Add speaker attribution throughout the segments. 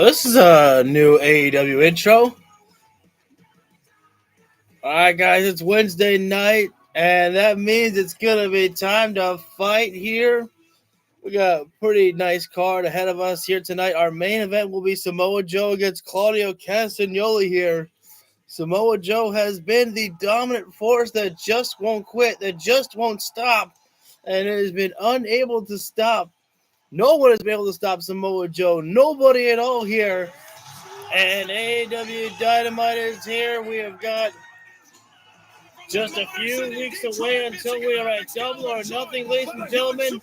Speaker 1: This is a new AEW intro. Alright, guys, it's Wednesday night, and that means it's going to be time to fight here. We got a pretty nice card ahead of us here tonight. Our main event will be Samoa Joe against Claudio Castagnoli here. Samoa Joe has been the dominant force that just won't quit, that just won't stop, and it has been unable to stop. No one has been able to stop Samoa Joe. Nobody at all here. And AEW Dynamite is here. We have got just a few weeks away until we are at Double or Nothing, ladies and gentlemen.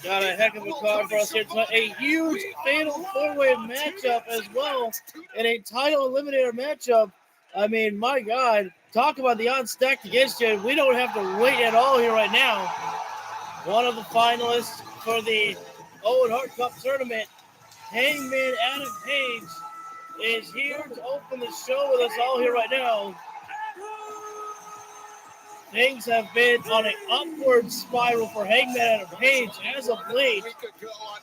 Speaker 1: Got a heck of a card for us here tonight. A huge fatal four-way matchup as well. And a title eliminator matchup. I mean, my God. Talk about the odds stacked against you. We don't have to wait at all here right now. One of the finalists for the Owen Hart Cup tournament, Hangman Adam Page, is here to open the show with us all here right now. Things have been on an upward spiral for Hangman Adam Page as of late.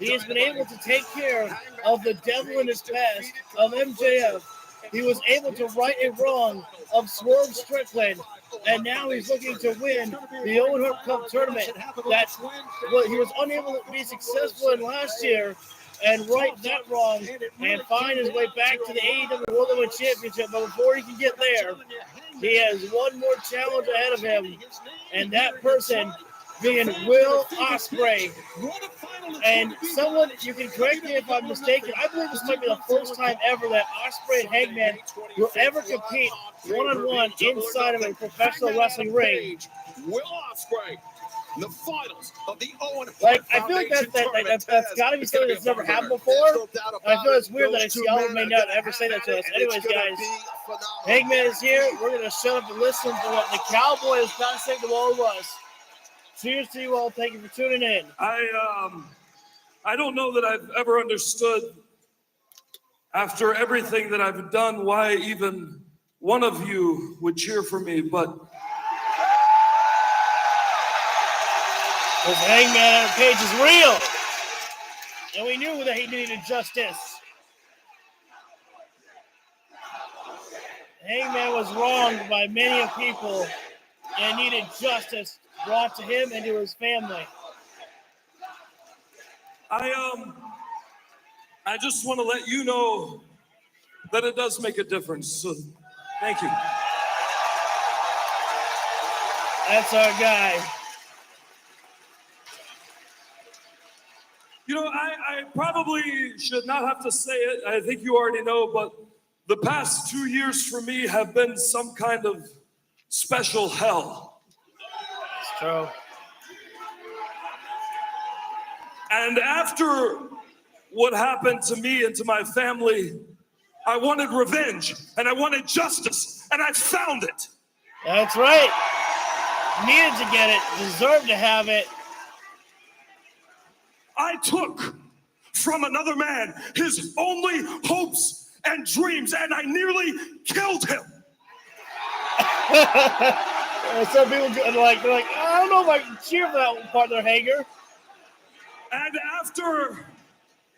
Speaker 1: He has been able to take care of the devil in his past, of MJF. He was able to right a wrong of Swerve Strickland, and now he's looking to win the Owen Hart Cup tournament that he was unable to be successful in last year, and right that wrong and find his way back to the AEW World Heavyweight Championship. But before he can get there, he has one more challenge ahead of him, and that person being Will Ospreay. And someone, you can correct me if I'm mistaken, I believe this might be the first time ever that Ospreay and Hangman will ever compete one-on-one inside of a professional wrestling ring.
Speaker 2: Will Ospreay, the finals of the Owen Hart.
Speaker 1: Like, I feel like that's got to be something that's never happened before. I feel it's weird that I see y'all may not ever say that to us. Anyways, guys, Hangman is here. We're going to shut up and listen to what the Cowboy has got to say to all of us. Cheers to you all. Thank you for tuning in.
Speaker 3: I don't know that I've ever understood, after everything that I've done, why even one of you would cheer for me, but
Speaker 1: because Hangman Adam Page is real. And we knew that he needed justice. Hangman was wronged by many people and needed justice brought to him and to his family.
Speaker 3: I just want to let you know that it does make a difference. So thank you.
Speaker 1: That's our guy.
Speaker 3: You know, I probably should not have to say it. I think you already know, but the past 2 years for me have been some kind of special hell.
Speaker 1: It's true.
Speaker 3: And after what happened to me and to my family, I wanted revenge and I wanted justice, and I found it.
Speaker 1: That's right. Needed to get it, deserved to have it.
Speaker 3: I took from another man his only hopes and dreams, and I nearly killed him.
Speaker 1: Some people they're like, I don't know if I can cheer for that partner, Hager.
Speaker 3: And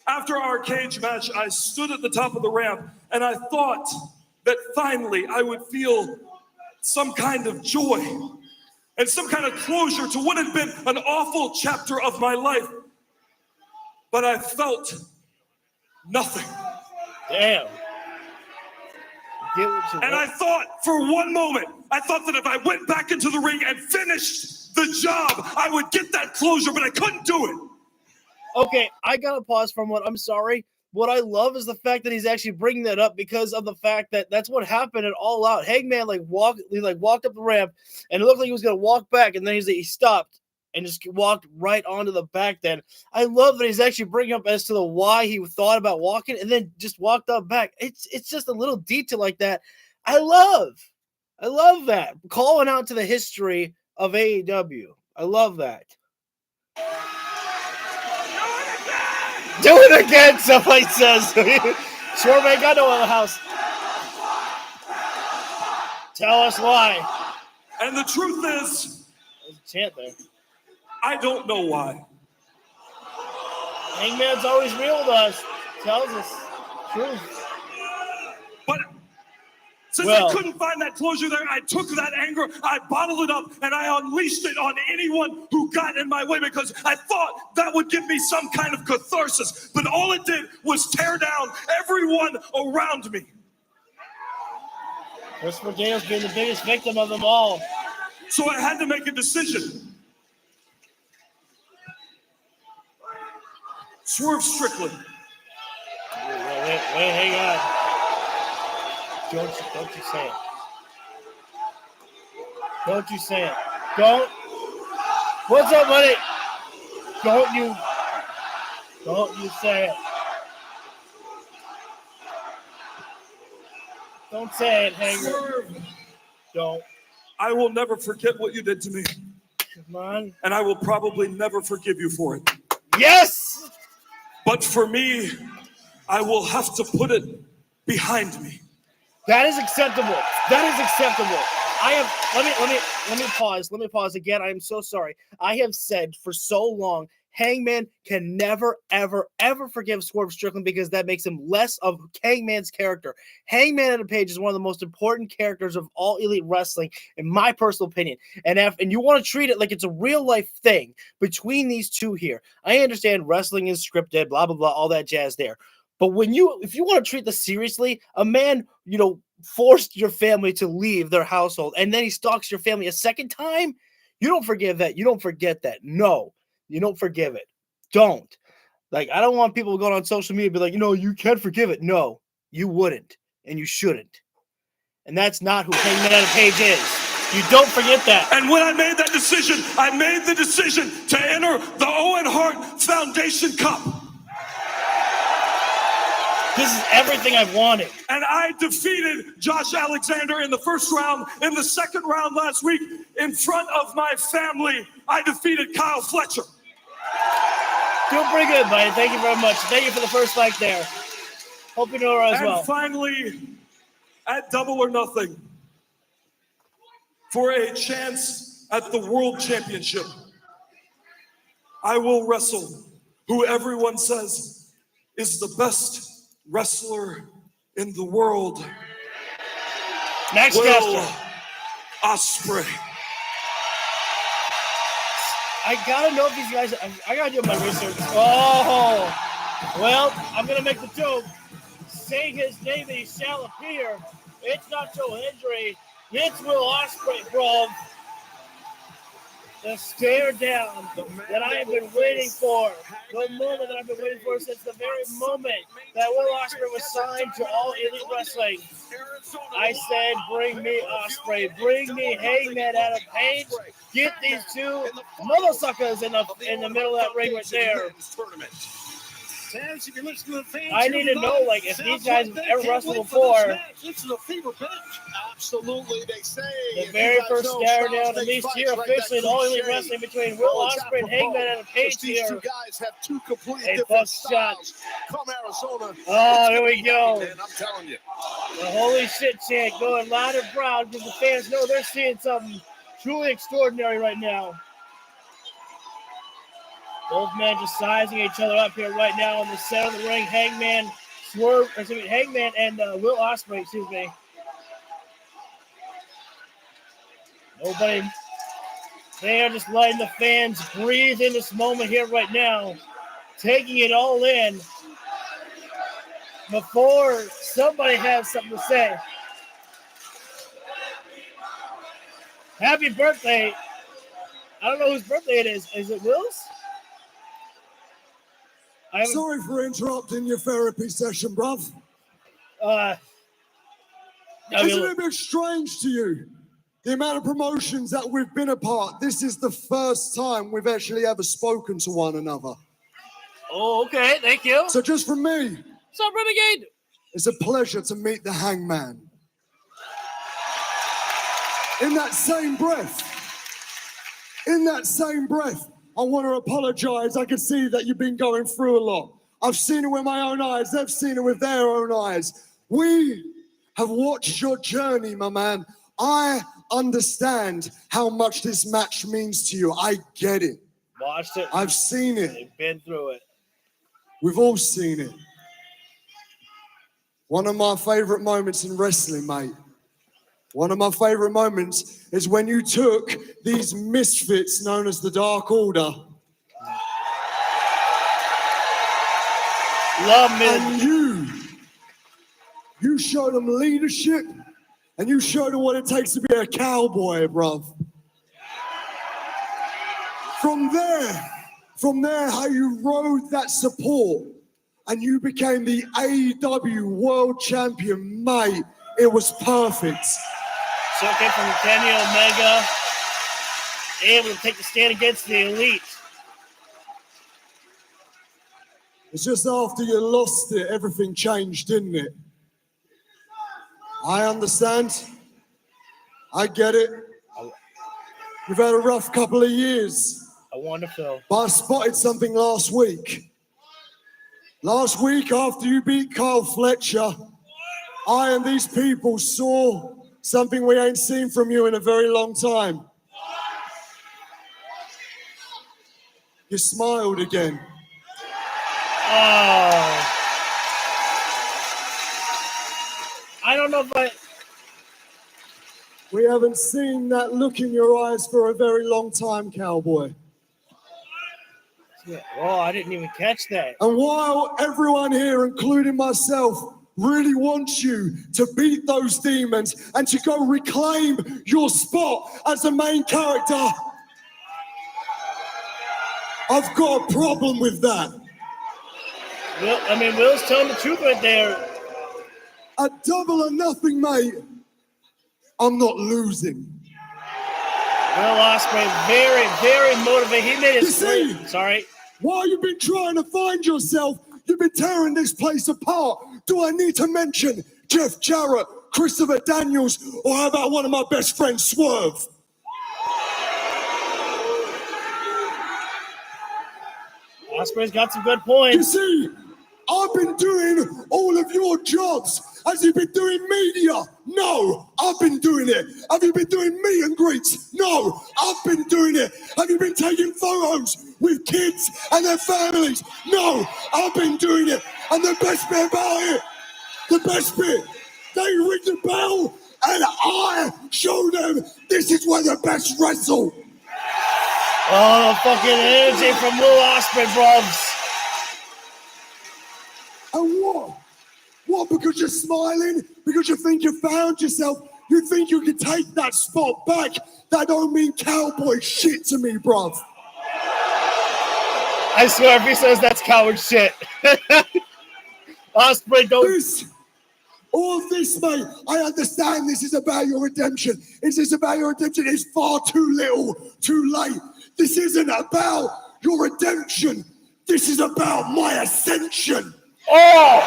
Speaker 3: after our cage match, I stood at the top of the ramp, and I thought that finally I would feel some kind of joy and some kind of closure to what had been an awful chapter of my life. But I felt nothing.
Speaker 1: Damn.
Speaker 3: And I thought for one moment, I thought that if I went back into the ring and finished the job, I would get that closure, but I couldn't do it.
Speaker 1: Okay, I gotta pause for a moment. I'm sorry. What I love is the fact that he's actually bringing that up because of the fact that that's what happened at All Out. Hangman walked up the ramp, and it looked like he was gonna walk back, and then he stopped and just walked right onto the back. Then I love that he's actually bringing up as to the why he thought about walking, and then just walked up back. It's just a little detail like that. I love that, calling out to the history of AEW. I love that. Do it again, somebody says. Sure, man, got no other house. Tell us why.
Speaker 3: And the truth is,
Speaker 1: there's a chant there.
Speaker 3: I don't know why.
Speaker 1: Hangman's always real with us. Tells us truth.
Speaker 3: But since I couldn't find that closure there, I took that anger, I bottled it up, and I unleashed it on anyone who got in my way because I thought that would give me some kind of catharsis. But all it did was tear down everyone around me.
Speaker 1: Christopher Daniels being the biggest victim of them all.
Speaker 3: So I had to make a decision. Swerve Strickland.
Speaker 1: Wait, hang on. Don't you say it. Don't you say it. Don't. What's up, buddy? Don't you say it. Don't say it, Hanger.
Speaker 3: Swerve.
Speaker 1: Don't.
Speaker 3: I will never forget what you did to me.
Speaker 1: Come on.
Speaker 3: And I will probably never forgive you for it.
Speaker 1: Yes!
Speaker 3: But for me, I will have to put it behind me.
Speaker 1: That is acceptable. That is acceptable. Let me pause. Let me pause again. I am so sorry. I have said for so long, Hangman can never, ever, ever forgive Swerve Strickland because that makes him less of Hangman's character. Hangman Adam Page is one of the most important characters of all Elite Wrestling, in my personal opinion. And you want to treat it like it's a real life thing between these two here. I understand wrestling is scripted, blah, blah, blah, all that jazz there. But if you want to treat this seriously, a man, forced your family to leave their household, and then he stalks your family a second time, you don't forgive that. You don't forget that. No, you don't forgive it. Don't. I don't want people going on social media and be like, you can't forgive it. No, you wouldn't, and you shouldn't. And that's not who Hangman Adam Page is. You don't forget that.
Speaker 3: And when I made that decision, I made the decision to enter the Owen Hart Foundation Cup.
Speaker 1: This is everything I've wanted.
Speaker 3: And I defeated Josh Alexander in the first round. In the second round last week, in front of my family, I defeated Kyle Fletcher.
Speaker 1: Doing pretty good, buddy. Thank you very much. Thank you for the first like there. Hope you know her as well.
Speaker 3: And finally, at Double or Nothing, for a chance at the World Championship, I will wrestle who everyone says is the best wrestler in the world.
Speaker 1: Next
Speaker 3: Will
Speaker 1: guest.
Speaker 3: Ospreay.
Speaker 1: I gotta know if these guys. I gotta do my research. Oh, well, I'm gonna make the joke. Say his name and he shall appear. It's not Joe Hendry. It's Will Ospreay, bro. The stare down that I have been waiting for. The moment that I've been waiting for since the very moment that Will Ospreay was signed to All Elite Wrestling. I said, bring me Ospreay. Bring me Hangman Adam Page. Get these two mother suckers in the middle of that ring right there. I need to know, if these guys have ever wrestled before.
Speaker 2: This is a fever pitch. Absolutely, they say.
Speaker 1: The very first stare down, at least here, officially in All Elite Wrestling between Will Ospreay and Hangman Adam Page here.
Speaker 2: These two guys have two completely
Speaker 1: A
Speaker 2: different
Speaker 1: bust shot.
Speaker 2: styles. Come Arizona.
Speaker 1: Oh, here we go.
Speaker 2: Man, I'm telling you.
Speaker 1: The holy shit chant going loud and proud because the fans know they're seeing something truly extraordinary right now. Both men just sizing each other up here right now in the center of the ring. Hangman and Will Ospreay, excuse me. Nobody. They are just letting the fans breathe in this moment here right now, taking it all in before somebody has something to say. Happy birthday. I don't know whose birthday it is. Is it Will's?
Speaker 4: Sorry for interrupting your therapy session, bruv. Isn't it a bit strange to you? The amount of promotions that we've been a part. This is the first time we've actually ever spoken to one another.
Speaker 1: Oh, okay. Thank you.
Speaker 4: So just from me,
Speaker 1: What's up, Renegade?
Speaker 4: it's a pleasure to meet the Hangman. In that same breath, I want to apologize. I can see that you've been going through a lot. I've seen it with my own eyes. They've seen it with their own eyes. We have watched your journey, my man. I understand how much this match means to you. I get it.
Speaker 1: Watched it.
Speaker 4: I've seen it.
Speaker 1: They've been through it.
Speaker 4: We've all seen it. One of my favorite moments in wrestling, mate. One of my favorite moments is when you took these misfits known as the Dark Order.
Speaker 1: Love me.
Speaker 4: And you showed them leadership, and you showed them what it takes to be a cowboy, bruv. From there, how you rode that support, and you became the AEW World Champion, mate. It was perfect.
Speaker 1: Circuit from Kenny Omega, able to take the stand against the Elite.
Speaker 4: It's just after you lost it, everything changed, didn't it? I understand. I get it. You've had a rough couple of years.
Speaker 1: I wonder, Phil.
Speaker 4: But I spotted something last week. Last week, after you beat Kyle Fletcher, I and these people saw something we ain't seen from you in a very long time. You smiled again.
Speaker 1: Oh. I don't know if
Speaker 4: We haven't seen that look in your eyes for a very long time, cowboy.
Speaker 1: Oh, I didn't even catch that.
Speaker 4: And while everyone here, including myself, really wants you to beat those demons and to go reclaim your spot as the main character, I've got a problem with that.
Speaker 1: Will's telling the truth right there.
Speaker 4: At Double or Nothing, mate, I'm not losing.
Speaker 1: Will Ospreay, very, very motivated. He made his
Speaker 4: You see?
Speaker 1: Sorry.
Speaker 4: While you've been trying to find yourself, you've been tearing this place apart. Do I need to mention Jeff Jarrett, Christopher Daniels, or how about one of my best friends, Swerve?
Speaker 1: Ospreay's got some good points.
Speaker 4: You see, I've been doing all of your jobs. Has he been doing media? No, I've been doing it. Have you been doing meet and greets? No, I've been doing it. Have you been taking photos with kids and their families? No, I've been doing it. And the best bit about it, they ring the bell and I show them this is where the best wrestle.
Speaker 1: Oh, fucking energy from Will Ospreay, bruvs.
Speaker 4: And what? What, because you're smiling? Because you think you found yourself? You think you can take that spot back? That don't mean cowboy shit to me, bruv.
Speaker 1: I swear, if he says that's coward shit. Ospreay, don't...
Speaker 4: All this, mate, I understand this is about your redemption. This is about your redemption. It's far too little, too late. This isn't about your redemption. This is about my ascension.
Speaker 1: Oh,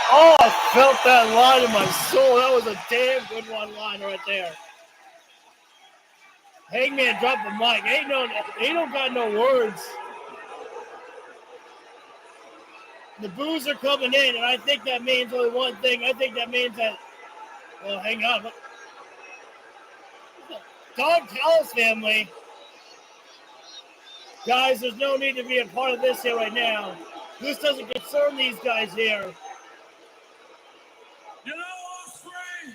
Speaker 1: I felt that line in my soul. That was a damn good one-line right there. Hangman dropped the mic. He don't got no words. The boos are coming in, and I think that means only one thing. I think that means that, well, hang on. Dog Callis family. Guys, there's no need to be a part of this here right now. This doesn't concern these guys here.
Speaker 3: You know, Ospreay,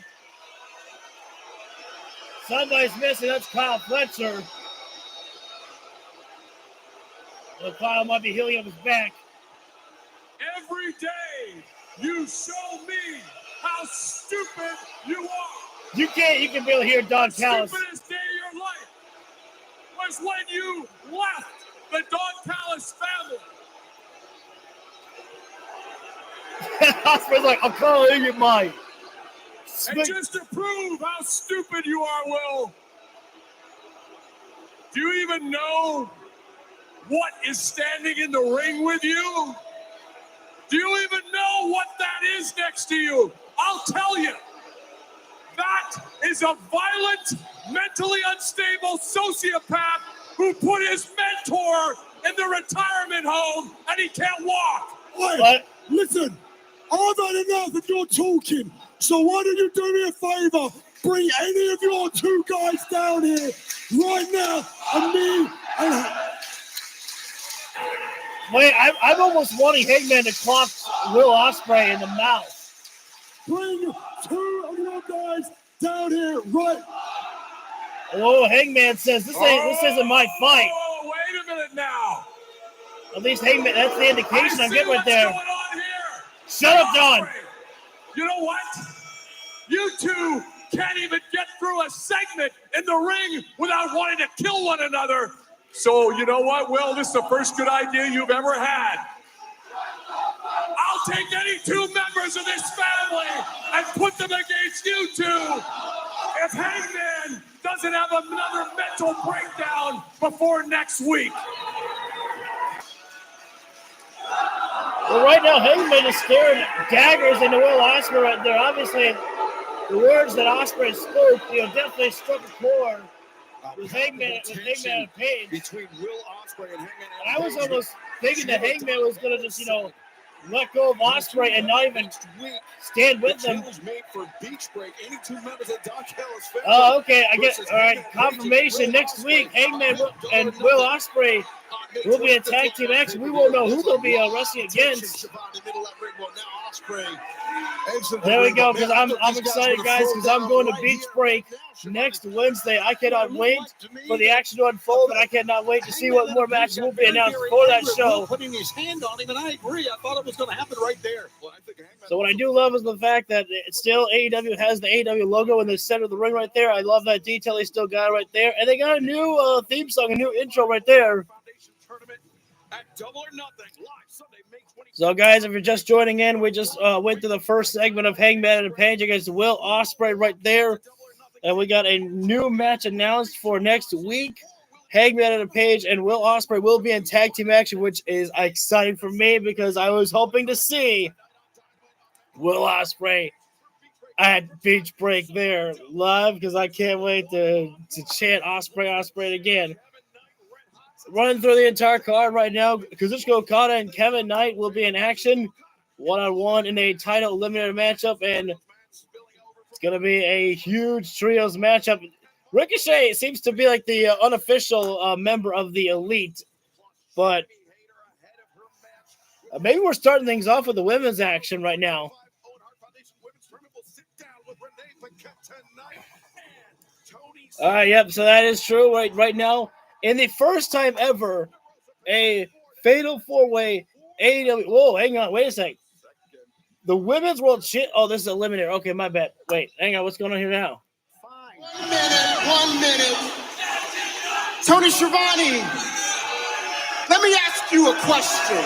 Speaker 1: Somebody's missing. That's Kyle Fletcher. Well, Kyle might be healing up his back.
Speaker 3: every day you show me how stupid you are.
Speaker 1: You can barely hear Don Callis.
Speaker 3: The stupidest day of your life was when you left the Don Callis family.
Speaker 1: Ospreay's like, I'm calling you mine.
Speaker 3: And just to prove how stupid you are, Will, do you even know what is standing in the ring with you? Do you even know what that is next to you? I'll tell you. That is a violent, mentally unstable sociopath who put his mentor in the retirement home and he can't walk.
Speaker 4: Wait, listen, I've had enough of your talking. So why don't you do me a favor? Bring any of your two guys down here right now, and me and
Speaker 1: Wait, I'm almost wanting Hangman to clock Will Ospreay in the mouth.
Speaker 4: Bring 2 of your guys down here right.
Speaker 1: Whoa, Hangman says this isn't my fight.
Speaker 3: Oh, wait a minute now.
Speaker 1: At least Hangman, that's the indication I'm getting right there.
Speaker 3: What's going on here?
Speaker 1: Shut up, Don.
Speaker 3: You know what? You two can't even get through a segment in the ring without wanting to kill one another. So, you know what, Will? This is the first good idea you've ever had. I'll take any 2 members of this family and put them against you two. If Hangman doesn't have another mental breakdown before next week.
Speaker 1: Well, right now, Hangman is staring daggers into Will Ospreay right there. Obviously, the words that Ospreay spoke, definitely struck a chord with Hangman and Page.
Speaker 2: Between Will Ospreay and Hangman.
Speaker 1: And I was almost thinking that Hangman was going to just, let go of Ospreay and not even stand with them.
Speaker 2: Made for beach break. Any 2 members of Don Callis family.
Speaker 1: Oh, okay. I get all right. Confirmation next week. Hangman and Will Ospreay will be a tag team action. We won't know who they'll be wrestling against. There we go. Because I'm excited, guys. Because I'm going to Beach Break next Wednesday. I cannot wait for the action to unfold, and I cannot wait to see what more matches will be announced for that show.
Speaker 2: Putting his hand on him, and I agree. I thought it was going to happen right there.
Speaker 1: So what I do love is the fact that it's still AEW has the AEW logo in the center of the ring right there. I love that detail they still got right there. And they got a new theme song, a new intro right there. So guys, if you're just joining in, we just went through the first segment of Hangman and Page against Will Ospreay right there. And we got a new match announced for next week. Hangman and Page and Will Ospreay will be in tag team action, which is exciting for me because I was hoping to see Will Ospreay at Beach Break there live because I can't wait to chant Ospreay again. Running through the entire card right now, Kazuchika Okada and Kevin Knight will be in action one-on-one in a title eliminator matchup, and it's going to be a huge trios matchup. Ricochet seems to be like the unofficial member of the Elite, but maybe we're starting things off with the women's action right now. Yep, so that is true right now. In the first time ever, a fatal 4-way AEW. Whoa, hang on, wait a sec. The women's world shit. Oh, this is a eliminator. Okay, my bad. Wait, hang on, what's going on here now?
Speaker 5: 1 minute. Tony Schiavone, let me ask you a question.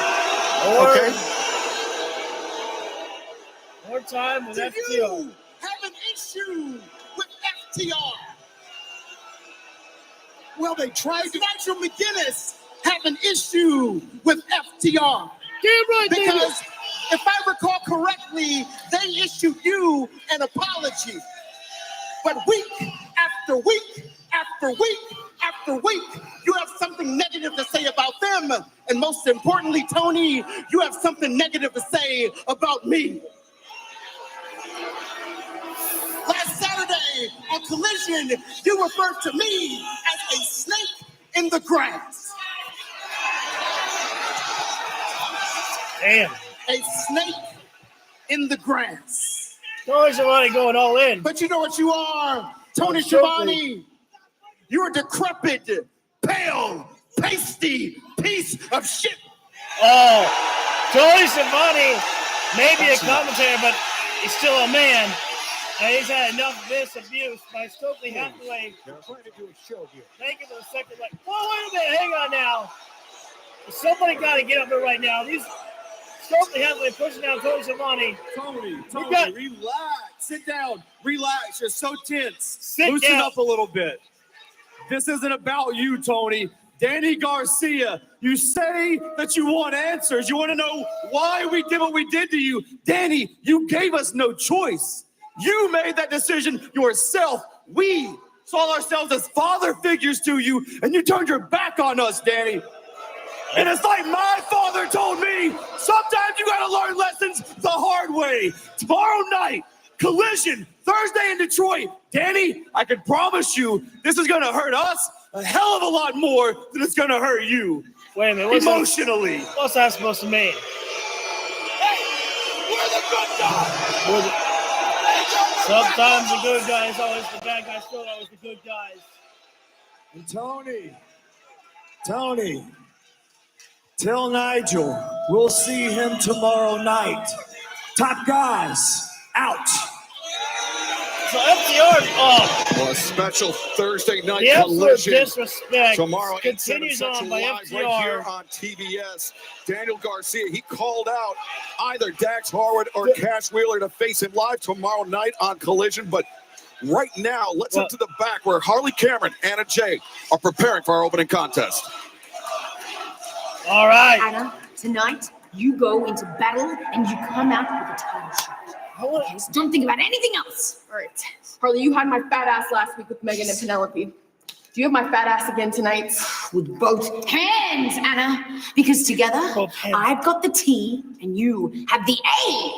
Speaker 1: More time with
Speaker 5: Do
Speaker 1: FTR.
Speaker 5: you have an issue with FTR? Well, they tried to. Nigel McGuinness have an issue with FTR.
Speaker 1: Damn right,
Speaker 5: because if I recall correctly, they issued you an apology. But week after week after week after week, you have something negative to say about them. And most importantly, Tony, you have something negative to say about me. Last Saturday on Collision, you referred to me as a snake in the grass.
Speaker 1: Damn.
Speaker 5: A snake in the grass.
Speaker 1: Tony Schiavone going all in.
Speaker 5: But you know what you are, Tony Schiavone? You're a decrepit, pale, pasty piece of shit.
Speaker 1: Oh, Tony Schiavone may be a commentator, but he's still a man. And he's had enough of this abuse by Stokely Hathaway. Thank you for the second. Whoa, wait a minute. Hang on now. Somebody got to get up there right now. These Stokely Hathaway pushing down Tony Schiavone.
Speaker 6: Tony, relax. Sit down. Relax. You're so tense.
Speaker 1: Loosen
Speaker 6: up a little bit. This isn't about you, Tony. Danny Garcia, you say that you want answers. You want to know why we did what we did to you. Danny, you gave us no choice. You made that decision yourself. We saw ourselves as father figures to you, and you turned your back on us, Danny. And it's like my father told me, sometimes you got to learn lessons the hard way. Tomorrow night, Collision, Thursday in Detroit. Danny, I can promise you this is going to hurt us a hell of a lot more than it's going to hurt you.
Speaker 1: Wait a minute.
Speaker 6: Emotionally.
Speaker 1: What's that supposed to mean?
Speaker 2: We're the good guys.
Speaker 1: Sometimes the good guys, always the bad guys, still always the good guys.
Speaker 6: And Tony, tell Nigel we'll see him tomorrow night. Top guys, out.
Speaker 1: So FTR,
Speaker 2: Well, a special Thursday night
Speaker 1: the absolute
Speaker 2: collision
Speaker 1: disrespect
Speaker 2: tomorrow
Speaker 1: continues on by
Speaker 2: Live right here
Speaker 1: FTR.
Speaker 2: on TBS. Daniel Garcia, he called out either Dax Harwood or Cash Wheeler to face him live tomorrow night on Collision. But right now, let's head to the back where Harley Cameron, Anna Jay are preparing for our opening contest.
Speaker 1: All right.
Speaker 7: Anna, tonight you go into battle and you come out with a title shot. Okay, so don't think about anything else.
Speaker 8: All right. Harley, you had my fat ass last week with Megan and Penelope. Do you have my fat ass again tonight?
Speaker 7: With both hands, Anna. Because together,
Speaker 1: Both hands.
Speaker 7: I've got the T and you have the A.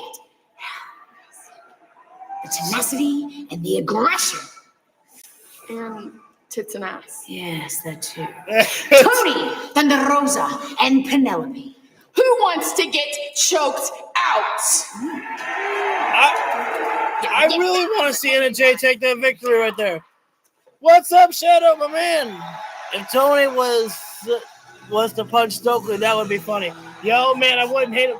Speaker 7: The tenacity and the aggression.
Speaker 8: And tits and ass.
Speaker 7: Yes, that too. Tony, Thunder Rosa, and Penelope.
Speaker 8: Who wants to get choked out?
Speaker 1: I really want to see Anna Jay take that victory right there. What's up, Shadow, my man? If Tony was to punch Stokely, that would be funny. Yo, man, I wouldn't hate him.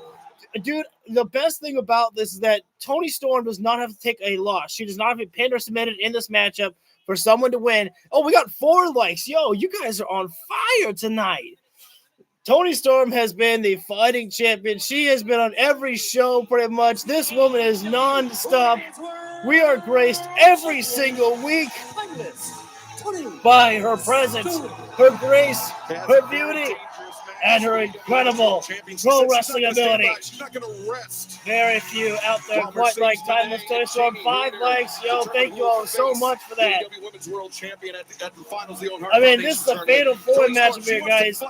Speaker 1: Dude, the best thing about this is that Toni Storm does not have to take a loss. She does not have to be pinned or submitted in this matchup for someone to win. Oh, we got 4 likes. Yo, you guys are on fire tonight. Toni Storm has been the fighting champion. She has been on every show pretty much. This woman is non-stop. We are graced every single week by her presence, her grace, her beauty, and her incredible pro wrestling ability. Very few out there quite like Timeless Toni Storm. 5 likes. Yo, thank you all so much for that. I mean, this is a fatal 4-way matchup here, guys.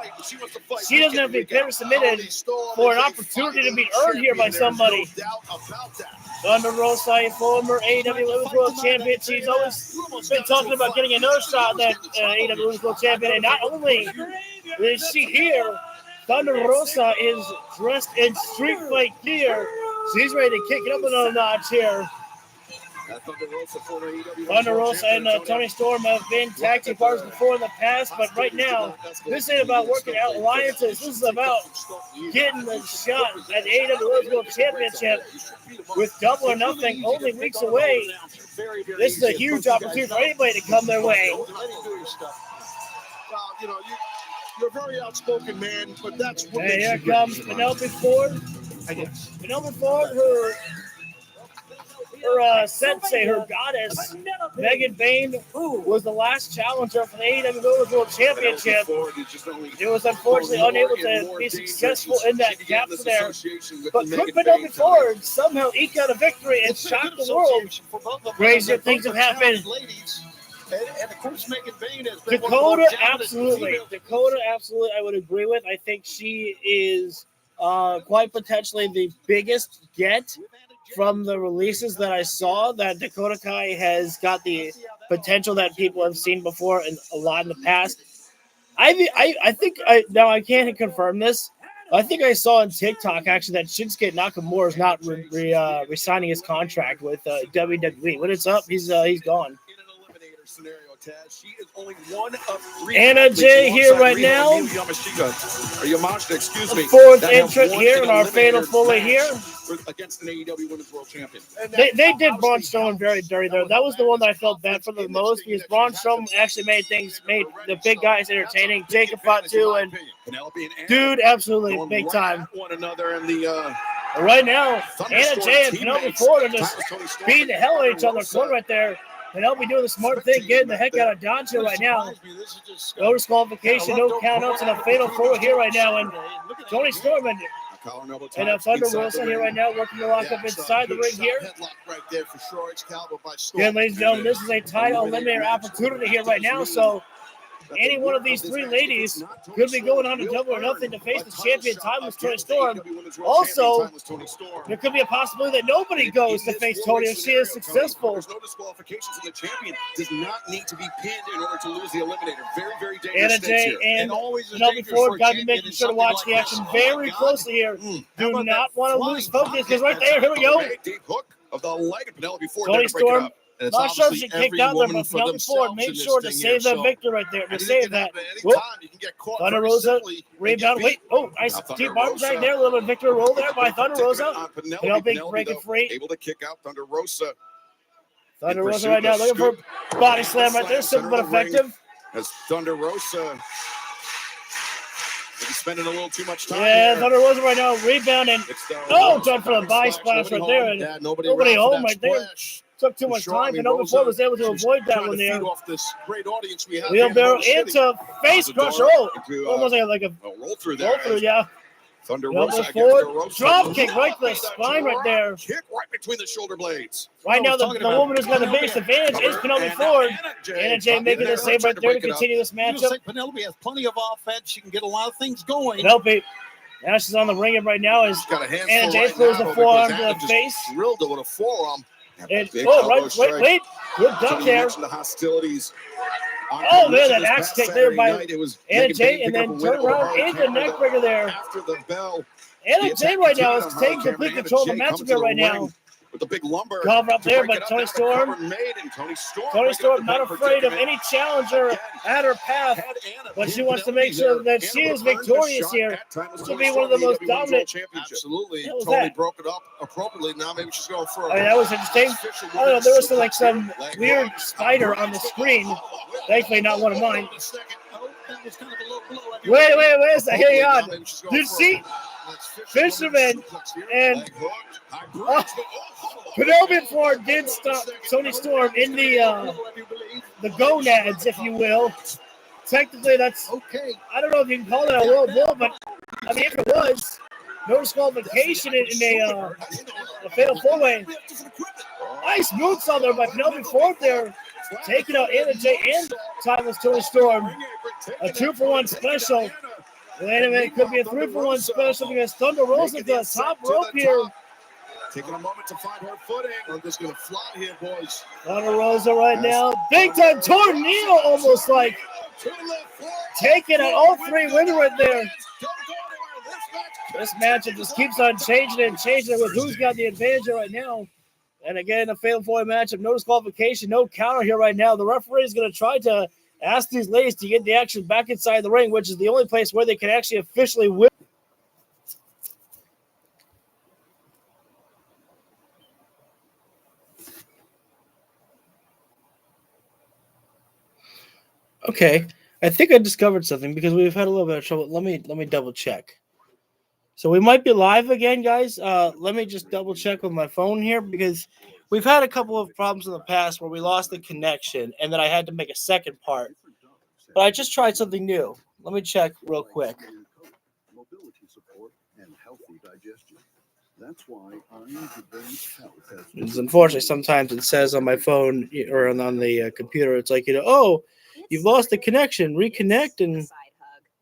Speaker 1: She doesn't have to be pinned or submitted for an opportunity to be earned here by somebody. Thunder Rosa, a former AEW Women's World Champion. She's always been talking about getting another shot at AEW Women's World Champion. And not only is she here, Thunder Rosa is dressed in street fight gear. She's ready to kick it up another notch here. Thunder Rosa and Toni Storm have been tag team partners before in the past, but right now, this ain't about working out alliances. This is about getting the shot at the AEW World Championship with Double or Nothing only weeks away. This is a huge opportunity for anybody to come their way.
Speaker 2: You're a very outspoken man, but that's what
Speaker 1: and here comes Penelope Ford. Penelope Ford, her sensei, her goddess, Megan Bain, was the last challenger for the AEW Women's World Championship. It was unfortunately unable to be successful in that gap there. But could Penelope Ford somehow eke out a victory and shock the world? Crazier things have happened.
Speaker 2: And of course, Megan Bain has been
Speaker 1: Dakota, absolutely. Dakota, absolutely, I would agree with. I think she is quite potentially the biggest get from the releases that I saw. That Dakota Kai has got the potential that people have seen before and a lot in the past. I think now I can't confirm this. I think I saw on TikTok actually that Shinsuke Nakamura is not re-signing his contract with WWE. When it's up, he's gone.
Speaker 2: She is only one of 3
Speaker 1: Anna Jay here right now.
Speaker 2: Excuse me.
Speaker 1: Fourth entrant here in our fatal four-way here.
Speaker 2: Against an AEW Women's World Champion.
Speaker 1: They did Braun Strowman very dirty there. That was the one that I felt bad for the most because Braun Strowman actually made the big guys entertaining. Jacob fought too, and dude, absolutely big time.
Speaker 2: One another in the
Speaker 1: right now, Anna Jay and Penelope Ford are just beating the hell out of each other. Corner right there. Penelope doing the smart thing, getting the heck out of Dodge here right now. No disqualification, no countouts, and a fatal four here right now. And Toni Storm and Thunder Rosa here right now working to lock up inside the ring here. Again, ladies and gentlemen, this is a title eliminator opportunity here right now. So any one of these three ladies could be going on to Double or Nothing to face the champion, Timeless Toni Storm. Also, there could be a possibility that nobody goes to face Toni if she is successful.
Speaker 2: There's no disqualifications, and the champion does not need to be pinned in order to lose the eliminator. Very, very dangerous
Speaker 1: Anna
Speaker 2: stakes
Speaker 1: Jay
Speaker 2: here.
Speaker 1: and
Speaker 9: always
Speaker 1: Penelope Ford got to be
Speaker 9: champion
Speaker 1: making
Speaker 9: in
Speaker 1: sure to
Speaker 9: something
Speaker 1: watch
Speaker 9: like
Speaker 1: the action
Speaker 9: this. Oh,
Speaker 1: very
Speaker 9: my
Speaker 1: closely here.
Speaker 9: How
Speaker 1: Do
Speaker 9: about
Speaker 1: not
Speaker 9: that
Speaker 1: want to
Speaker 9: flying
Speaker 1: lose focus
Speaker 9: pocket?
Speaker 1: because right there, here we go.
Speaker 2: Big deep hook of the leg of Penelope Ford.
Speaker 1: Toni
Speaker 2: there to break it
Speaker 1: Storm.
Speaker 2: up.
Speaker 9: And it's
Speaker 1: Not sure if
Speaker 9: obviously
Speaker 1: she kicked
Speaker 9: every
Speaker 1: out there,
Speaker 9: woman
Speaker 1: but
Speaker 9: for
Speaker 1: Penelope Ford
Speaker 9: themselves
Speaker 1: made
Speaker 9: in this
Speaker 1: sure to
Speaker 9: thing
Speaker 1: save
Speaker 9: here,
Speaker 1: that
Speaker 9: so
Speaker 1: victory right there. To
Speaker 2: Anything
Speaker 1: save
Speaker 2: can
Speaker 1: that.
Speaker 2: happen at any
Speaker 1: Whoop.
Speaker 2: time. You can get caught
Speaker 1: Thunder
Speaker 2: very
Speaker 1: Rosa,
Speaker 2: simply and get
Speaker 1: rebound.
Speaker 2: beat.
Speaker 1: Wait, oh, nice
Speaker 2: Now, Thunder
Speaker 1: deep arm
Speaker 2: Rosa.
Speaker 1: drag there. A little victory roll there by Thunder
Speaker 2: Taking it
Speaker 1: Rosa.
Speaker 2: on
Speaker 1: Penelope breaking
Speaker 2: though,
Speaker 1: free.
Speaker 2: able to kick out Thunder Rosa.
Speaker 1: Thunder
Speaker 2: In
Speaker 1: Rosa
Speaker 2: pursuit
Speaker 1: right now
Speaker 2: of
Speaker 1: looking for
Speaker 2: scoop.
Speaker 1: body slam right there.
Speaker 2: Center
Speaker 1: Simple but
Speaker 2: of the ring.
Speaker 1: effective.
Speaker 2: As Thunder Rosa maybe spending a little too much time
Speaker 1: Yeah,
Speaker 2: here.
Speaker 1: Thunder Rosa right now rebounding. Oh, done for the body splash right there. And
Speaker 2: Yeah, nobody
Speaker 1: nobody
Speaker 2: around for
Speaker 1: home
Speaker 2: that
Speaker 1: right there.
Speaker 2: splash.
Speaker 1: Took too
Speaker 2: For
Speaker 1: much
Speaker 2: sure.
Speaker 1: time.
Speaker 2: I mean,
Speaker 1: Penelope
Speaker 2: Rosa,
Speaker 1: Ford was able to
Speaker 2: she's
Speaker 1: avoid that
Speaker 2: trying
Speaker 1: one
Speaker 2: to feed
Speaker 1: there.
Speaker 2: off this great audience we have.
Speaker 1: Wheelbarrow
Speaker 2: here in Motor City.
Speaker 1: into face
Speaker 2: The
Speaker 1: crusher.
Speaker 2: door
Speaker 1: Oh,
Speaker 2: into,
Speaker 1: almost like a
Speaker 2: roll through there.
Speaker 1: roll through, yeah.
Speaker 2: Thunder
Speaker 1: Penelope
Speaker 2: Rosa against
Speaker 1: Ford,
Speaker 2: the ropes.
Speaker 1: drop kick right to the
Speaker 2: That's
Speaker 1: spine right
Speaker 2: drop
Speaker 1: there.
Speaker 2: Kick right between the shoulder blades.
Speaker 1: Right now, the woman who's got the biggest advantage is Penelope
Speaker 2: And
Speaker 1: Ford.
Speaker 2: Anna
Speaker 1: Anna Jay making the save right there to continue this
Speaker 9: You just
Speaker 1: matchup.
Speaker 9: think Penelope has plenty of offense. She can get a lot of things going.
Speaker 1: Penelope, now she's on the ring right now as
Speaker 2: Got a handful
Speaker 1: Anna Jay
Speaker 2: right
Speaker 1: throws
Speaker 2: now
Speaker 1: the
Speaker 2: because
Speaker 1: forearm to
Speaker 2: Anna
Speaker 1: the
Speaker 2: just
Speaker 1: face.
Speaker 2: drilled her with a forearm.
Speaker 1: And,
Speaker 2: Big
Speaker 1: oh,
Speaker 2: elbow
Speaker 1: right,
Speaker 2: strike.
Speaker 1: wait. Good
Speaker 2: So
Speaker 1: duck
Speaker 2: you
Speaker 1: there.
Speaker 2: mentioned the hostilities. on
Speaker 1: Oh, man,
Speaker 2: Collision
Speaker 1: that
Speaker 2: this
Speaker 1: axe
Speaker 2: past
Speaker 1: kick there
Speaker 2: Saturday
Speaker 1: by
Speaker 2: night. It was
Speaker 1: Anna
Speaker 2: Megan
Speaker 1: Jay,
Speaker 2: Payne
Speaker 1: and
Speaker 2: pick up
Speaker 1: then
Speaker 2: a win
Speaker 1: turn
Speaker 2: over
Speaker 1: around
Speaker 2: Harley
Speaker 1: into
Speaker 2: Cameron,
Speaker 1: neck breaker there.
Speaker 2: After the bell.
Speaker 1: Anna
Speaker 2: The
Speaker 1: Jay
Speaker 2: attack
Speaker 1: right now
Speaker 2: continued
Speaker 1: is
Speaker 2: on
Speaker 1: taking
Speaker 2: Harley
Speaker 1: complete
Speaker 2: Cameron.
Speaker 1: control of the
Speaker 2: Anna Jay
Speaker 1: matchup
Speaker 2: coming
Speaker 1: here
Speaker 2: to the
Speaker 1: right now.
Speaker 2: ring with the big lumber
Speaker 1: Cover up
Speaker 2: to
Speaker 1: there,
Speaker 2: break
Speaker 1: but
Speaker 2: it up.
Speaker 1: Toni
Speaker 2: Now the
Speaker 1: Storm.
Speaker 2: cover made, and Toni Storm
Speaker 1: Toni
Speaker 2: breaking up
Speaker 1: Storm
Speaker 2: the
Speaker 1: not
Speaker 2: pin
Speaker 1: afraid of
Speaker 2: predicament.
Speaker 1: any challenger
Speaker 2: Again,
Speaker 1: at her path,
Speaker 2: had Anna
Speaker 1: but she
Speaker 2: pinned
Speaker 1: wants to
Speaker 2: Penelope
Speaker 1: make sure
Speaker 2: there.
Speaker 1: that she
Speaker 2: Anna
Speaker 1: is
Speaker 2: would've earned a
Speaker 1: victorious
Speaker 2: shot
Speaker 1: here.
Speaker 2: at Timeless
Speaker 1: To
Speaker 2: Toni
Speaker 1: be one of the
Speaker 2: Storm,
Speaker 1: most
Speaker 2: AEW Women's World
Speaker 1: dominant.
Speaker 2: Championship.
Speaker 9: Absolutely.
Speaker 1: What was
Speaker 2: Toni
Speaker 1: that?
Speaker 2: broke it up appropriately. Now maybe she's going for
Speaker 1: I mean, that was interesting.
Speaker 2: official
Speaker 1: I don't know, there was some, like some
Speaker 2: leg
Speaker 1: weird
Speaker 2: hook.
Speaker 1: spider on the screen. Thankfully, not one of mine.
Speaker 9: Oh, that was kind of a low blow.
Speaker 1: Wait a second. Hang
Speaker 2: Now
Speaker 1: on.
Speaker 2: maybe she's going
Speaker 1: Did
Speaker 2: for
Speaker 1: she? Fisherman and
Speaker 2: leg hook. High
Speaker 1: Oh,
Speaker 2: bridge, but-
Speaker 1: Penelope Ford did stop Toni Storm in the gonads, if you will. Technically, that's,
Speaker 9: Okay.
Speaker 1: I don't know if you can call that a low blow, but I mean, if it was, no disqualification in a fatal four-way. Nice moonsault there by Penelope Ford there, taking out Anna Jay and Timeless Toni Storm. A 2-for-1 special. Wait a minute, could be a 3-for-1 special because Thunder Rosa to the top rope here.
Speaker 2: Taking a moment to find her footing. I'm just going to fly here, boys.
Speaker 1: Thunder Rosa right now. Big time tornado almost like taking out all three women right there. This matchup just keeps on changing and changing with who's got the advantage right now. And again, a fatal four matchup, no disqualification, no counter here right now. The referee is going to try to ask these ladies to get the action back inside the ring, which is the only place where they can actually officially win. Okay, I think I discovered something because we've had a little bit of trouble. Let me double check. So we might be live again, guys. Let me just double check with my phone here because we've had a couple of problems in the past where we lost the connection and then I had to make a second part. But I just tried something new. Let me check real quick.
Speaker 10: Mobility support and healthy digestion. That's why Iron's Advanced Health has.
Speaker 1: It's unfortunately sometimes it says on my phone or on the computer, it's like, oh, you've lost the connection. Reconnect and.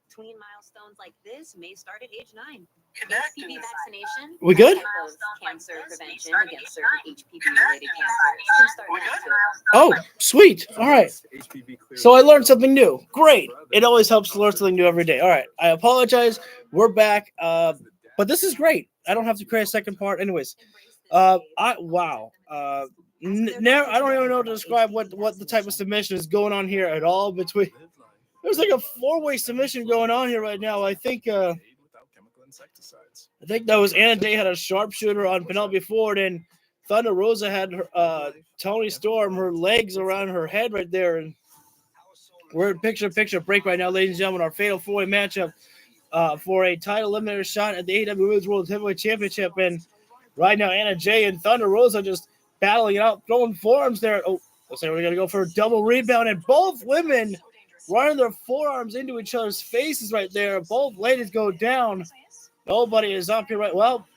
Speaker 11: Tween milestones like this may start at age 9. HPV vaccination.
Speaker 1: We good?
Speaker 11: Cancer prevention against certain HPV-related cancers can start now too.
Speaker 1: Oh, sweet. All right. So I learned something new. Great. It always helps to learn something new every day. All right. I apologize. We're back. But this is great. I don't have to create a second part. Anyways, wow. I don't even know how to describe what the type of submission is going on here at all between. There's like a 4-way submission going on here right now. I think that was Anna Jay had a sharpshooter on Penelope Ford, and Thunder Rosa had her, Toni Storm, her legs around her head right there. And we're in picture break right now, ladies and gentlemen. Our fatal 4-way matchup for a title eliminator shot at the AEW Women's World Heavyweight Championship. And right now, Anna Jay and Thunder Rosa just battling it out, throwing forearms there. Oh, looks like we're going to go for a double rebound, and both women running their forearms into each other's faces right there. Both ladies go down. Nobody is up here right. Well,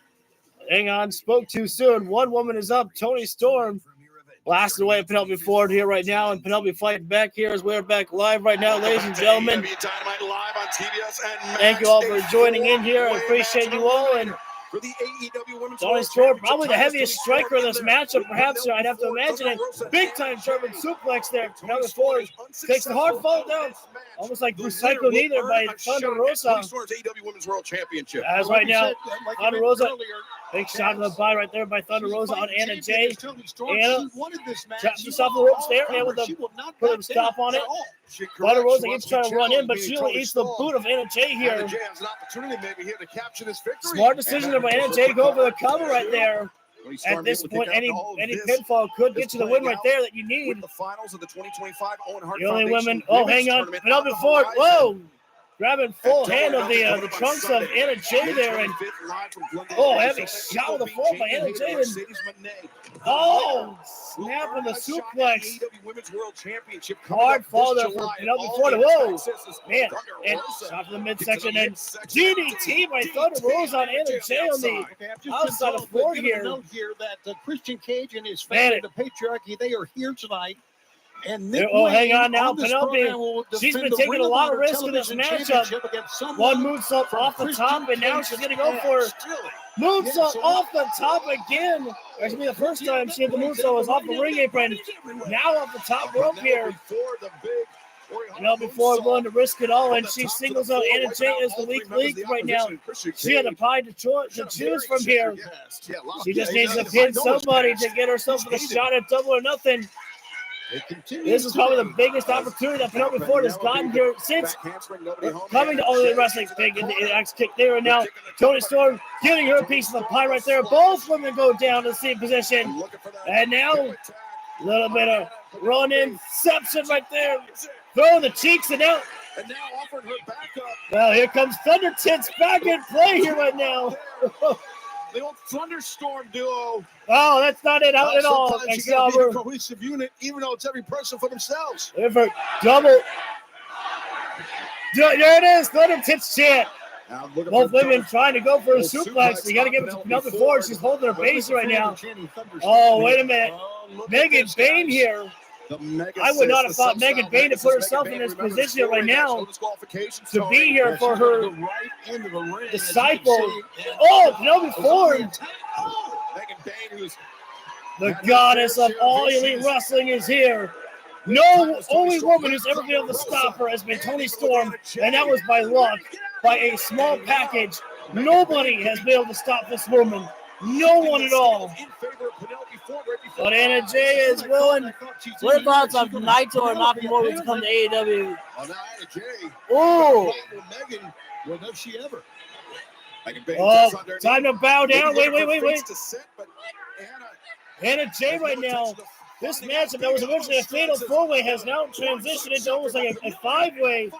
Speaker 1: hang on. Spoke too soon. One woman is up. Toni Storm. blasted away at Penelope Ford here right now, and Penelope fighting back here as we're back live right now, ladies and gentlemen.
Speaker 2: AEW Dynamite live on TBS and
Speaker 1: Thank you all for joining in here. I appreciate you all. And
Speaker 2: for the AEW Women's
Speaker 1: Tony
Speaker 2: World
Speaker 1: Storm,
Speaker 2: Championship
Speaker 1: probably the
Speaker 2: titles,
Speaker 1: heaviest
Speaker 2: Tony Storm
Speaker 1: striker of
Speaker 2: in
Speaker 1: this
Speaker 2: there
Speaker 1: matchup,
Speaker 2: with
Speaker 1: perhaps.
Speaker 2: Penelope
Speaker 1: I'd have to
Speaker 2: Ford,
Speaker 1: imagine
Speaker 2: Thunder
Speaker 1: it.
Speaker 2: Rosa,
Speaker 1: Big
Speaker 2: and
Speaker 1: time German
Speaker 2: Jay.
Speaker 1: suplex there.
Speaker 2: Tony
Speaker 1: Penelope
Speaker 2: Storm
Speaker 1: Ford
Speaker 2: is
Speaker 1: takes the hard fall
Speaker 2: unsuccessful in
Speaker 1: down.
Speaker 2: this match.
Speaker 1: Almost like
Speaker 2: The
Speaker 1: recycled
Speaker 2: winner
Speaker 1: either
Speaker 2: will
Speaker 1: by
Speaker 2: earn a
Speaker 1: Thunder
Speaker 2: shot at
Speaker 1: Rosa.
Speaker 2: Tony Storm's AEW Women's World Championship.
Speaker 1: As
Speaker 9: Like
Speaker 1: right
Speaker 9: you
Speaker 1: now,
Speaker 9: said, like you
Speaker 1: Thunder
Speaker 9: mentioned
Speaker 1: Rosa,
Speaker 9: earlier,
Speaker 1: big shot to the body right there by Thunder
Speaker 9: she's
Speaker 1: Rosa on
Speaker 9: fighting
Speaker 1: Anna
Speaker 9: champion
Speaker 1: Jay.
Speaker 9: is Toni Storm.
Speaker 1: Anna
Speaker 9: She wanted this match.
Speaker 1: traps
Speaker 9: She
Speaker 1: herself in
Speaker 9: wants
Speaker 1: the ropes
Speaker 9: all
Speaker 1: there,
Speaker 9: cover.
Speaker 1: able to
Speaker 9: She will not
Speaker 1: put a
Speaker 9: back
Speaker 1: stop
Speaker 9: down
Speaker 1: on it.
Speaker 9: at all.
Speaker 1: Thunder Rosa
Speaker 2: She
Speaker 1: keeps
Speaker 2: wants to
Speaker 1: trying to run in,
Speaker 2: challenge
Speaker 1: but
Speaker 2: me,
Speaker 1: she
Speaker 2: Toni
Speaker 1: eats the
Speaker 2: Storm.
Speaker 1: boot of Anna Jay
Speaker 2: Anna
Speaker 1: here.
Speaker 2: Jay has an opportunity maybe here to capture this victory.
Speaker 1: Smart decision by Anna Jay to go for the cover right there.
Speaker 2: Toni Storm
Speaker 1: At this
Speaker 2: able to
Speaker 1: point,
Speaker 2: take out
Speaker 1: any
Speaker 2: all of
Speaker 1: any
Speaker 2: this
Speaker 1: pinfall could get
Speaker 2: is
Speaker 1: you the win
Speaker 2: playing
Speaker 1: right
Speaker 2: out
Speaker 1: there that you need.
Speaker 2: with the finals of the 2025 Owen Hart
Speaker 1: The only
Speaker 2: Foundation
Speaker 1: women. Oh,
Speaker 2: Women's
Speaker 1: hang on.
Speaker 2: Tournament
Speaker 1: Penelope
Speaker 2: the
Speaker 1: Ford.
Speaker 2: horizon.
Speaker 1: Whoa! Grabbing full
Speaker 2: And
Speaker 1: hand of the
Speaker 2: Tournament
Speaker 1: trunks of
Speaker 2: Sunday,
Speaker 1: Anna Jay
Speaker 2: May
Speaker 1: there, and
Speaker 2: 25th, live from Glendale,
Speaker 1: oh, heavy
Speaker 2: Arizona.
Speaker 1: shot with the
Speaker 2: Beat
Speaker 1: fall by
Speaker 2: Jamie
Speaker 1: Anna
Speaker 2: Hayter,
Speaker 1: Jay, and
Speaker 2: Mercedes Moné.
Speaker 1: oh,
Speaker 2: Will
Speaker 1: snap
Speaker 2: earn
Speaker 1: of the
Speaker 2: a shot at
Speaker 1: suplex.
Speaker 2: the AEW Women's World Championship coming
Speaker 1: Hard
Speaker 2: up
Speaker 1: fall
Speaker 2: this
Speaker 1: there for
Speaker 2: July,
Speaker 1: Penelope
Speaker 2: all
Speaker 1: Ford.
Speaker 2: in
Speaker 1: Whoa,
Speaker 2: Texas.
Speaker 1: man,
Speaker 2: Thunder
Speaker 1: and
Speaker 2: Rosa
Speaker 1: shot to the
Speaker 2: gets to
Speaker 1: midsection,
Speaker 2: the
Speaker 1: and
Speaker 2: midsection.
Speaker 1: DDT by Thunder Rosa on Anna Jay on the
Speaker 9: Okay, I've just
Speaker 1: outside
Speaker 9: been
Speaker 1: of
Speaker 9: told,
Speaker 1: Ford
Speaker 9: given a
Speaker 1: here.
Speaker 9: note here that Christian Cage and his
Speaker 1: Man,
Speaker 9: family, the patriarchy, they are here tonight. And
Speaker 1: There-
Speaker 9: Nick
Speaker 1: oh, hang
Speaker 9: Wayne
Speaker 1: on now,
Speaker 9: this
Speaker 1: Penelope,
Speaker 9: program will
Speaker 1: she's
Speaker 9: defend
Speaker 1: been
Speaker 9: the
Speaker 1: taking
Speaker 9: Ring
Speaker 1: a
Speaker 9: of
Speaker 1: lot of
Speaker 9: Honor
Speaker 1: risk in this
Speaker 9: Television
Speaker 1: matchup.
Speaker 9: Championship against
Speaker 1: One
Speaker 9: someone
Speaker 1: moonsault
Speaker 9: from
Speaker 1: off the
Speaker 9: Christian
Speaker 1: top, and now she's going to go for moonsault off the top again. That's going to be the first time she had the moonsault was off the ring apron. Now off the top rope here. Penelope Ford willing to risk it all, and she singles out Anna Jay as the weak link right now. She had a pie to choose from here. She just needs to pin somebody to get herself the shot at Double or Nothing. This is probably the biggest opportunity that Penelope Ford has gotten here since coming to All Elite Wrestling. Big in the axe kick there, and now Toni Storm getting her piece of the pie right there. Both women go down to the same position, and now a little bit of run-inception right there. Throwing the cheeks and out. Well, here comes Thunder Tits back in play here right now.
Speaker 2: The old Thunderstorm duo.
Speaker 1: Oh, that's not it out at all.
Speaker 2: Sometimes you gotta be a cohesive unit, even though it's every person for themselves.
Speaker 1: There for double. There it is. Thunder Tits chant. Both women trying to go for a suplex. You got to give it to Penelope Ford. She's holding her base right now. Oh, wait a minute. Megan Bain here. I would not have thought Megan Bain to put herself in this position right now to be here for her disciple. Oh, Penelope Ford. The goddess of all elite wrestling is here. No, only woman who's ever been able to stop her has been Toni Storm, and that was by luck, by a small package. Nobody has been able to stop this woman. No one at all. But Anna Jay is willing. What are your thoughts on Naito or Nakamura to come to AEW? Oh,
Speaker 9: Well, does she ever?
Speaker 1: oh, time to bow down. Wait. Anna Jay right now. This matchup that was originally a fatal four-way has now transitioned into almost like a five-way.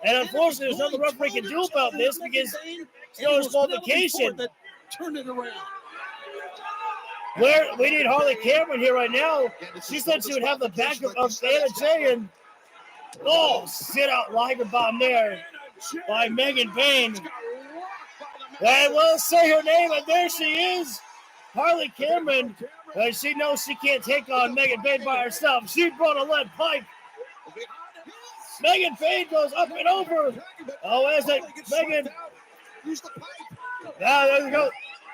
Speaker 1: And unfortunately, there's nothing the referee can do about this because it's no disqualification.
Speaker 9: Turn it around.
Speaker 1: Where we need Harley Cameron here right now. She said she would have the back of Anna Jay, and sit out Liger bomb there by Megan Bain. I will say her name, and there she is, Harley Cameron. She knows she can't take on Megan Bain by herself. She brought a lead pipe. Megan Bain goes up and over. Oh, as it Megan. Now there you go.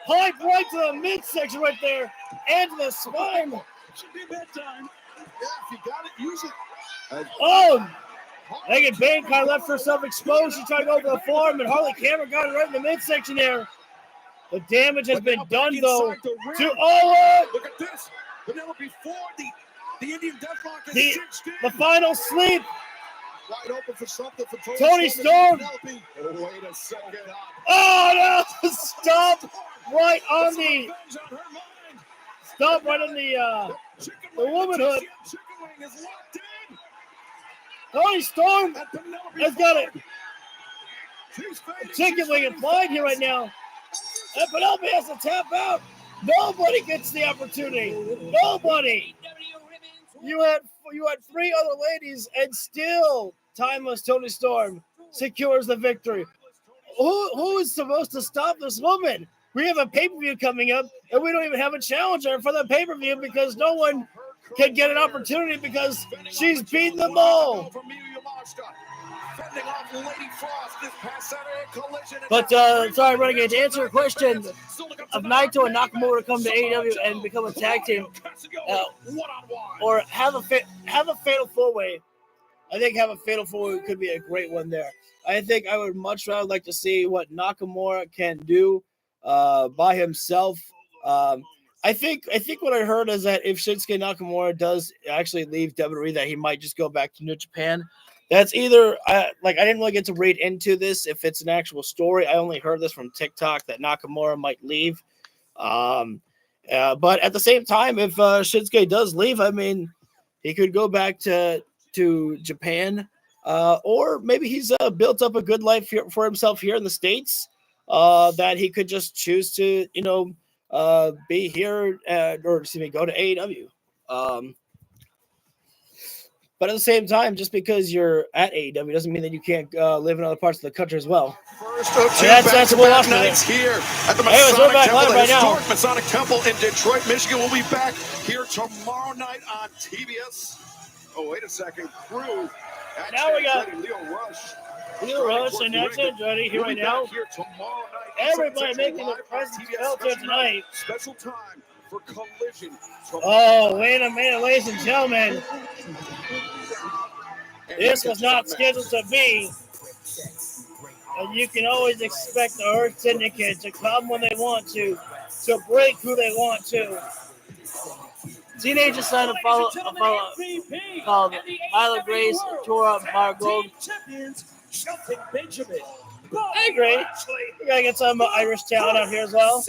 Speaker 1: Pipe right to the midsection right there, and to the spine.
Speaker 9: Should be bedtime.
Speaker 2: Yeah, if you got it, use it.
Speaker 1: Oh, Megan Bain kind of left herself exposed. She tried to go for the forearm, and Harley Cameron got it right in the midsection there. The damage has been done, though.
Speaker 2: Look at this. Penelope Ford, the Indian Deathlock is cinched in.
Speaker 1: The final sleep.
Speaker 2: Wide open for something for
Speaker 1: Toni Storm.
Speaker 2: Oh, wait a second.
Speaker 1: Oh, no. Stop right on the. Stop right on the womanhood. Toni Storm has got it. Chicken wing applied here right now. And Penelope has to tap out. Nobody gets the opportunity. Nobody. You had three other ladies, and still timeless Toni Storm secures the victory. Who is supposed to stop this woman? we have a pay-per-view coming up, and we don't even have a challenger for the pay-per-view because no one can get an opportunity because she's beating them all. But sorry, Renegade, to answer your question of Naito and Nakamura to come to AEW and become a tag team, or have a fatal four-way. I think have a fatal four-way could be a great one there. I think I would much rather like to see what Nakamura can do by himself. I think what I heard is that if Shinsuke Nakamura does actually leave WWE, that he might just go back to New Japan. That's either I didn't really get to read into this if it's an actual story. I only heard this from TikTok that Nakamura might leave. But at the same time, if Shinsuke does leave, I mean, he could go back to Japan, or maybe he's built up a good life for himself here in the States. That he could just choose to, be here go to AEW. But at the same time, just because you're at AEW doesn't mean that you can't live in other parts of the country as well.
Speaker 2: First of two back-to-back nights here at the historic Masonic Temple in Detroit, Michigan. We'll be back here tomorrow night on TBS. Oh, wait a second. Crew.
Speaker 1: Now we got
Speaker 2: Leo Rush.
Speaker 1: And that's it, Johnny. Here right now. Everybody making the presence felt here tonight.
Speaker 2: Special time for Collision.
Speaker 1: Oh, wait a minute, ladies and gentlemen. This was not scheduled to be. And you can always expect the Earth Syndicate to come when they want to break who they want to. Teenagers signed a follow called Milo Grace, Tora Margold. Hey, great. We gotta get some Irish talent out here as well.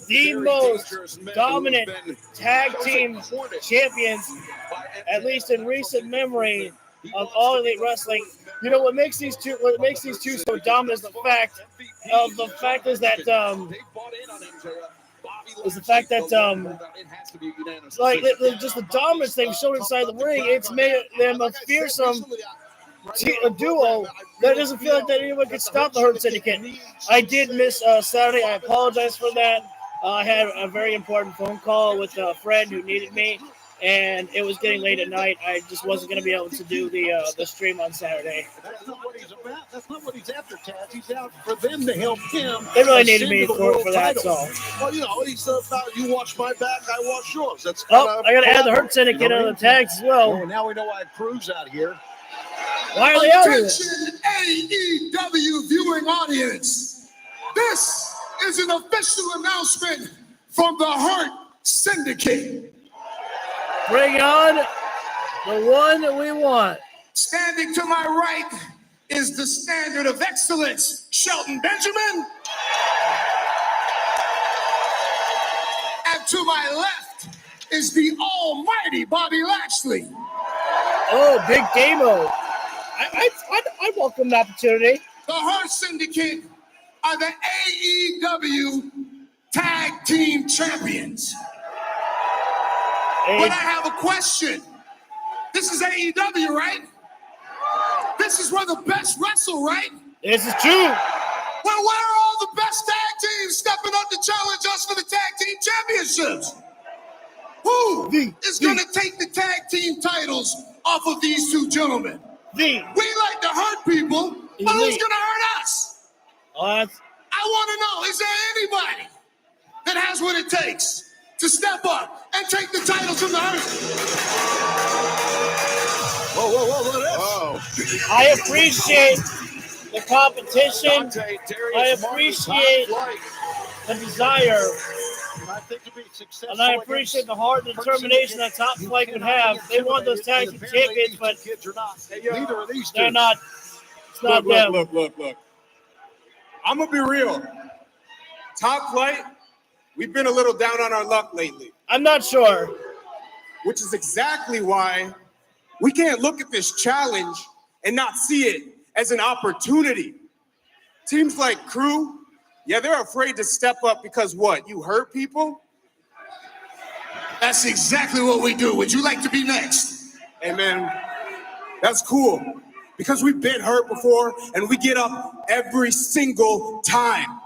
Speaker 1: The most dominant tag team champions, at least in recent memory, of All Elite Wrestling. You know what makes these two so dominant is the fact is that just the dominance they've shown inside the ring. It's made them a fearsome duo that doesn't feel like that anyone could stop the Hurt Syndicate. I did miss Saturday. I apologize for that. I had a very important phone call with a friend who needed me, and it was getting late at night. I just wasn't going to be able to do the stream on Saturday.
Speaker 9: That's not what he's about. That's not what he's after, Taz. He's out for them to help him.
Speaker 1: They really needed me for that, so.
Speaker 9: Well, he's about you watch my back, I watch yours. That's
Speaker 1: I got to add the Hurt Syndicate on the tags as well.
Speaker 9: Oh, now we know why Crew's out here.
Speaker 1: Why are they out here?
Speaker 5: Attention, AEW viewing audience. This is an official announcement from the Hurt Syndicate.
Speaker 1: Bring on the one that we want.
Speaker 5: Standing to my right is the standard of excellence, Shelton Benjamin. And to my left is the almighty Bobby Lashley.
Speaker 1: Oh, big demo. I welcome the opportunity.
Speaker 5: The Hurt Syndicate are the AEW Tag Team Champions. But I have a question. This is AEW, right? This is where the best wrestle, right?
Speaker 1: This is true.
Speaker 5: Well, where are all the best tag teams stepping up to challenge us for the tag team championships? Who is going to take the tag team titles off of these two gentlemen? We like to hurt people, but who's going to hurt us? I want to know, is there anybody that has what it takes to step up and take the titles from the Hurt?
Speaker 2: Whoa, look at this.
Speaker 1: I appreciate the competition. I appreciate the desire. And I appreciate the heart and determination that Top Flight would have. They want those tag team champions, but
Speaker 9: Neither of these
Speaker 1: they're
Speaker 9: two.
Speaker 1: not. It's not them.
Speaker 12: Look. I'm going to be real. Top Flight, we've been a little down on our luck lately.
Speaker 1: I'm not sure.
Speaker 12: Which is exactly why we can't look at this challenge and not see it as an opportunity. Teams like Crew, they're afraid to step up because what? You hurt people?
Speaker 5: That's exactly what we do. Would you like to be next?
Speaker 12: Hey, man, that's cool. Because we've been hurt before, and we get up every single time.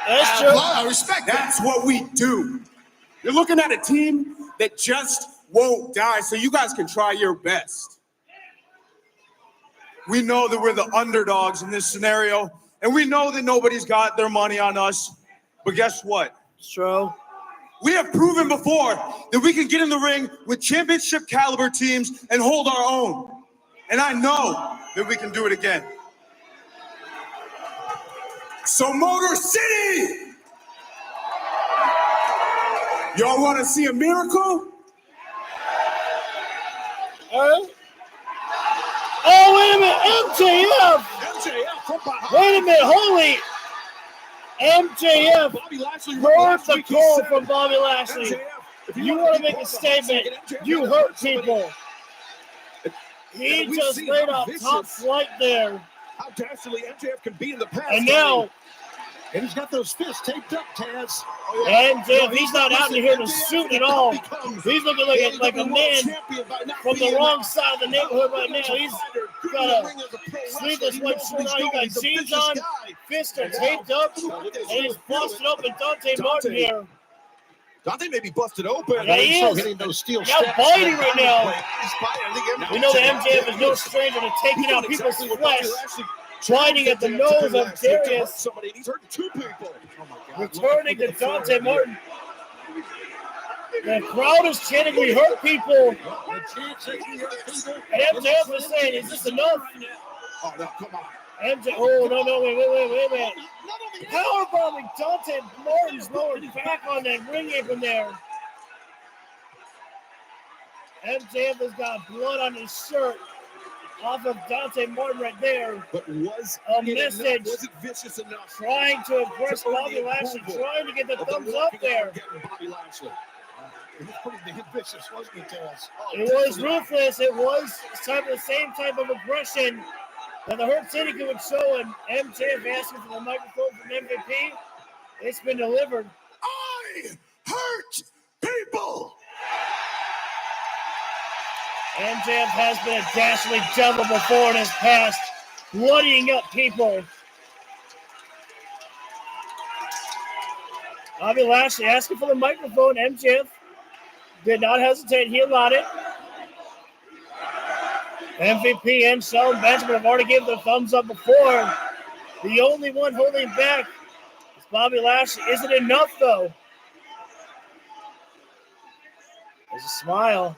Speaker 1: That's true.
Speaker 12: I respect that. That's what we do. You're looking at a team that just won't die, so you guys can try your best. We know that we're the underdogs in this scenario, and we know that nobody's got their money on us. But guess what?
Speaker 1: It's true.
Speaker 12: We have proven before that we can get in the ring with championship caliber teams and hold our own. And I know that we can do it again. So Motor City! Y'all want to see a miracle?
Speaker 1: Oh, wait a minute, MJF! Wait a minute, holy MJF heard the call from Bobby Lashley. You want to make a statement, you hurt people. He just laid off top flight there.
Speaker 2: How dastardly MJF can be in the past.
Speaker 1: And now,
Speaker 9: And he's got those fists taped up, Taz.
Speaker 1: MJF, he's not out here in a suit at all. He's looking like a man from the wrong side of the neighborhood right now. He's got a sleeveless white shirt on, he got jeans on, fists are taped up, and he's busted open Dante Martin here.
Speaker 2: Dante may be busted open.
Speaker 1: Yeah, he is.
Speaker 9: Hitting those steel
Speaker 1: Now
Speaker 9: steps.
Speaker 1: biting right now. We know that MJF is no stranger to taking out people's flesh, biting at the nose of Darius,
Speaker 2: He's hurt two people.
Speaker 1: returning to Dante Martin. The crowd is chanting, "We hurt people." And MJF is saying, "Is this enough?"
Speaker 2: Oh, no, come on.
Speaker 1: MJF, oh, no, wait a minute. Powerbombing Dante Martin's lower back on that ring apron there. MJF has got blood on his shirt off of Dante Martin right there.
Speaker 2: But was
Speaker 1: a message?
Speaker 2: Was it vicious enough?
Speaker 1: Trying to impress Bobby Lashley, trying to get the thumbs up there.
Speaker 2: Bobby Lashley.
Speaker 9: It was pretty vicious, wasn't it, Taz?
Speaker 1: It was ruthless. It was the same type of aggression that the Hurt Syndicate would show, and MJF asking for the microphone from MVP. It's been delivered.
Speaker 2: I hurt people.
Speaker 1: MJF has been a dastardly devil before in his past, bloodying up people. Bobby Lashley asking for the microphone. MJF did not hesitate. He allowed it. MVP and Shelton Benjamin have already given the thumbs up before. The only one holding back is Bobby Lashley. Is it enough, though? There's a smile.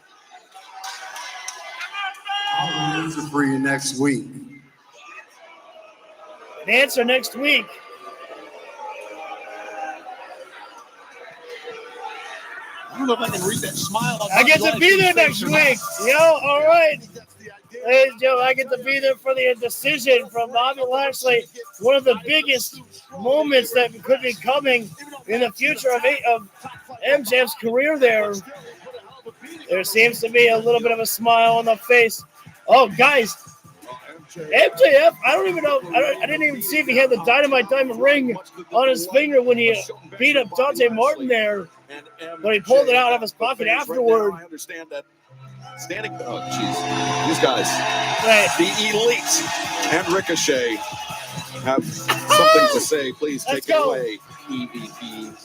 Speaker 12: I'll answer for you next week.
Speaker 1: An answer next week.
Speaker 9: I don't know if I can read that smile.
Speaker 1: I get to be there next week. Yo, all right. Ladies and gentlemen, I get to be there for the decision from Bobby Lashley. One of the biggest moments that could be coming in the future of MJF's career there. There seems to be a little bit of a smile on the face. Oh, guys. MJF, I don't even know. I didn't even see if he had the Dynamite Diamond ring on his finger when he beat up Dante Martin there. But he pulled it out of his pocket afterward.
Speaker 2: I understand that. Standing. Oh, jeez. These guys.
Speaker 1: Right.
Speaker 2: The Elite and Ricochet have something to say. Please take it away, EVP.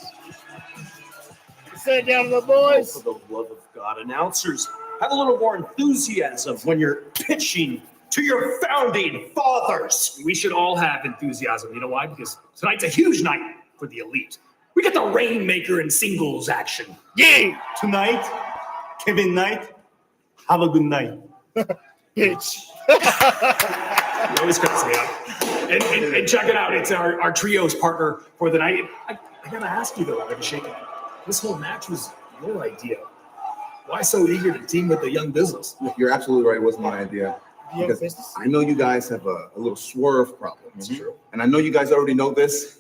Speaker 1: Sit it down to the boys.
Speaker 13: For the love of God, announcers, have a little more enthusiasm when you're pitching to your founding fathers. We should all have enthusiasm. You know why? Because tonight's a huge night for the Elite. We get the Rainmaker in singles action.
Speaker 1: Yeah.
Speaker 13: Tonight, Kevin Knight, have a good night.
Speaker 1: Bitch.
Speaker 13: You always cuts me up. And check it out. It's our trios partner for the night. I gotta ask you though, Abhishek, this whole match was your idea. Why so eager to team with the Young Business?
Speaker 14: You're absolutely right. It was my idea. Because I know you guys have a little Swerve problem. That's true. And I know you guys already know this,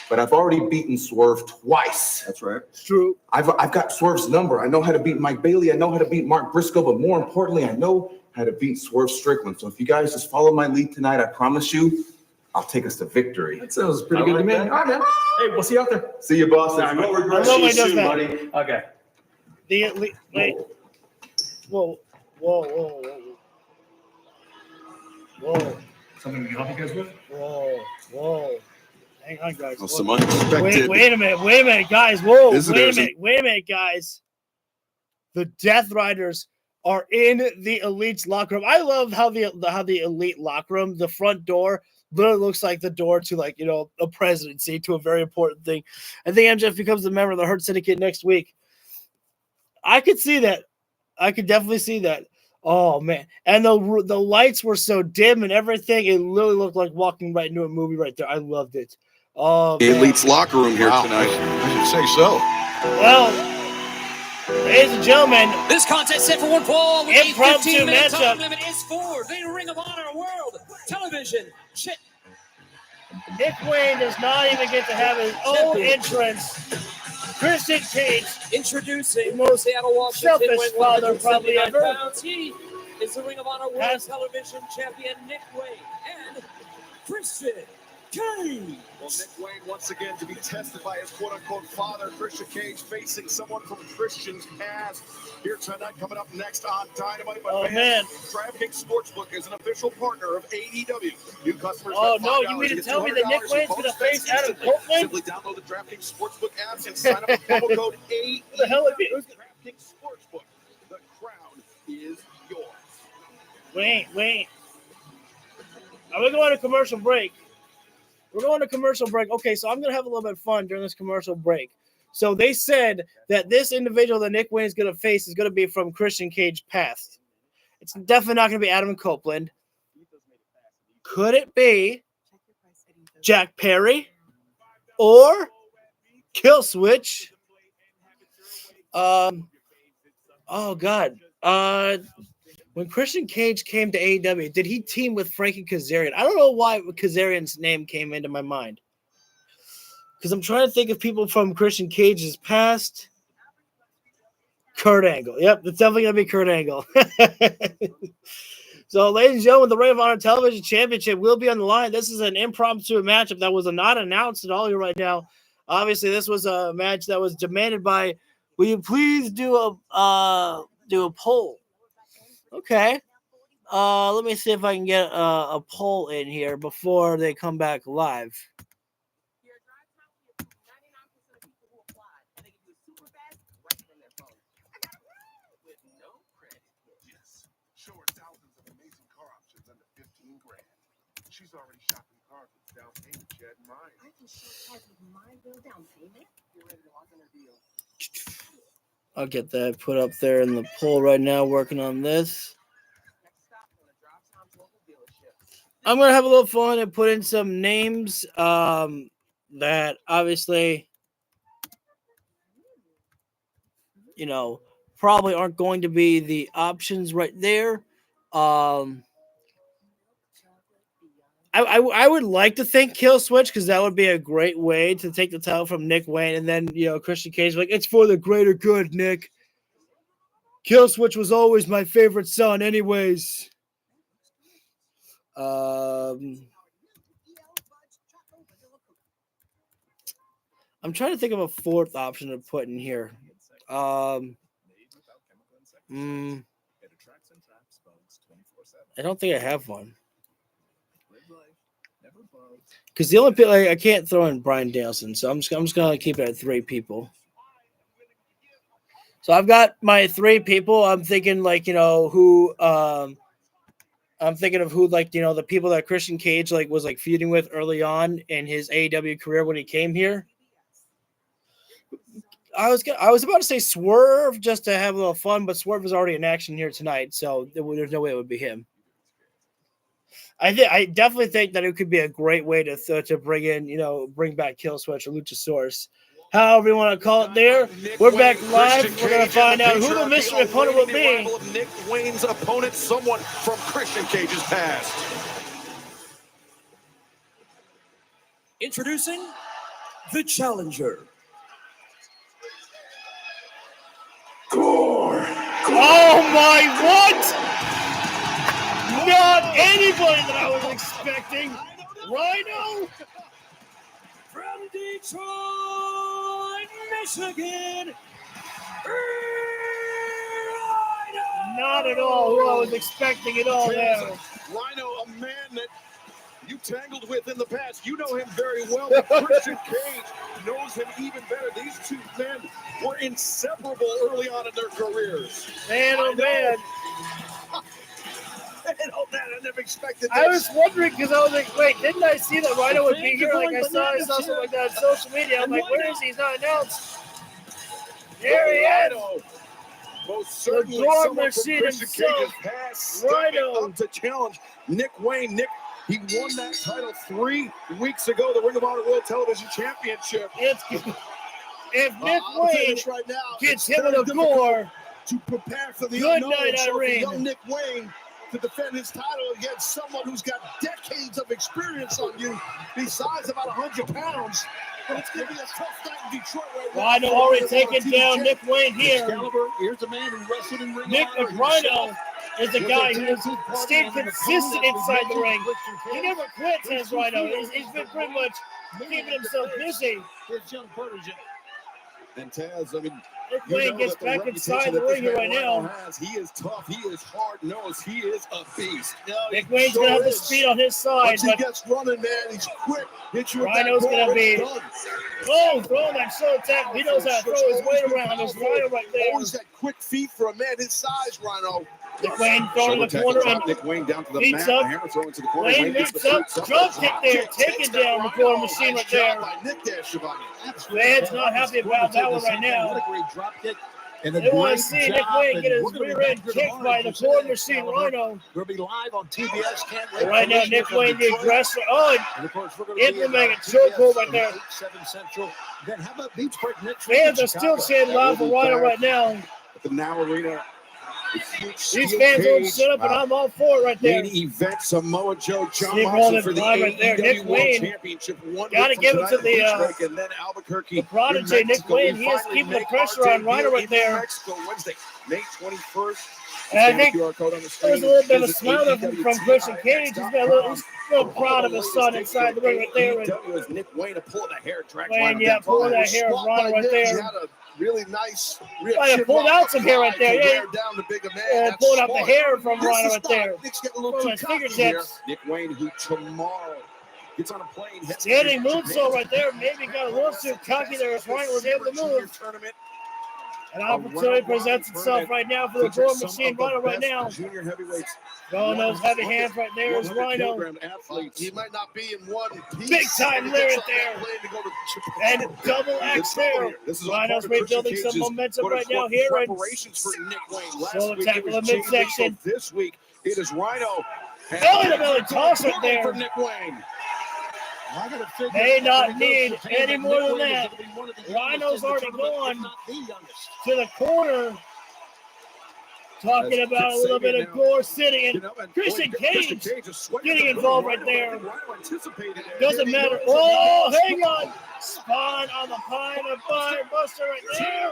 Speaker 14: but I've already beaten Swerve twice.
Speaker 10: That's right.
Speaker 1: It's true.
Speaker 14: I've got Swerve's number. I know how to beat Mike Bailey. I know how to beat Mark Briscoe. But more importantly, I know how to beat Swerve Strickland. So if you guys just follow my lead tonight, I promise you, I'll take us to victory.
Speaker 13: That sounds pretty good to me. All right, man. Hey, we'll see you out there.
Speaker 14: See you, boss.
Speaker 13: Right,
Speaker 14: No
Speaker 13: man.
Speaker 14: regrets.
Speaker 1: I love
Speaker 14: See you
Speaker 1: when he does
Speaker 14: soon,
Speaker 1: that.
Speaker 14: buddy.
Speaker 13: Okay.
Speaker 1: The Elite. Wait. Whoa. Whoa.
Speaker 13: Something we can help you guys with?
Speaker 1: Whoa. Hang on, guys.
Speaker 2: Well, some unexpected.
Speaker 1: Wait a minute, guys. Whoa,
Speaker 2: visitors.
Speaker 1: wait a minute, guys. The Death Riders are in the Elite's locker room. I love how the Elite locker room, the front door, literally looks like the door to, like, you know, a presidency, to a very important thing. I think MJF becomes a member of the Hurt Syndicate next week. I could see that. I could definitely see that. Oh, man. And the lights were so dim and everything. It literally looked like walking right into a movie right there. I loved it. Oh,
Speaker 2: The
Speaker 1: man.
Speaker 2: Elite's locker room here tonight. I should say so.
Speaker 1: Well, ladies and gentlemen,
Speaker 15: this contest set for one fall with
Speaker 1: impromptu
Speaker 15: a 15-minute
Speaker 1: matchup.
Speaker 15: time limit is for the Ring of Honor World Television.
Speaker 1: Nick Wayne does not even get to have his own entrance. Christian Cage,
Speaker 15: introducing
Speaker 1: most
Speaker 15: Seattle, Washington,
Speaker 1: selfish father probably
Speaker 15: 179
Speaker 1: ever.
Speaker 15: pounds. He is the Ring of Honor World Television Champion Nick Wayne and Christian Cage.
Speaker 2: Well, Nick Wayne once again to be tested by his quote-unquote father, Christian Cage, facing someone from Christian's past. Here tonight, coming up next on Dynamite.
Speaker 1: Oh, man.
Speaker 2: DraftKings Sportsbook is an official partner of AEW. New customers.
Speaker 1: Oh,
Speaker 2: bet
Speaker 1: no,
Speaker 2: $5
Speaker 1: you mean to
Speaker 2: get
Speaker 1: tell me that Nick
Speaker 2: $200
Speaker 1: Wayne's
Speaker 2: in
Speaker 1: going to
Speaker 2: bonus bets
Speaker 1: face Adam
Speaker 2: instantly.
Speaker 1: Copeland?
Speaker 2: Simply download the DraftKings Sportsbook apps and sign up with promo code AEW.
Speaker 1: What the hell is it?
Speaker 2: DraftKings Sportsbook. The crown is yours.
Speaker 1: Wait. Are we going to commercial break? We're going to commercial break. Okay, so I'm going to have a little bit of fun during this commercial break. So they said that this individual that Nick Wayne is going to face is going to be from Christian Cage past. It's definitely not going to be Adam Copeland. Could it be Jack Perry or Kill Switch? Oh, God. When Christian Cage came to AEW, did he team with Frankie Kazarian? I don't know why Kazarian's name came into my mind. Because I'm trying to think of people from Christian Cage's past. Kurt Angle. Yep, it's definitely going to be Kurt Angle. So, ladies and gentlemen, the Ring of Honor Television Championship will be on the line. This is an impromptu matchup that was not announced at all here right now. Obviously, this was a match that was demanded by, will you please do a poll? Okay. Let me see if I can get a poll in here before they come back live.
Speaker 16: She's already shopping cars with down payment she had in mind. I can shop cars with my real down payment. You're ready to lock in a deal.
Speaker 1: I'll get that put up there in the poll right now, working on this. I'm going to have a little fun and put in some names that obviously, you know, probably aren't going to be the options right there. I would like to think Kill Switch, because that would be a great way to take the title from Nick Wayne, and then, you know, Christian Cage like, it's for the greater good, Nick. Kill Switch was always my favorite son anyways. I'm trying to think of a fourth option to put in here. I don't think I have one. Because the only people I can't throw in Bryan Danielson, so I'm just gonna keep it at 3 people. So I've got my 3 people. I'm thinking like, you know, who I'm thinking of who, like, you know, the people that Christian Cage like was like feuding with early on in his AEW career when he came here. I was about to say Swerve just to have a little fun, but Swerve is already in action here tonight, so there's no way it would be him. I definitely think that it could be a great way to bring in, you know, bring back Kill Switch or Luchasaurus. However you want to call it there. We're back live. We're going to find out who the mystery opponent will be.
Speaker 2: Nick Wayne's opponent, someone from Christian Cage's past.
Speaker 15: Introducing the challenger.
Speaker 1: Oh my, what? Not anybody that I was expecting. Rhino?
Speaker 15: From Detroit, Michigan.
Speaker 1: Not at all who I was expecting at all there.
Speaker 2: Rhino, a man that you tangled with in the past. You know him very well, but Christian Cage knows him even better. These two men were inseparable early on in their careers.
Speaker 1: Man, oh man.
Speaker 2: Man, oh man, I never expected this.
Speaker 1: I was wondering because I was like, wait, didn't I see that Rhino would be here? Like I saw something like that on social media. I'm like, where is he? He's not announced. There he is.
Speaker 2: Most certainly
Speaker 1: the Gore
Speaker 2: someone from
Speaker 1: Machine
Speaker 2: Christian
Speaker 1: himself,
Speaker 2: Cage's past stepping up to challenge Nick Wayne. Nick, he won that title 3 weeks ago, the Ring of Honor World Television Championship.
Speaker 1: If Nick
Speaker 2: I'll tell you
Speaker 1: Wayne
Speaker 2: this right now,
Speaker 1: gets
Speaker 2: it's
Speaker 1: him with
Speaker 2: very
Speaker 1: a Gore,
Speaker 2: to prepare for the
Speaker 1: good
Speaker 2: unknown.
Speaker 1: night,
Speaker 2: So for
Speaker 1: Irene.
Speaker 2: young Nick Wayne to defend his title against someone who's got decades of experience on you, besides about 100 pounds. But it's going to be a tough night in Detroit right now.
Speaker 1: Rhino already taking down Nick Wayne here.
Speaker 9: Excalibur, here's a man who wrestled in Ring
Speaker 1: Nick
Speaker 9: of Honor
Speaker 1: Rhino is the
Speaker 9: was
Speaker 1: guy
Speaker 9: a
Speaker 1: who has
Speaker 9: talented partner
Speaker 1: stayed
Speaker 9: and an
Speaker 1: consistent
Speaker 9: opponent
Speaker 1: inside the
Speaker 9: that we
Speaker 1: ring.
Speaker 9: mentioned Christian
Speaker 1: He
Speaker 9: Cage.
Speaker 1: never quits, has Rhino. He's been pretty much keeping himself busy.
Speaker 9: His young protege.
Speaker 2: And Taz, I mean,
Speaker 1: Nick
Speaker 2: you
Speaker 1: Wayne
Speaker 2: know
Speaker 1: gets
Speaker 2: that the
Speaker 1: back inside
Speaker 2: reputation
Speaker 1: the
Speaker 2: that this
Speaker 1: ring here
Speaker 2: man
Speaker 1: right
Speaker 2: Rhino
Speaker 1: now.
Speaker 2: has, he is tough, he is hard-nosed, he is a beast.
Speaker 1: Nick Wayne's going to have the speed on his side.
Speaker 2: Once he
Speaker 1: But
Speaker 2: gets running, man, he's quick. Hits you with
Speaker 1: Rhino's
Speaker 2: that
Speaker 1: going to
Speaker 2: ball,
Speaker 1: be
Speaker 2: it's done.
Speaker 1: throwing that show attack. He knows how to throw his weight around. There's Rhino right there.
Speaker 2: Always got quick feet for a man his size, Rhino.
Speaker 1: Nick Wayne throwing in the corner and
Speaker 2: Nick Wayne down to the
Speaker 1: beats
Speaker 2: mat.
Speaker 1: up.
Speaker 2: The hammer throw into the corner.
Speaker 1: Wayne
Speaker 2: gets
Speaker 1: beats
Speaker 2: the
Speaker 1: up.
Speaker 2: fruits
Speaker 1: Drop kick there. Taking down the Gore Machine right there.
Speaker 2: By Nick there, Shivani.
Speaker 1: Man's not happy about that one right now.
Speaker 9: What a great drop kick. And a
Speaker 1: They want
Speaker 9: great
Speaker 1: to see Nick
Speaker 9: job,
Speaker 1: Wayne
Speaker 9: and
Speaker 1: get his
Speaker 9: we're gonna be
Speaker 1: rear
Speaker 9: back
Speaker 1: end
Speaker 9: here
Speaker 1: kicked
Speaker 9: tomorrow
Speaker 1: by
Speaker 9: to
Speaker 1: the
Speaker 9: present
Speaker 1: Gore
Speaker 9: it,
Speaker 1: Machine
Speaker 9: Excalibur.
Speaker 1: Rhino.
Speaker 9: We'll be live on TBS. Can't wait.
Speaker 1: Right now, Nick Wayne the aggressor. Oh,
Speaker 9: And of course, we're going to
Speaker 1: implementing a chokehold right there.
Speaker 9: 7 Central. Then how about Beach Break next
Speaker 1: Fans
Speaker 9: week?
Speaker 1: are still chanting loud for Rhino right now.
Speaker 2: The Now Arena.
Speaker 1: These fans won't shut up, and I'm all for it right there.
Speaker 2: Main event, Samoa Joe, John
Speaker 1: Steve
Speaker 2: Moxley
Speaker 1: Rollins
Speaker 2: for the
Speaker 1: live right there.
Speaker 2: AEW
Speaker 1: Nick
Speaker 2: World
Speaker 1: Wayne,
Speaker 2: Championship.
Speaker 1: gotta give it to the
Speaker 2: and then Albuquerque.
Speaker 1: prodigy,
Speaker 2: New
Speaker 1: Nick
Speaker 2: Mexico.
Speaker 1: Wayne.
Speaker 2: We
Speaker 1: He is
Speaker 2: finally
Speaker 1: keeping the
Speaker 2: make
Speaker 1: pressure
Speaker 2: our
Speaker 1: on Rhino
Speaker 2: debut
Speaker 1: right
Speaker 2: in
Speaker 1: there.
Speaker 2: New Mexico, Wednesday, May 21st.
Speaker 1: And I think
Speaker 2: QR code on the
Speaker 1: there's
Speaker 2: screen.
Speaker 1: a little bit of a
Speaker 2: Visit
Speaker 1: smile from Christian Cage. He's got he's real proud of his son inside the ring right there. And
Speaker 2: AEW is Nick Wayne pulling the hair, drag
Speaker 1: Wayne,
Speaker 2: Rhino
Speaker 1: yeah,
Speaker 2: down.
Speaker 1: pulling that hair of Rhino right there.
Speaker 2: He had a really nice
Speaker 1: Might have pulled out some hair right there. Yeah,
Speaker 2: down the bigger man.
Speaker 1: yeah,
Speaker 2: That's
Speaker 1: pulled out the
Speaker 2: smart.
Speaker 1: hair from
Speaker 2: This
Speaker 1: Rhino
Speaker 2: is
Speaker 1: right there.
Speaker 2: Nick's getting a little
Speaker 1: From
Speaker 2: too
Speaker 1: his
Speaker 2: cocky here.
Speaker 1: fingertips.
Speaker 2: Nick Wayne, who tomorrow gets on a plane. heads to
Speaker 1: Standing
Speaker 2: Japan
Speaker 1: moonsault right there. Maybe got a little too cocky there as Rhino was able to move.
Speaker 2: Tournament.
Speaker 1: An opportunity presents itself right now for the Gore Machine Rhino right now.
Speaker 2: Junior heavyweights.
Speaker 1: Throwing those heavy hands right there is
Speaker 2: 100
Speaker 1: Rhino.
Speaker 2: kilogram athletes. He might not be in one piece.
Speaker 1: Big time
Speaker 2: He
Speaker 1: there
Speaker 2: gets
Speaker 1: right
Speaker 2: on
Speaker 1: there.
Speaker 2: that plane to go to Japan.
Speaker 1: And double X there.
Speaker 2: This is all
Speaker 1: Rhino's
Speaker 2: part of Christian
Speaker 1: rebuilding some
Speaker 2: Cage's
Speaker 1: momentum
Speaker 2: quote,
Speaker 1: right now
Speaker 2: unquote,
Speaker 1: here. And
Speaker 2: preparations for Nick Wayne. Last
Speaker 1: shoulder
Speaker 2: week
Speaker 1: tackle
Speaker 2: it was
Speaker 1: in
Speaker 2: Jay
Speaker 1: midsection.
Speaker 2: Lethal. This week it is Rhino. And
Speaker 1: belly to belly toss right there.
Speaker 2: for Nick Wayne.
Speaker 9: I gotta figure
Speaker 1: May
Speaker 9: if
Speaker 1: not
Speaker 9: he goes
Speaker 1: need
Speaker 9: to Japan,
Speaker 1: any
Speaker 9: that
Speaker 1: more
Speaker 9: Nick
Speaker 1: than
Speaker 9: Wayne is
Speaker 1: that.
Speaker 9: gonna be one of the
Speaker 1: Rhino's
Speaker 9: youngest in the
Speaker 1: already
Speaker 9: tournament,
Speaker 1: gone
Speaker 9: if not the youngest.
Speaker 1: to the corner. Talking
Speaker 2: As
Speaker 1: about a little bit of
Speaker 2: now,
Speaker 1: Gore City and
Speaker 2: and
Speaker 1: Christian
Speaker 2: Christian
Speaker 1: Cage
Speaker 2: Cage is swinging
Speaker 1: getting
Speaker 2: the
Speaker 1: involved
Speaker 2: boot.
Speaker 1: right there.
Speaker 2: Rhino anticipated it.
Speaker 1: Doesn't
Speaker 2: He
Speaker 1: matter.
Speaker 2: knows
Speaker 1: Oh,
Speaker 2: it.
Speaker 1: hang on. Spawn on the pine of fire buster right there.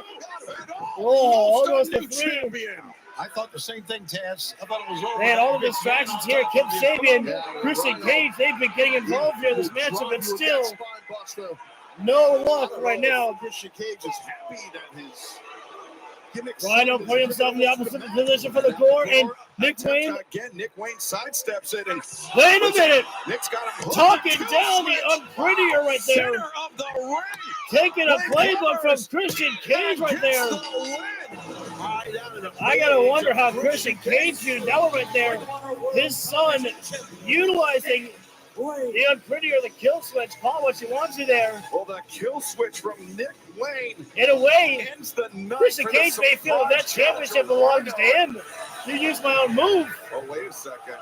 Speaker 1: Oh, almost a three.
Speaker 9: I thought the same thing, Taz. I thought it was over.
Speaker 1: They had all the distractions here. Kip Sabian, Christian Cage, they've been getting involved here in this matchup, and still no luck right now.
Speaker 2: Christian Cage is happy that his gimmick.
Speaker 1: Rhino putting himself in the opposite position for the Gore, and Nick Wayne.
Speaker 2: Again, Nick Wayne sidesteps it. And
Speaker 1: Wait a minute.
Speaker 2: Nick's got him hooked.
Speaker 1: Talking down the unprettier right there.
Speaker 2: Center of the ring.
Speaker 1: Taking a playbook from Christian Cage right there. I gotta wonder how Christian Cage viewed that one right there. His son utilizing the unprettier, the kill switch. Call what you want to there.
Speaker 2: Well, the kill switch from Nick Wayne.
Speaker 1: In a way,
Speaker 2: ends the night
Speaker 1: Christian
Speaker 2: for the
Speaker 1: Cage may feel that
Speaker 2: surprise
Speaker 1: championship
Speaker 2: challenge
Speaker 1: belongs to him. You use my own move.
Speaker 2: Oh, wait a second.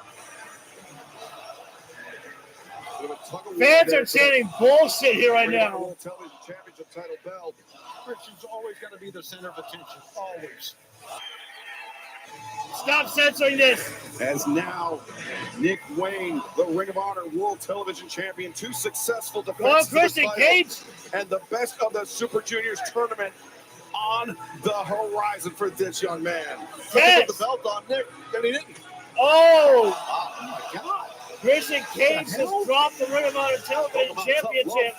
Speaker 1: Fans are chanting bullshit here right now.
Speaker 2: World Television Championship title belt.
Speaker 9: Christian's always got to be the center of attention. Always.
Speaker 1: Stop censoring this.
Speaker 2: As now, Nick Wayne, the Ring of Honor World Television Champion, 2 successful defenses of the
Speaker 1: Christian
Speaker 2: title,
Speaker 1: Cage.
Speaker 2: and the best of the Super Juniors tournament on the horizon for this young man.
Speaker 1: Yes.
Speaker 2: Put the belt on Nick, and he didn't.
Speaker 1: Oh,
Speaker 2: Oh my God.
Speaker 1: Christian Cage has dropped the Ring of Honor Television Championship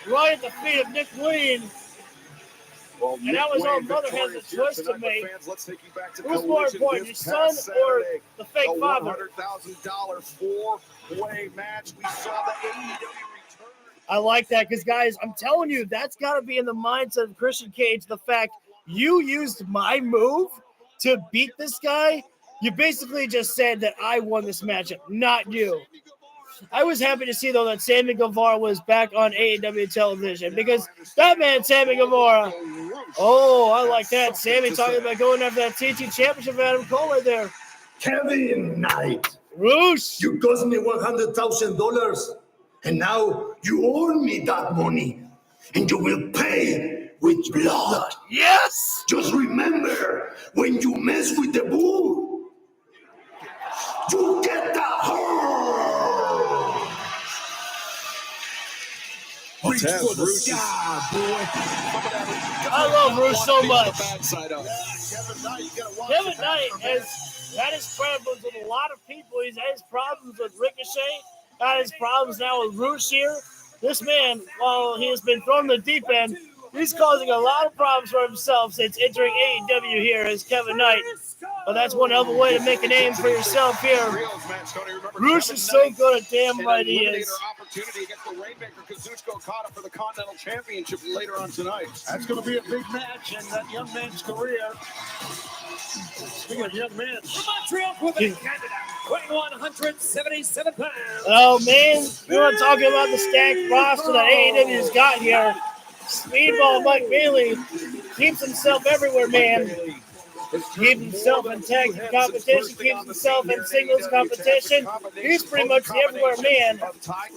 Speaker 1: right at the feet of Nick Wayne.
Speaker 2: Well,
Speaker 1: And that was all Mother has a choice to make.
Speaker 2: Let's take you back to
Speaker 1: Who's more important, your son or the fake father?
Speaker 2: $100,000 four-way match. We saw the AEW return.
Speaker 1: I like that because, guys, I'm telling you, that's got to be in the mindset of Christian Cage. The fact you used my move to beat this guy, you basically just said that I won this matchup, not you. I was happy to see, though, that Sammy Guevara was back on AEW television because that man, Sammy Guevara, oh, I like that. Sammy talking about going after that TT Championship, Adam Cole right there.
Speaker 17: Kevin Knight.
Speaker 1: Roosh.
Speaker 17: You cost me $100,000, and now you owe me that money, and you will pay with blood.
Speaker 1: Yes.
Speaker 17: Just remember, when you mess with the bull, you get the horn. Reach for the sky, boy.
Speaker 1: I love Roosh so much.
Speaker 2: Kevin
Speaker 1: Knight has had his problems with a lot of people. He's had his problems with Ricochet, had his problems now with Roosh here. This man, while he has been thrown in the deep end, he's causing a lot of problems for himself since entering AEW here as Kevin Knight. But that's one hell of a way to make a name for yourself here. Roosh is so good at damn right he is.
Speaker 2: Opportunity against the Rainmaker Kazuchika Okada for the Continental Championship later on tonight.
Speaker 9: That's going to be a big match in that young man's career. Speaking of young men.
Speaker 15: From Montreal, Quebec, Canada, 2,177 pounds.
Speaker 1: Oh, man. We want to talk about the stacked roster that AEW has got here. Speedball Mike Bailey keeps himself everywhere, man. Keeps himself in tag team competition, keeps himself in singles competition. He's pretty much the everywhere man.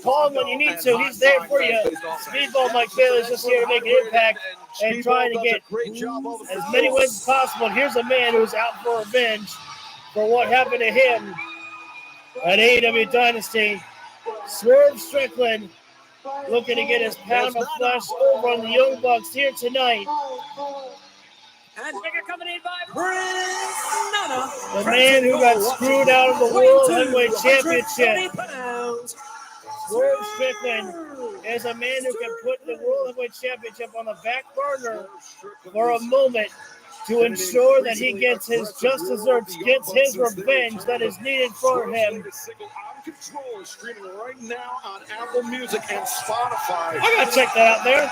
Speaker 1: Call him when you need to. He's there for you. Speedball Mike Bailey's just here to make an impact and trying to get as many wins as possible. And here's a man who's out for revenge for what happened to him at AEW Dynasty. Swerve Strickland looking to get his pound of flesh over on the Young Bucks here tonight.
Speaker 15: And being accompanied by Prince Nana.
Speaker 1: The man who got screwed out of the World Heavyweight Championship. Swerve Strickland is a man who can put the World Heavyweight Championship on the back burner for a moment to ensure that he gets his just desserts, gets his revenge that is needed for him.
Speaker 2: Control is streaming right now on Apple Music and Spotify.
Speaker 1: I gotta check that out there.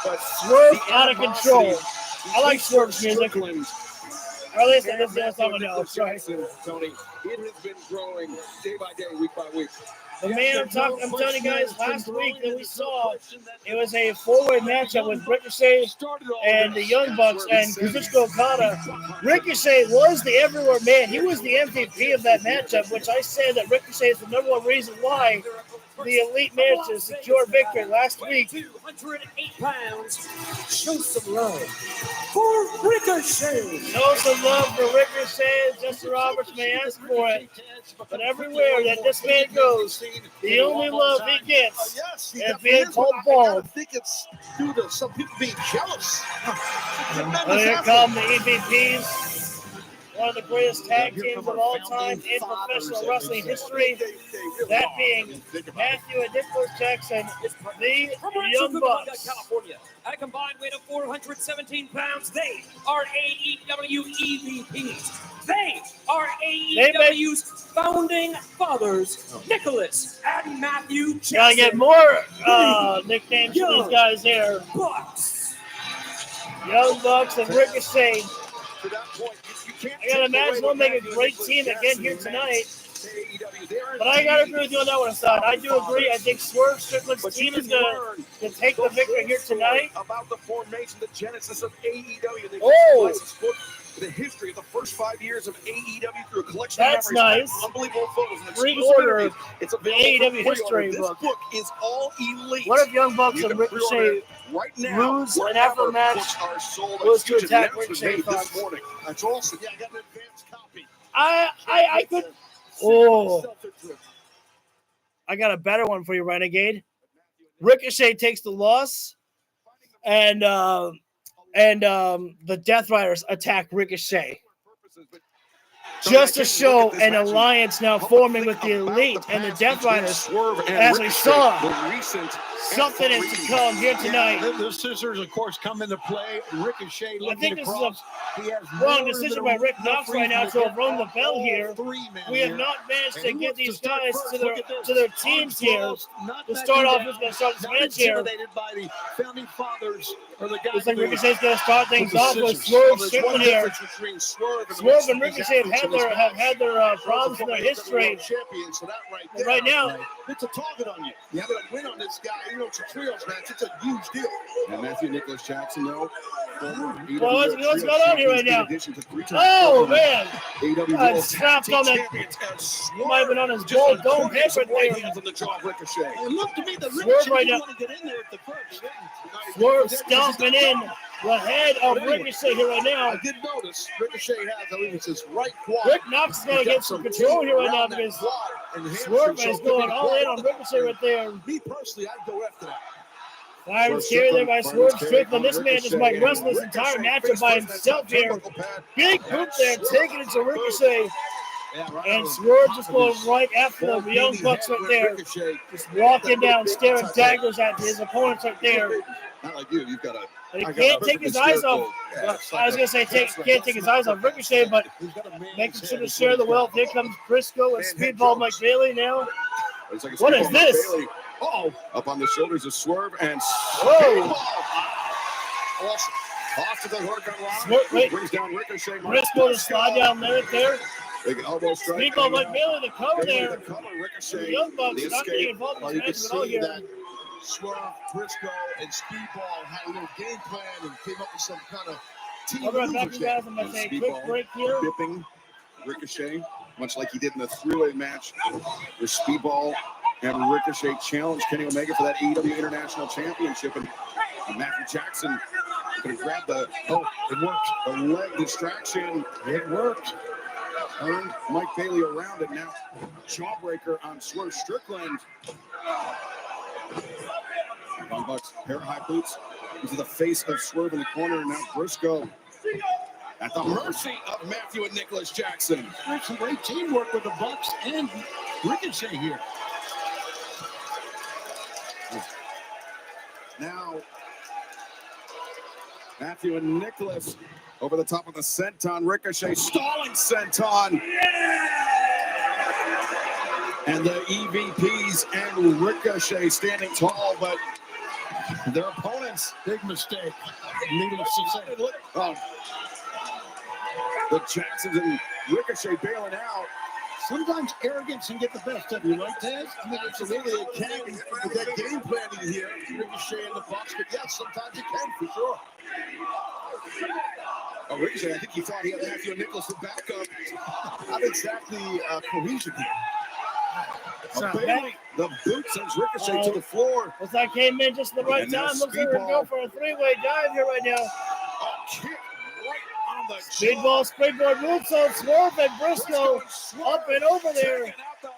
Speaker 2: But
Speaker 1: Swerve out of control. I like Swerve's music. Or at least that's the only song I know. Sorry.
Speaker 2: Tony, it has been growing day by day, week by week.
Speaker 1: The man I'm telling you guys, last week that we saw, it was a four-way matchup with Ricochet and the Young Bucks and Kazuchika Okada. Ricochet was the everywhere man. He was the MVP of that matchup, which I said that Ricochet is the number one reason why the Elite matches secured victory last week.
Speaker 15: 208 pounds. Show some love for Ricochet.
Speaker 1: Show some love for Ricochet. Justin Roberts may ask for it, but everywhere that this man goes, the only love he gets is being called bald.
Speaker 9: I think it's due to some people being jealous.
Speaker 1: Here come the EVPs. One of the greatest tag teams of all time in professional wrestling history. That being Matthew and Nicholas Jackson, the Young Bucks.
Speaker 15: California. At a combined weight of 417 pounds, they are AEW EVPs. They are AEW's founding fathers, Nicholas and Matthew Jackson.
Speaker 1: Gotta get more nicknames for these guys here.
Speaker 15: Bucks.
Speaker 1: Young Bucks and Ricochet. I gotta imagine they'll make a great team again here tonight. But I gotta agree with you on that one, Hassan. I do agree. I think Swerve Strickland's team is gonna take the victory here tonight.
Speaker 2: About the formation, the genesis of AEW.
Speaker 1: Oh!
Speaker 2: The history of the first 5 years of AEW through a collection of
Speaker 1: That's
Speaker 2: memories.
Speaker 1: nice.
Speaker 2: Unbelievable photos. And
Speaker 1: Pre-order
Speaker 2: it's
Speaker 1: the
Speaker 2: available
Speaker 1: AEW
Speaker 2: for
Speaker 1: history
Speaker 2: pre-order. This
Speaker 1: book.
Speaker 2: book is all elite.
Speaker 1: What if Young Bucks
Speaker 2: You
Speaker 1: and
Speaker 2: can pre-order
Speaker 1: Ricochet
Speaker 2: it right now,
Speaker 1: lose and
Speaker 2: wherever
Speaker 1: after the match
Speaker 2: books are sold.
Speaker 1: goes to
Speaker 2: Excuse me,
Speaker 1: attack
Speaker 2: the announcement
Speaker 1: Ricochet
Speaker 2: made this
Speaker 1: Fox?
Speaker 2: morning. That's awesome. Yeah, I got an advanced copy.
Speaker 1: I could. Oh, I got a better one for you, Renegade. Ricochet takes the loss, and the Death Riders attack Ricochet. just to show an alliance now forming with the Elite and the Death Riders. As we saw, something is to come here tonight.
Speaker 9: The scissors, of course, come into play. Ricochet
Speaker 1: I
Speaker 9: looking
Speaker 1: think
Speaker 9: to
Speaker 1: this is
Speaker 9: cross.
Speaker 1: a wrong decision by Rick Knox right now to have rung the bell here. We have not managed to get these guys to their teams here to start off. Who's going to start this match here?
Speaker 9: By the founding fathers or the guys.
Speaker 1: Looks like Ricochet's going to start things off with Swerve Strickland here. Swerve and Ricochet have had their problems in their history. But right now,
Speaker 2: it's a target on you. You have a win on this guy. You know, it's a trios match. It's a huge deal. And Matthew Nicholas Jackson, though.
Speaker 1: Well, what's going on here right now? Oh, man. Got strapped on that. Might have been on his gold dome head right there.
Speaker 2: It looked to me that
Speaker 1: Swerve right now.
Speaker 2: want to get in there at the first.
Speaker 1: Swerve stomping in the head of Ricochet here right now.
Speaker 2: I did notice Ricochet has, I believe it's his right quad.
Speaker 1: Rick Knox is going to get some control here right now because Swerve is going all in on Ricochet right there.
Speaker 2: Me personally, I'd go after that.
Speaker 1: Fire carry there by Swerve Strickland. This man just might wrestle this entire matchup by himself here. Big boot there, taking it to Ricochet. And Swerve just going right after the Young Bucks right there. Just walking down, staring daggers at his opponents right there.
Speaker 2: Not like you, you've got a.
Speaker 1: And he can't take his eyes off. I was going to say can't take his eyes off Ricochet, but making sure to share the wealth. Here comes Briscoe and Speedball Mike Bailey now. What is this?
Speaker 2: Uh-oh. Up on the shoulders of Swerve and
Speaker 1: whoa.
Speaker 2: Off to the hook. Brings down Ricochet.
Speaker 1: Briscoe to slide down there.
Speaker 2: Big elbow strike.
Speaker 1: Speedball Mike Bailey, the cover there.
Speaker 2: Ricochet.
Speaker 1: The Young Bucks not getting involved in this match at all here.
Speaker 2: That Swerve, Briscoe, and Speedball had a little game plan and came up with some kind of team
Speaker 1: I'll be right back, you guys. I'm going to take a quick break here.
Speaker 2: Dipping Ricochet, much like he did in the three-way match with Speedball and Ricochet challenged Kenny Omega for that AEW International Championship. And Matthew Jackson could have grabbed it worked. The leg distraction. It worked. Turned Mike Bailey around it. Now jawbreaker on Swerve Strickland. Young Bucks, pair of high boots into the face of Swerve in the corner. And now Briscoe at the mercy of Matthew and Nicholas Jackson.
Speaker 9: There's some great teamwork with the Bucks and Ricochet here.
Speaker 2: Now, Matthew and Nicholas over the top of the senton. Ricochet stalling senton. And the EVPs and Ricochet standing tall, but their opponents.
Speaker 9: Big mistake. Needless to say.
Speaker 2: Oh. The Jacksons and Ricochet bailing out.
Speaker 9: Sometimes arrogance can get the best of you, right, Taz?
Speaker 2: I mean, absolutely it can with that game planning here. Ricochet and the Bucks, but yes, sometimes it can for sure. Oh, Ricochet, I think he thought he had Matthew and Nicholas for backup. Not exactly cohesion here. Bailey, the boot sends Ricochet to the floor.
Speaker 1: Looks like came in just at the right time. Looks like we're going for a three-way dive here right now.
Speaker 2: Oh, kick right on the
Speaker 1: Speedball, springboard moonsault, Swerve and Briscoe up and over there.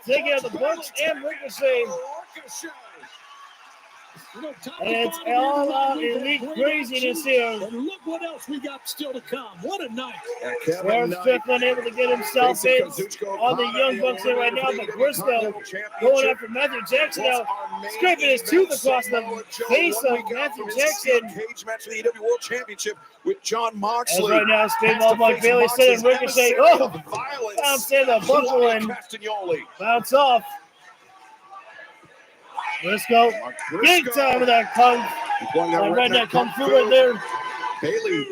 Speaker 1: Taking out the Bucks and Ricochet. And it's all out elite craziness here.
Speaker 9: And look what else we got still to come. What a night.
Speaker 1: Swerve Strickland able to get himself in on the Young Bucks here right now, but Briscoe going after Matthew Jackson now, scraping his tooth across the face of Matthew Jackson.
Speaker 2: Cage match for the AEW World Championship with John Moxley.
Speaker 1: As right now, Speedball Mike Bailey sending Ricochet. Oh, bouncing the buckle and bounce off. Briscoe, big time with that kung. Redneck kung fu right there.
Speaker 2: Bailey,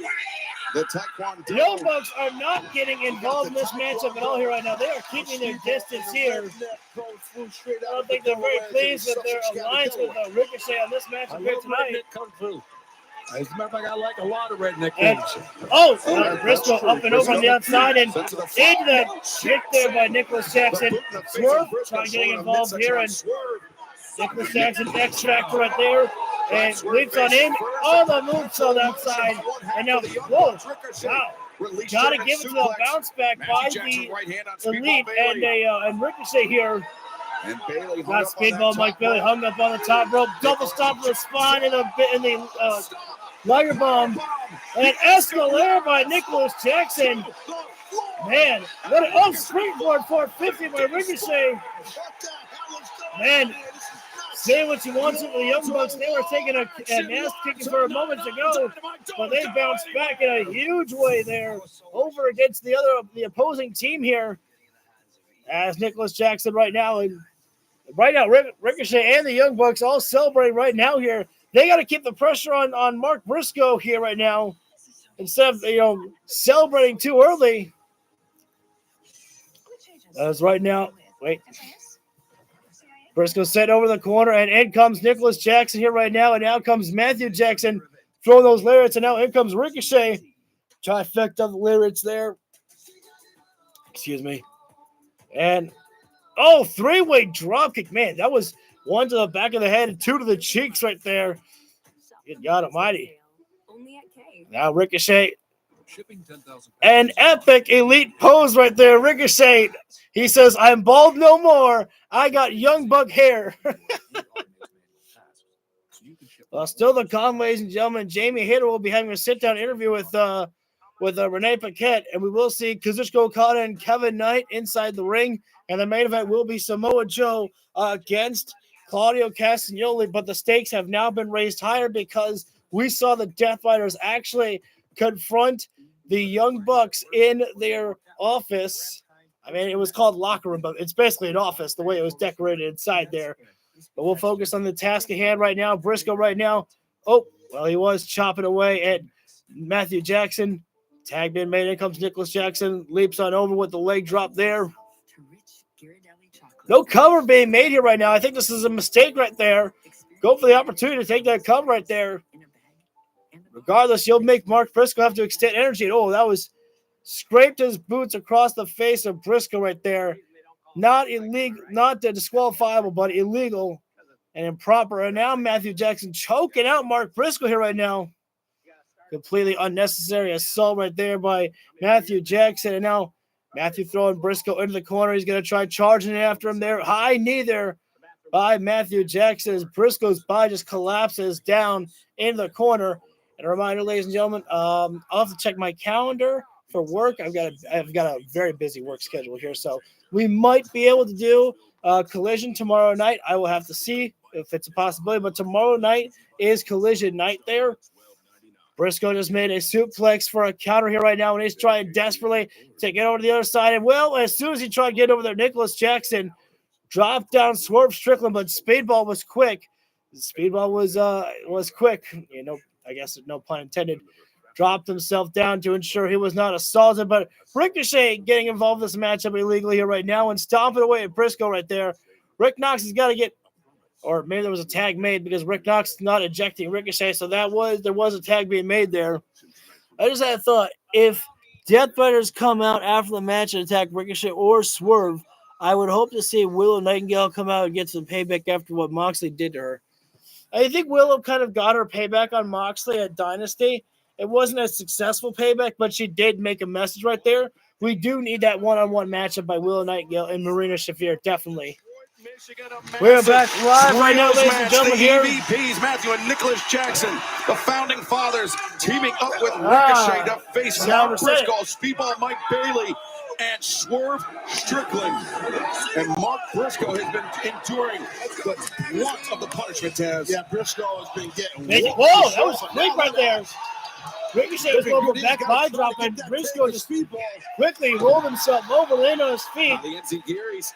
Speaker 2: the Taekwondo.
Speaker 1: The Young Bucks are not getting involved in this matchup at all here right now. They are keeping their distance here. I don't think they're very pleased with their alliance with Ricochet on this matchup here tonight.
Speaker 9: Kung fu. As a matter of fact, I like a lot of redneck
Speaker 1: things. Briscoe up and over on the outside and into that kick there by Nicholas Jackson. Swerve trying to get involved here, and Nicholas Jackson extract right there and leaps on in. All the moves on that side. And now, whoa, wow. Got to give it to the bounce back by the Elite and Ricochet here.
Speaker 2: And Bailey
Speaker 1: got Speedball Mike Bailey hung up on the top rope. Double stomp to the spine in the liger bomb. And an Escalator by Nicholas Jackson. Man, springboard 450 by Ricochet. Man, say what you want to the Young Bucks. They were taking an ass kicking for a moment ago, but they bounced back in a huge way there over against the opposing team here. As Nicholas Jackson right now, Ricochet and the Young Bucks all celebrating right now here. They got to keep the pressure on Mark Briscoe here right now instead of celebrating too early. As right now, Briscoe set over the corner, and in comes Nicholas Jackson here right now, and now comes Matthew Jackson throwing those lariats, and now in comes Ricochet. Trifecta of the lariats there. Excuse me. And, three-way dropkick. Man, that was one to the back of the head and two to the cheeks right there. Good God almighty. Now Ricochet. An epic elite pose right there. Ricochet. He says, I'm bald no more. I got young buck hair. Well, still the con, ladies and gentlemen. Jamie Hayter will be having a sit-down interview with Renee Paquette, and we will see Kazuchika Okada and Kevin Knight inside the ring, and the main event will be Samoa Joe against Claudio Castagnoli, but the stakes have now been raised higher because we saw the Death Riders actually confront the Young Bucks in their office. I mean, it was called locker room, but it's basically an office, the way it was decorated inside there. But we'll focus on the task at hand right now. Briscoe right now. He was chopping away at Matthew Jackson. Tag being made. In comes Nicholas Jackson. Leaps on over with the leg drop there. No cover being made here right now. I think this is a mistake right there. Go for the opportunity to take that cover right there. Regardless, you'll make Mark Briscoe have to extend energy. That was scraped his boots across the face of Briscoe right there. Not illegal, not disqualifiable, but illegal and improper. And now Matthew Jackson choking out Mark Briscoe here right now. Completely unnecessary assault right there by Matthew Jackson. And now Matthew throwing Briscoe into the corner. He's going to try charging after him there. High knee there by Matthew Jackson as Briscoe's body just collapses down into the corner. And a reminder, ladies and gentlemen, I'll have to check my calendar for work. I've got a very busy work schedule here, so we might be able to do Collision tomorrow night. I will have to see if it's a possibility, but tomorrow night is Collision night there. Briscoe just made a suplex for a counter here right now, and he's trying desperately to get over to the other side. And as soon as he tried to get over there, Nicholas Jackson dropped down Swerve Strickland, but Speedball was quick. Speedball was quick. I guess no pun intended. Dropped himself down to ensure he was not assaulted, but Ricochet getting involved in this matchup illegally here right now and stomping away at Briscoe right there. Rick Knox has got to get, or maybe there was a tag made because Rick Knox is not ejecting Ricochet, so there was a tag being made there. I just had a thought, if Death Riders come out after the match and attack Ricochet or Swerve, I would hope to see Willow Nightingale come out and get some payback after what Moxley did to her. I think Willow kind of got her payback on Moxley at Dynasty. It wasn't a successful payback, but she did make a message right there. We do need that one-on-one matchup by Willow Nightingale and Marina Shafir, definitely. We're back live right now, ladies and gentlemen. Here,
Speaker 2: EVPs, Matthew and Nicholas Jackson, the founding fathers, teaming up with Ricochet to face Mark Briscoe, Speedball Mike Bailey, and Swerve Strickland. And Mark Briscoe has been enduring the brunt of the punishment, Taz.
Speaker 5: Yeah, Briscoe has been getting.
Speaker 1: Whoa, that was quick right there. Ricochet was going for a back body drop, and Briscoe just quickly rolled himself over, landed on his feet.
Speaker 2: The Enziguri's.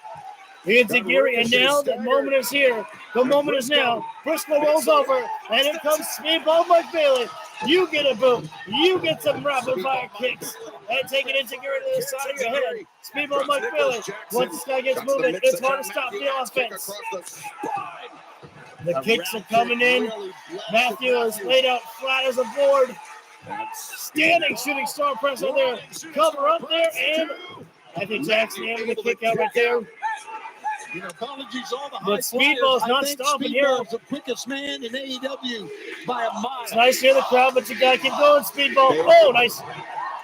Speaker 1: And now the moment is here. The moment is now. Briscoe rolls over, and in comes Speedball Mike Bailey. You get a boot. You get some rapid fire kicks. And take it into the side of your head. Speedball Mike Bailey. Once this guy gets moving, it's hard to stop the offense. The kicks are coming in. Matthew is laid out flat as a board. Standing shooting star press on there. Cover up there, and Matthew Jackson able to kick out right there. But Speedball's not stopping here.
Speaker 9: Speedball's the quickest man in AEW by a mile.
Speaker 1: It's nice to hear the crowd, but you gotta keep going, Speedball. Oh, nice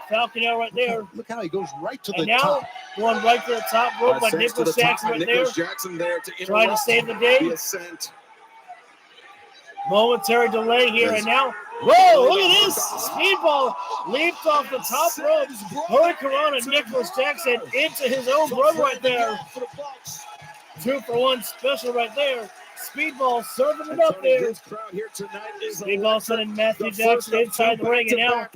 Speaker 1: Falcon out right there.
Speaker 5: Look how he goes right to
Speaker 1: and
Speaker 5: the
Speaker 1: now,
Speaker 5: top.
Speaker 1: Going right to the top rope by Nicholas Jackson right there. Trying to save the day. Momentary delay here, and now Whoa, look at this. Speedball leaped off the top rope. Hurricane and Nicholas Jackson into his own run right there. 2-for-1 special right there. Speedball serving it up there. Speedball sending Matthew Jackson inside the ring, and now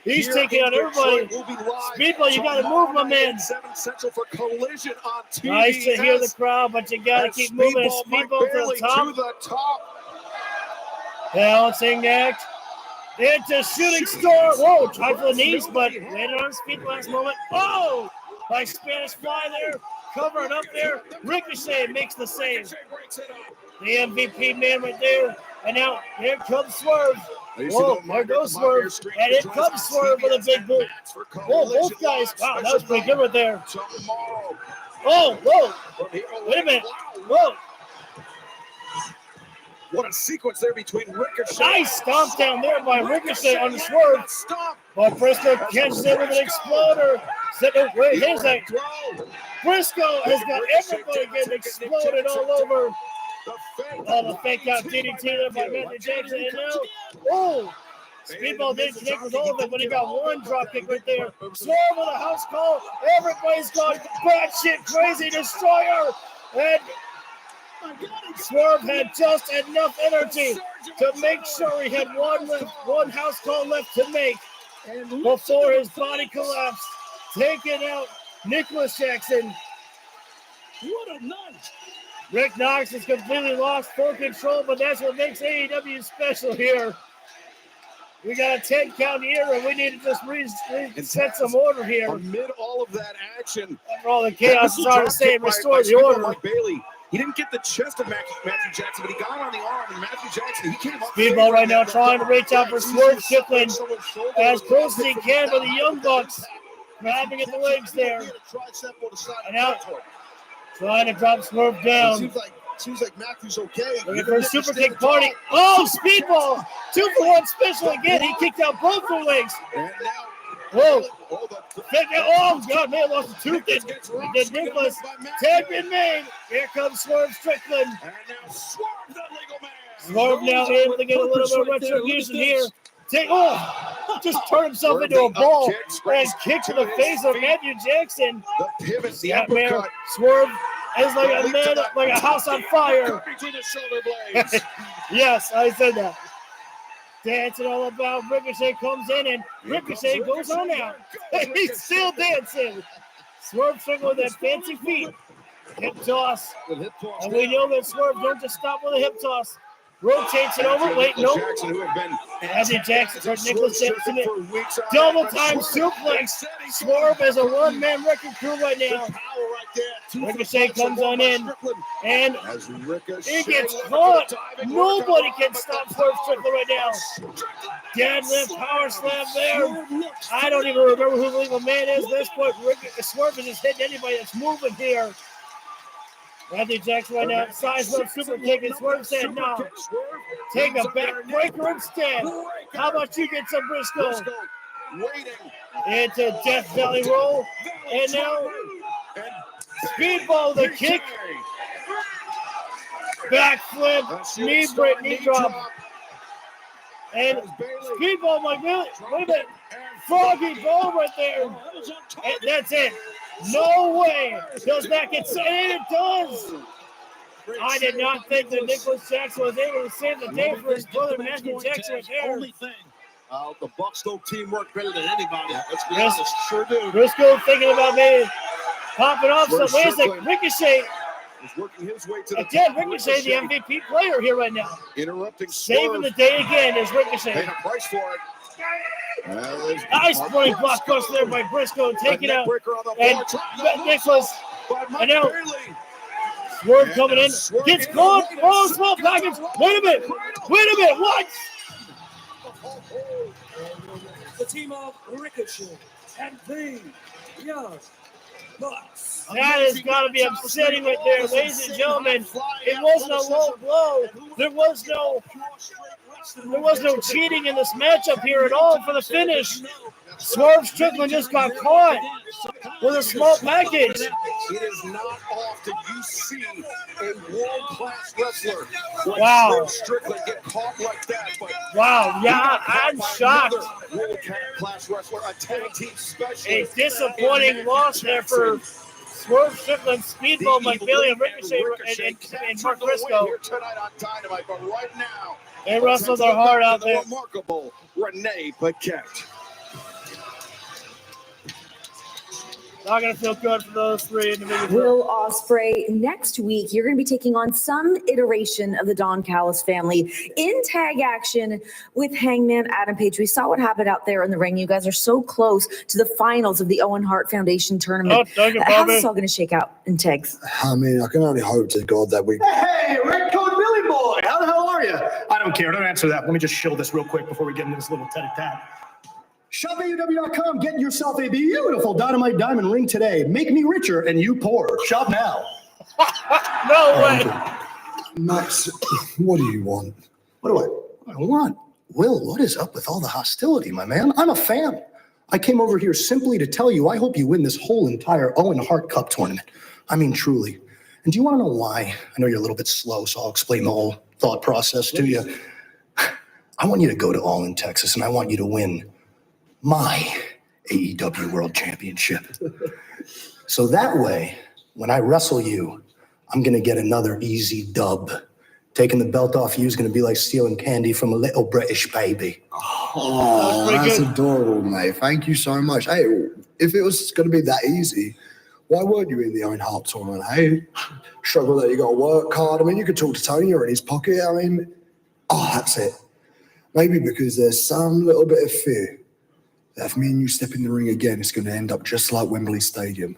Speaker 1: he's taking out everybody. Speedball, you got to move, my man. Nice to hear the crowd, but you got to keep moving. Speedball to the top. Balancing act. Into shooting star. Whoa, tried for the knees, but landed on his feet last moment. Oh, nice Spanish fly there. Covering up there. Ricochet makes the save. The MVP man right there. And now here comes Swerve. Whoa, there goes Swerve. And here comes Swerve with a big boot. Whoa, both guys. Wow, that was pretty good right there. Oh, whoa. Wait a minute. Whoa.
Speaker 2: What a sequence there between Ricochet.
Speaker 1: Nice stomp down there by Ricochet on the Swerve. But Briscoe catches it with an exploder. Wait, here's that. Briscoe has got everybody getting exploded all over. Oh, the fake out DDT there by Matthew Jackson. And now, oh, Speedball didn't connect with all of it, but he got one drop kick right there. Swerve with a house call. Everybody's gone batshit crazy. Destroyer. And Swerve had just enough energy to make sure he had one house call left to make before his body collapsed, taking out Nicholas Jackson.
Speaker 9: What a night!
Speaker 1: Rick Knox has completely lost full control, but that's what makes AEW special here. We got a 10 count here, and we need to just reset some order here.
Speaker 2: Amid all of that action,
Speaker 1: after all the chaos, is hard to say, restore the order.
Speaker 2: Mike Bailey. He didn't get the chest of Matthew Jackson, but he got on the arm, and Matthew Jackson, he came up.
Speaker 1: Speedball right now trying to reach out for Swerve Strickland as close as he can, but the Young Bucks grabbing at the legs there. And out, trying to drop Swerve down.
Speaker 2: Seems like Matthew's okay.
Speaker 1: Looking for a super kick party. Oh, Speedball! 2-for-1 special again. He kicked out both the legs. Whoa. Oh, God, man, lost a tooth. Did Nicholas. Tag been made. Here comes Swerve Strickland.
Speaker 2: And now Swerve, the legal man.
Speaker 1: Swerve now able to get a little bit of retribution here. Just turn himself into a ball and kick to the face of Matthew Jackson.
Speaker 2: The pivot, the
Speaker 1: uppercut. Swerve is like a man, like a house on fire.
Speaker 2: Between the shoulder blades.
Speaker 1: Yes, I said that. Dancing all about. Ricochet comes in and Ricochet goes on out. He's still dancing. Swerve Strickland with that fancy feet. Hip toss. And we know that Swerve don't just stop with a hip toss. Rotates it over. Wait, no. Matthew Jackson for Nicholas Jackson. Double time suplex. Swerve as a one-man wrecking crew right now. Ricochet comes on in. And he gets caught. Nobody can stop Swerve Strickland right now. Deadlift power slam there. I don't even remember who the legal man is. At this point, Swerve is just hitting anybody that's moving here. Matthew Jackson right now, size up super kick, and Swerve said, no, take a back breaker instead. How about you get some Briscoe? Into Death Valley roll, and now Speedball the kick, backflip, knee drop, and Speedball, my God, wait a minute, froggy ball right there, and that's it. No way does that get saved. And it does. I did not think that Nicholas Jackson was able to save the day for his brother Matthew Jackson was there.
Speaker 2: The Bucks don't teamwork better than anybody. Let's be honest. Sure do.
Speaker 1: Briscoe thinking about maybe popping off some ways like Ricochet.
Speaker 2: Is working his way to the
Speaker 1: again, Ricochet, the MVP player here right now.
Speaker 2: Interrupting
Speaker 1: Saving the day again is Ricochet.
Speaker 2: Paying a price for it.
Speaker 1: Nice running blockbuster there by Briscoe, taking out and Nicholas. And now Swerve coming in, gets caught. Oh, small package. Wait a minute, what?
Speaker 15: The team of Ricochet and the Young Bucks.
Speaker 1: That has got to be upsetting right there, ladies and gentlemen. It wasn't a low blow. There was no cheating in this matchup here at all for the finish. Swerve Strickland just got caught. with a small package.
Speaker 2: It is not often you see a world-class wrestler like
Speaker 1: Wow.
Speaker 2: Strickland get caught like that. But
Speaker 1: Wow, yeah, I'm shocked.
Speaker 2: World-class wrestler, a tag team specialist.
Speaker 1: A disappointing loss there for Swerve Strickland, Speedball, Mike Bailey, and Ricochet, and Mark Briscoe.
Speaker 2: Tonight on Dynamite, but right now,
Speaker 1: they wrestled their heart out there.
Speaker 2: Remarkable Renee Paquette.
Speaker 1: Not going to feel good for those three individuals.
Speaker 18: Will Ospreay, next week, you're going to be taking on some iteration of the Don Callis family in tag action with Hangman Adam Page. We saw what happened out there in the ring. You guys are so close to the finals of the Owen Hart Foundation tournament.
Speaker 1: Oh, thank you,
Speaker 18: how's
Speaker 1: Bobby.
Speaker 18: this all going to shake out in tags?
Speaker 17: I mean, I can only hope to God that we...
Speaker 13: Hey, Red Coat Billy Boy, how the hell are you? I don't care. Don't answer that. Let me just shill this real quick before we get into this little tete-a-tete. Shop AEW.com. Get yourself a beautiful Dynamite Diamond ring today. Make me richer and you poorer. Shop now.
Speaker 1: No way.
Speaker 17: Max, what do you want?
Speaker 13: What do I want? Will, what is up with all the hostility, my man? I'm a fan. I came over here simply to tell you I hope you win this whole entire Owen Hart Cup tournament. I mean, truly. And do you want to know why? I know you're a little bit slow, so I'll explain the whole thought process to you. I want you to go to All in Texas, and I want you to win my AEW World Championship. So that way, when I wrestle you, I'm going to get another easy dub. Taking the belt off you is going to be like stealing candy from a little British baby.
Speaker 17: Oh, that's adorable, mate. Thank you so much. Hey, if it was going to be that easy, why weren't you in the Owen Hart tournament? Hey, struggle that you got to work hard. I mean, you could talk to Tony, you're in his pocket. I mean, that's it. Maybe because there's some little bit of fear that if me and you step in the ring again, it's going to end up just like Wembley Stadium,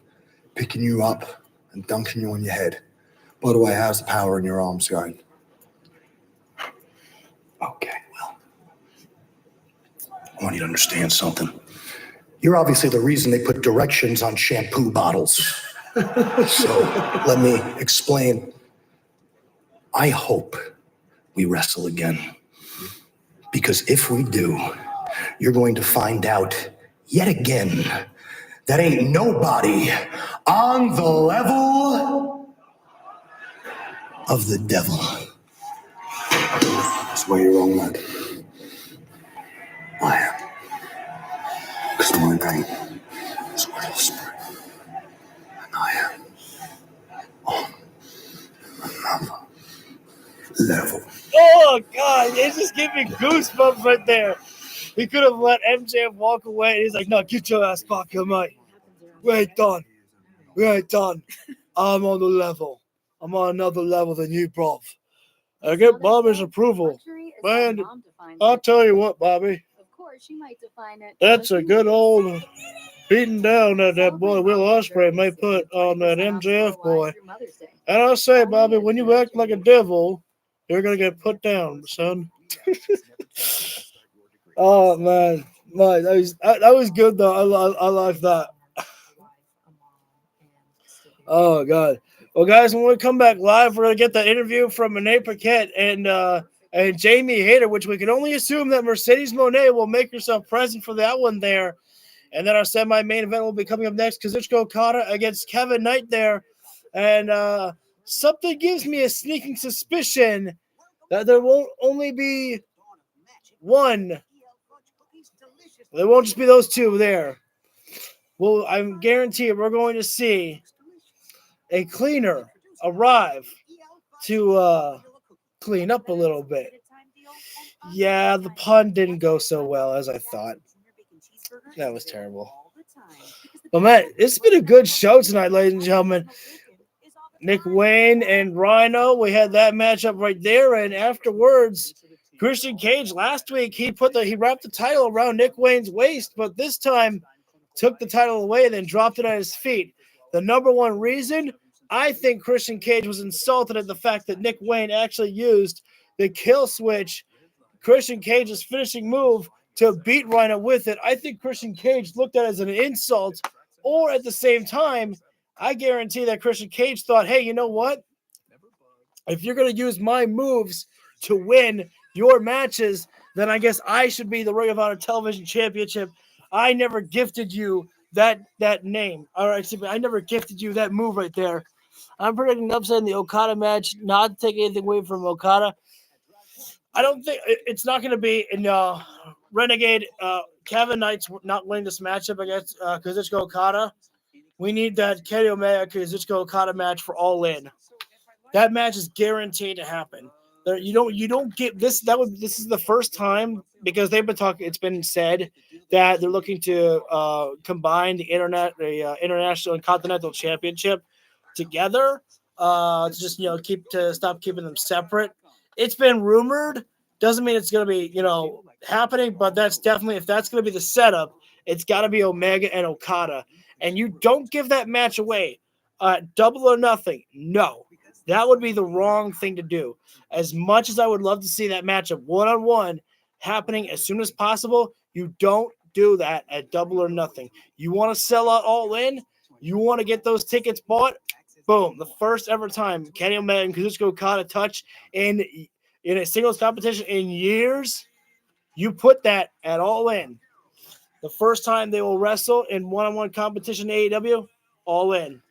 Speaker 17: picking you up and dunking you on your head. By the way, how's the power in your arms going?
Speaker 13: Okay, well, I want you to understand something. You're obviously the reason they put directions on shampoo bottles. So let me explain. I hope we wrestle again. Because if we do, you're going to find out yet again that ain't nobody on the level of the devil.
Speaker 17: That's where you're wrong, lad. I am. Because my name is Will Ospreay. And I am on another level.
Speaker 1: Oh, God. It's just giving me goosebumps right there. He could have let MJF walk away. He's like, no, get your ass back here, mate. We ain't done. We ain't done. I'm on the level. I'm on another level than you, bruv. I get Bobby's approval. Man, I'll tell you what, Bobby.
Speaker 19: Of course, you might define it.
Speaker 1: That's a good old beating down that boy Will Ospreay may put on that MJF boy. And I'll say, Bobby, when you act like a devil, you're going to get put down, son. Oh, man. That was good, though. I like that. Oh, God. Well, guys, when we come back live, we're going to get that interview from Renee Paquette and Jamie Hayter, which we can only assume that Mercedes Moné will make herself present for that one there. And then our semi-main event will be coming up next. Kazuchika Okada against Kevin Knight there. And something gives me a sneaking suspicion that there won't only be one. There won't just be those two there. Well, I'm guaranteed we're going to see a cleaner arrive to clean up a little bit. Yeah, the pun didn't go so well as I thought. That was terrible. But, man, it's been a good show tonight, ladies and gentlemen. Nick Wayne and Rhino, we had that matchup right there. And afterwards, Christian Cage last week, he wrapped the title around Nick Wayne's waist, but this time took the title away and then dropped it at his feet. The number one reason, I think Christian Cage was insulted at the fact that Nick Wayne actually used the kill switch, Christian Cage's finishing move, to beat Rhino with it. I think Christian Cage looked at it as an insult, or at the same time, I guarantee that Christian Cage thought, hey, you know what? If you're going to use my moves to win your matches, then I guess I should be the Ring of Honor Television Championship. I never gifted you that name. All right, I never gifted you that move right there. I'm predicting an upset in the Okada match. Not to take anything away from Okada. I don't think it's not going to be in Renegade. Kevin Knight's not winning this matchup against Kazuchika Okada. We need that Kenny Omega Kazuchika Okada match for All In. That match is guaranteed to happen. You don't get this. This is the first time because they've been talking. It's been said that they're looking to combine the international and continental championship together to just stop keeping them separate. It's been rumored. Doesn't mean it's going to be happening, but that's definitely, if that's going to be the setup, it's got to be Omega and Okada. And you don't give that match away. Double or Nothing. No, that would be the wrong thing to do. As much as I would love to see that matchup one-on-one happening as soon as possible, you don't do that at Double or Nothing. You want to sell out All In? You want to get those tickets bought? Boom. The first ever time Kenny Omega and Kazuchika Okada touch in a singles competition in years, you put that at All In. The first time they will wrestle in one-on-one competition in AEW, All In.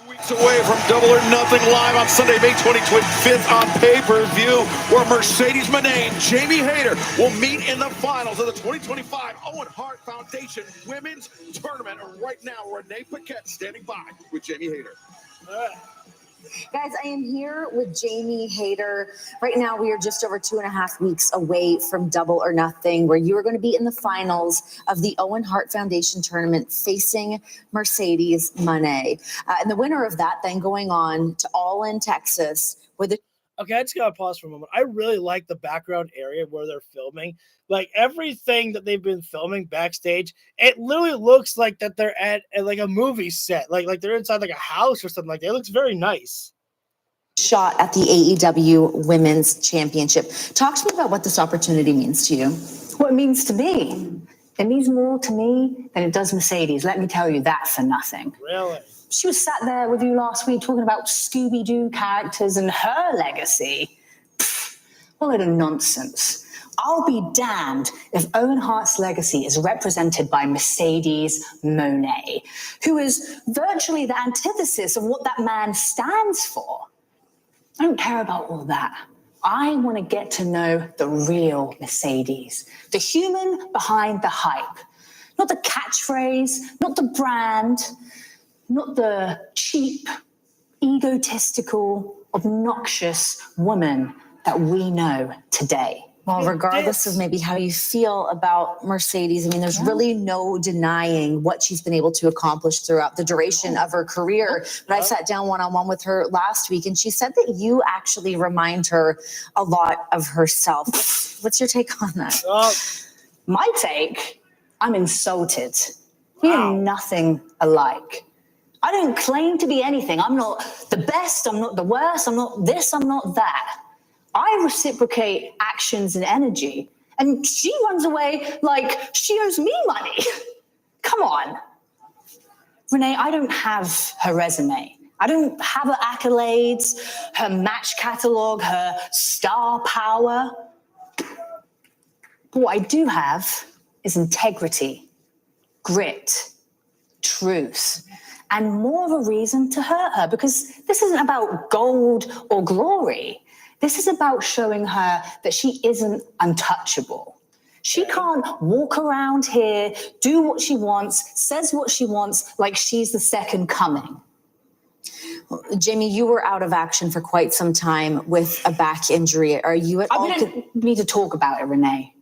Speaker 2: Weeks away from Double or Nothing live on Sunday, May 25th on pay-per-view, where Mercedes Moné and Jamie Hayter will meet in the finals of the 2025 Owen Hart Foundation Women's Tournament. And right now, Renee Paquette standing by with Jamie Hayter.
Speaker 18: Guys, I am here with Jamie Hayter. Right now, we are just over 2.5 weeks away from Double or Nothing, where you are going to be in the finals of the Owen Hart Foundation tournament facing Mercedes Moné. And the winner of that then going on to All In Texas with the...
Speaker 1: Okay, I just got to pause for a moment. I really like the background area where they're filming. Like, everything that they've been filming backstage, it literally looks like that they're at like a movie set. Like they're inside like a house or something like that. It looks very nice.
Speaker 18: Shot at the AEW Women's Championship. Talk to me about what this opportunity means to you.
Speaker 20: What it means to me? It means more to me than it does Mercedes. Let me tell you that for nothing.
Speaker 1: Really?
Speaker 20: She was sat there with you last week talking about Scooby-Doo characters and her legacy. Pfft, what a load of nonsense. I'll be damned if Owen Hart's legacy is represented by Mercedes Moné, who is virtually the antithesis of what that man stands for. I don't care about all that. I want to get to know the real Mercedes, the human behind the hype, not the catchphrase, not the brand, not the cheap, egotistical, obnoxious woman that we know today.
Speaker 18: Well, regardless of maybe how you feel about Mercedes, I mean, there's really no denying what she's been able to accomplish throughout the duration of her career. But I sat down one-on-one with her last week, and she said that you actually remind her a lot of herself. What's your take on that?
Speaker 20: My take? I'm insulted. We are nothing alike. I don't claim to be anything. I'm not the best. I'm not the worst. I'm not this. I'm not that. I reciprocate actions and energy, and she runs away like she owes me money. Come on. Renee, I don't have her resume. I don't have her accolades, her match catalog, her star power. But what I do have is integrity, grit, truth, and more of a reason to hurt her, because this isn't about gold or glory. This is about showing her that she isn't untouchable. She can't walk around here, do what she wants, says what she wants, like she's the second coming.
Speaker 18: Well, Jamie, you were out of action for quite some time with a back injury. Are you at all...
Speaker 20: We don't need to talk about it, Renee.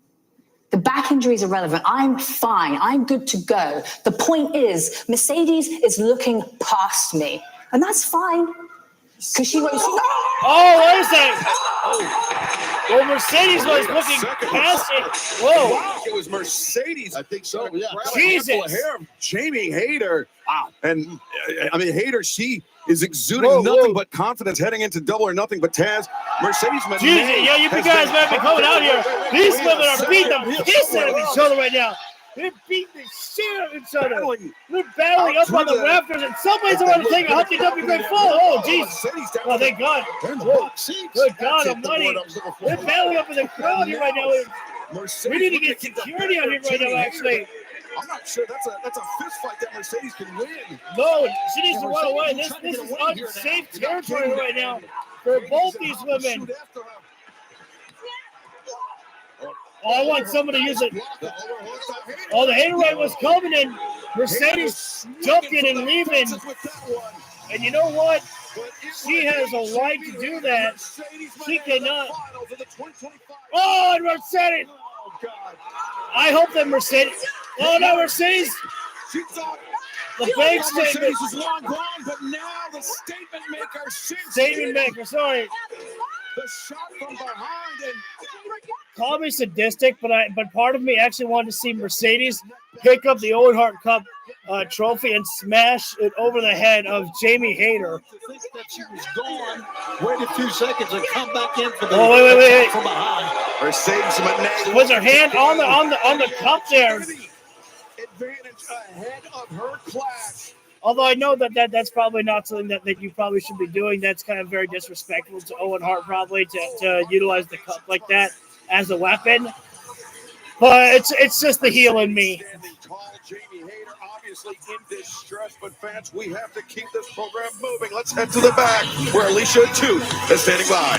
Speaker 20: The back injury is irrelevant. I'm fine. I'm good to go. The point is, Mercedes is looking past me, and that's fine. Because she won't.
Speaker 1: Oh, wait a second. Oh. Well, Mercedes was looking past it. Whoa.
Speaker 2: Wow, it was Mercedes. I think so, yeah.
Speaker 1: Jesus.
Speaker 2: Hair of Jamie Hayter. Wow. And, I mean, Hayter, she is exuding nothing but confidence heading into Double or Nothing. But Taz, Mercedes Moné.
Speaker 1: Jesus, yeah, you guys might be coming out here. These women are beating the piss out of each other right now. They're beating the shit out of each other.
Speaker 2: Battling
Speaker 1: They're battling up on the rafters, and somebody's going to take a Humpty Dumpty Great Fall. Oh, jeez. Oh, thank God. Good God almighty. They're battling up in the crowd here right now. We need to get security out here right now, actually.
Speaker 2: I'm not sure that's a fist fight that Mercedes can win.
Speaker 1: No, she needs to run away. This is unsafe territory right now for both these women. Oh, I want someone to use it. Oh, the hater right was coming in. Mercedes ducking and leaving. And you know what? She has a right to do that. She cannot. Oh, and Mercedes. I hope that Mercedes. Oh, no, Mercedes. The bank statement.
Speaker 2: Mercedes is long gone, but now the statement maker.
Speaker 1: Statement maker, sorry.
Speaker 2: The shot from behind and
Speaker 1: call me sadistic, but part of me actually wanted to see Mercedes pick up the Owen Hart Cup trophy and smash it over the head of Jamie Hayter.
Speaker 9: Think that she was gone. Wait a few seconds and come back in for the
Speaker 1: wait.
Speaker 9: from behind.
Speaker 2: Mercedes Moné
Speaker 1: was her hand on the cup there.
Speaker 2: Advantage ahead of her class.
Speaker 1: Although I know that's probably not something that you probably should be doing. That's kind of very disrespectful to Owen Hart, probably to utilize the cup like that as a weapon. But it's just the heel in me.
Speaker 2: Tall Jamie Hayter, obviously in distress, but fans, we have to keep this program moving. Let's head to the back where Alicia too is standing by.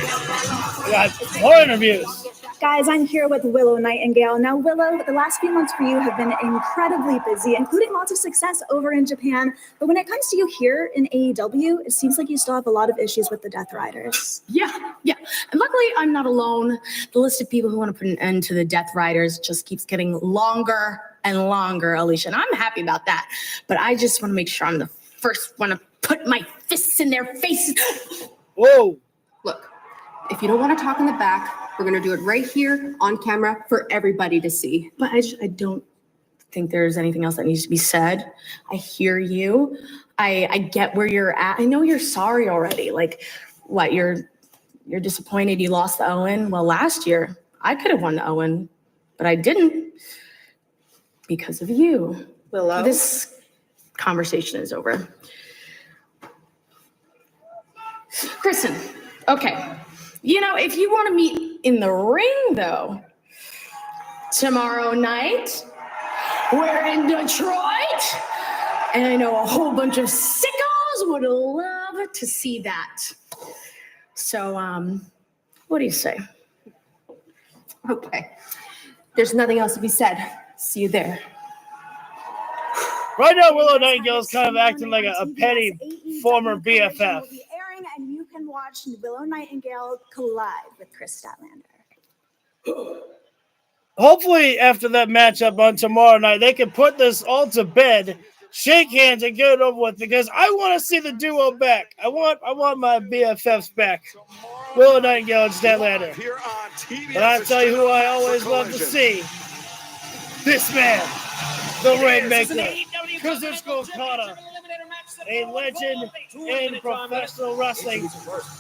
Speaker 1: We got more interviews.
Speaker 21: Guys, I'm here with Willow Nightingale. Now, Willow, the last few months for you have been incredibly busy, including lots of success over in Japan. But when it comes to you here in AEW, it seems like you still have a lot of issues with the Death Riders.
Speaker 8: Yeah. And luckily, I'm not alone. The list of people who want to put an end to the Death Riders just keeps getting longer and longer, Alicia. And I'm happy about that. But I just want to make sure I'm the first one to put my fists in their faces.
Speaker 1: Whoa.
Speaker 8: Look, if you don't want to talk in the back, we're going to do it right here on camera for everybody to see. But I don't think there's anything else that needs to be said. I hear you. I get where you're at. I know you're sorry already. Like, what, you're disappointed you lost the Owen? Well, last year, I could have won the Owen, but I didn't because of you. Willow. This conversation is over. Kristen, okay. You know, if you want to meet in the ring, though, tomorrow night, we're in Detroit, and I know a whole bunch of sickos would love to see that. So, what do you say? Okay. There's nothing else to be said. See you there.
Speaker 1: Right now, Willow Nightingale is kind of acting like a petty former BFF.
Speaker 21: And you can watch Willow Nightingale collide with Chris Statlander.
Speaker 1: Hopefully, after that matchup on tomorrow night, they can put this all to bed, shake hands, and get it over with. Because I want to see the duo back. I want my BFFs back. Willow Nightingale and Statlander. But I'll tell you who I always love to see. This man, the Rainmaker, Kazuchika Okada. A legend in professional wrestling,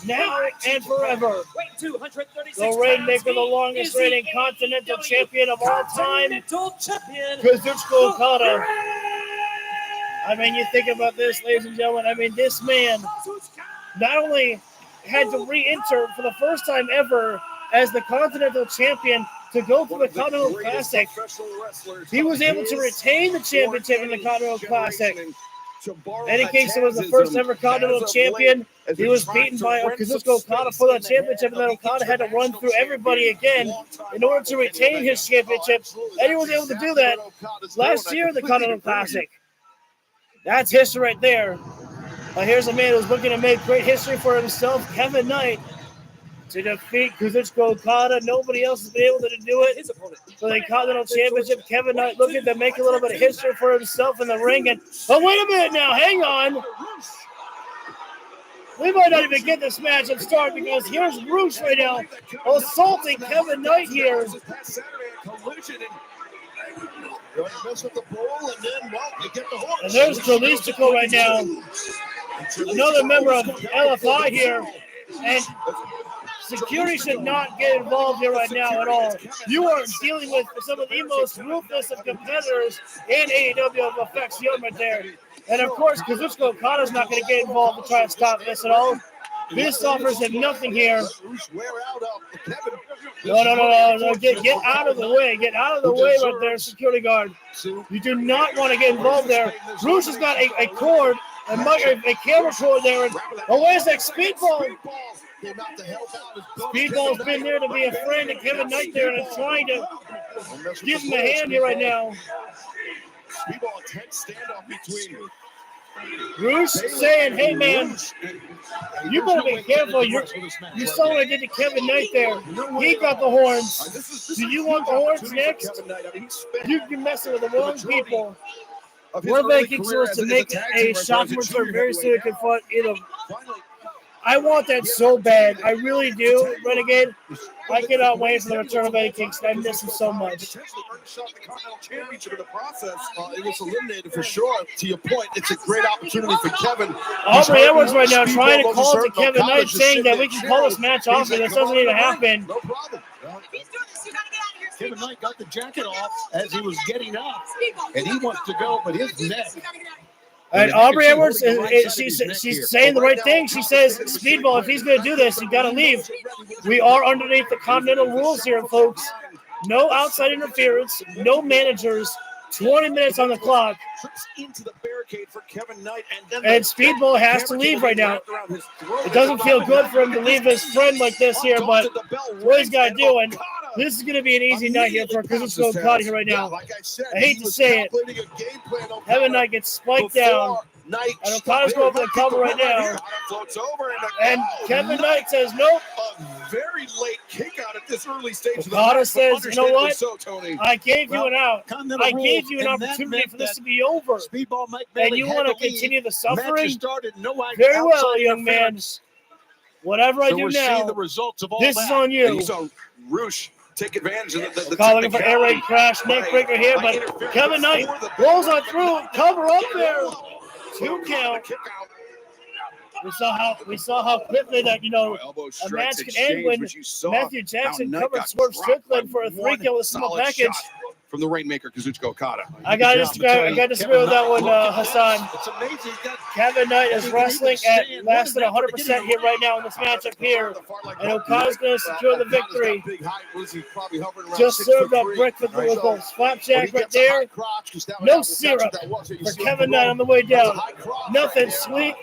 Speaker 1: now and forever. The Rainmaker, the longest reigning Continental Champion of all time, Kazuchika Okada. I mean, you think about this, ladies and gentlemen. I mean, this man not only had to re-enter for the first time ever as the Continental Champion to go for the Continental Classic, he was able to retain the championship in the Continental Classic. Eddie Kingston was the first ever Continental Champion. He was beaten by Kazuchika Okada for that championship, and then Okada had to run through everybody again in order to retain his championship. Eddie was able to do that last year in the Continental Classic. That's history right there. Here's a man who's looking to make great history for himself, Kevin Knight, to defeat Kazuchika Okada. Nobody else has been able to do it for the Continental Championship. Kevin Knight looking to make a little bit of history for himself in the ring. But wait a minute now, hang on. We might not even get this match up started because here's Roosh right now assaulting Kevin Knight here. And there's Kalistico right now. Another member of LFI here. And Security should not get involved here right now at all. You are dealing with some of the most ruthless of competitors in AEW of Affection right there. And of course, Kazuchika Okada's not going to get involved to try and stop this at all. This offers him nothing here. No. Get out of the way. Get out of the way right there, security guard. You do not want to get involved there. Bruce has got a cord, a camera cord there. Oh, where's that Speedball? Speedball's been there to be a friend of Kevin Knight there and trying to give him a hand here right now.
Speaker 2: Speedball, a tense standoff between
Speaker 1: Bruce saying, hey man, you better be careful. You saw what I did to Kevin Knight there. He got the horns. Do you want the horns next? You've been messing with the wrong people. We're making sure to make a shocking return very soon to confront either. I want that so bad. I really do, Renegade. I cannot wait for the return of Eddie Kingston. I miss him so much.
Speaker 2: Championship in the process, it was eliminated for sure. To your point, it's a great opportunity for Kevin.
Speaker 1: Aubrey Edwards right now trying to call to Kevin Knight, saying that we can call this match off, and this doesn't even happen.
Speaker 2: No problem.
Speaker 9: Kevin Knight got the jacket off as he was getting up, and he wants to go, but his neck.
Speaker 1: And Aubrey Edwards, she's saying the right thing. She says, Speedball, if he's going to do this, you got to leave. We are underneath the Continental rules here, folks. No outside interference, no managers, 20 minutes on the clock.
Speaker 2: Into the barricade for Kevin Knight,
Speaker 1: and Speedball has to leave right now. It doesn't feel good for him to leave his friend like this here, but what he's got to do, and this is going to be an easy night here for Kazuchika Okada here right now. I hate to say it. Kevin Knight gets spiked down. And Okada's going for the cover right now. And Kevin Knight says, nope.
Speaker 2: A very late kick out at this early stage.
Speaker 1: Okada says, you know what? I gave you an out. I gave you an opportunity for this to be over. And you want to continue the suffering? Very well, young man. Whatever I do now, this is on you.
Speaker 2: Roosh take advantage of the
Speaker 1: calling for air raid crash, neck breaker here, but Kevin Knight rolls on through, cover up there. 2 count. We saw how quickly that a match can end when Matthew Jackson covered Swerve Strickland for a 3 count with a small package.
Speaker 2: From the Rainmaker, Kazuchika Okada.
Speaker 1: I got to disagree with that one, Hassan.
Speaker 9: It's amazing.
Speaker 1: Kevin Knight is wrestling at less than 100% here right now in this matchup here. And Okada's going to secure the victory. Just served up brick with a slapjack right there. No syrup for Kevin Knight on the way down. Nothing sweet.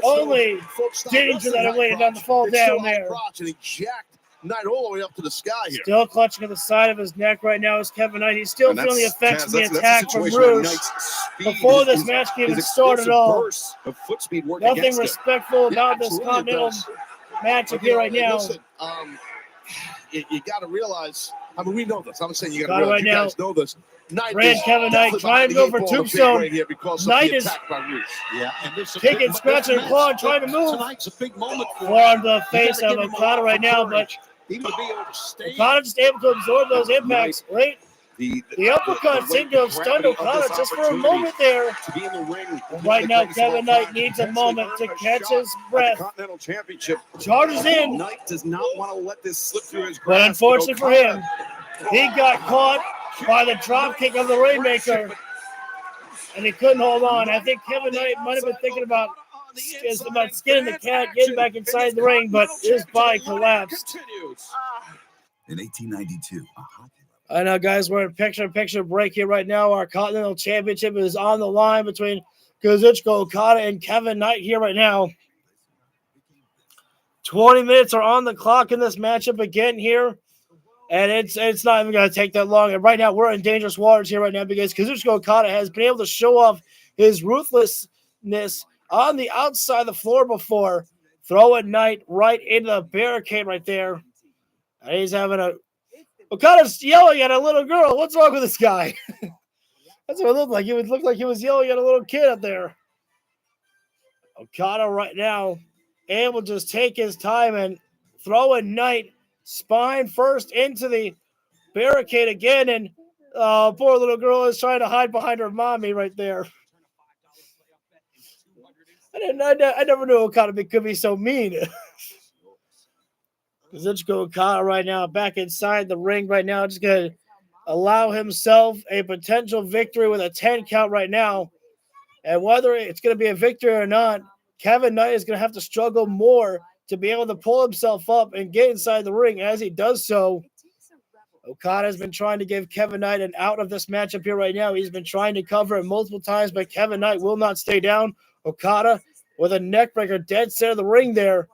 Speaker 1: Only danger that awaited on the fall down there.
Speaker 2: Knight all the way up to the sky here.
Speaker 1: Still clutching at the side of his neck right now is Kevin Knight. He's still feeling the effects of the attack from Bruce. Before this match even started at all. Nothing respectful about this Continental matchup here right now.
Speaker 2: Listen, you got to realize, I mean, we know this. I'm saying you got to realize, you guys know this.
Speaker 1: Kevin Knight trying to go for tombstone. Knight is kicking, scratching, and clawing, trying to move. Forearm to the face of Okada right now, but Okada just able to absorb those impacts. Right? The uppercut seemed to have stunned Okada just for a moment there. Right now, Kevin Knight needs a moment to catch his breath. Charges in.
Speaker 2: Knight does not want to let this slip through his grasp.
Speaker 1: But unfortunately for him, he got caught by the drop kick of the Rainmaker, and he couldn't hold on. I think Kevin Knight might have been thinking about skinning the cat, getting back inside the ring, but his body collapsed.
Speaker 4: In 1892,
Speaker 1: I know, guys, we're in picture-in-picture break here right now. Our Continental Championship is on the line between Kazuchika Okada and Kevin Knight here right now. 20 minutes are on the clock in this matchup again here. And it's not even going to take that long. And right now, we're in dangerous waters here right now because Kazuchika Okada has been able to show off his ruthlessness on the outside of the floor before. Throwing Knight right into the barricade right there. And he's having Okada's yelling at a little girl. What's wrong with this guy? That's what it looked like. It would look like he was yelling at a little kid up there. Okada right now able to just take his time and throw a Knight spine first into the barricade again, and poor little girl is trying to hide behind her mommy right there. I never knew Okada could be so mean. Kazuchika Okada right now back inside the ring right now. Just going to allow himself a potential victory with a 10 count right now. And whether it's going to be a victory or not, Kevin Knight is going to have to struggle more to be able to pull himself up and get inside the ring. As he does so, Okada has been trying to give Kevin Knight an out of this matchup here right now. He's been trying to cover it multiple times, but Kevin Knight will not stay down. Okada with a neckbreaker dead center of the ring there.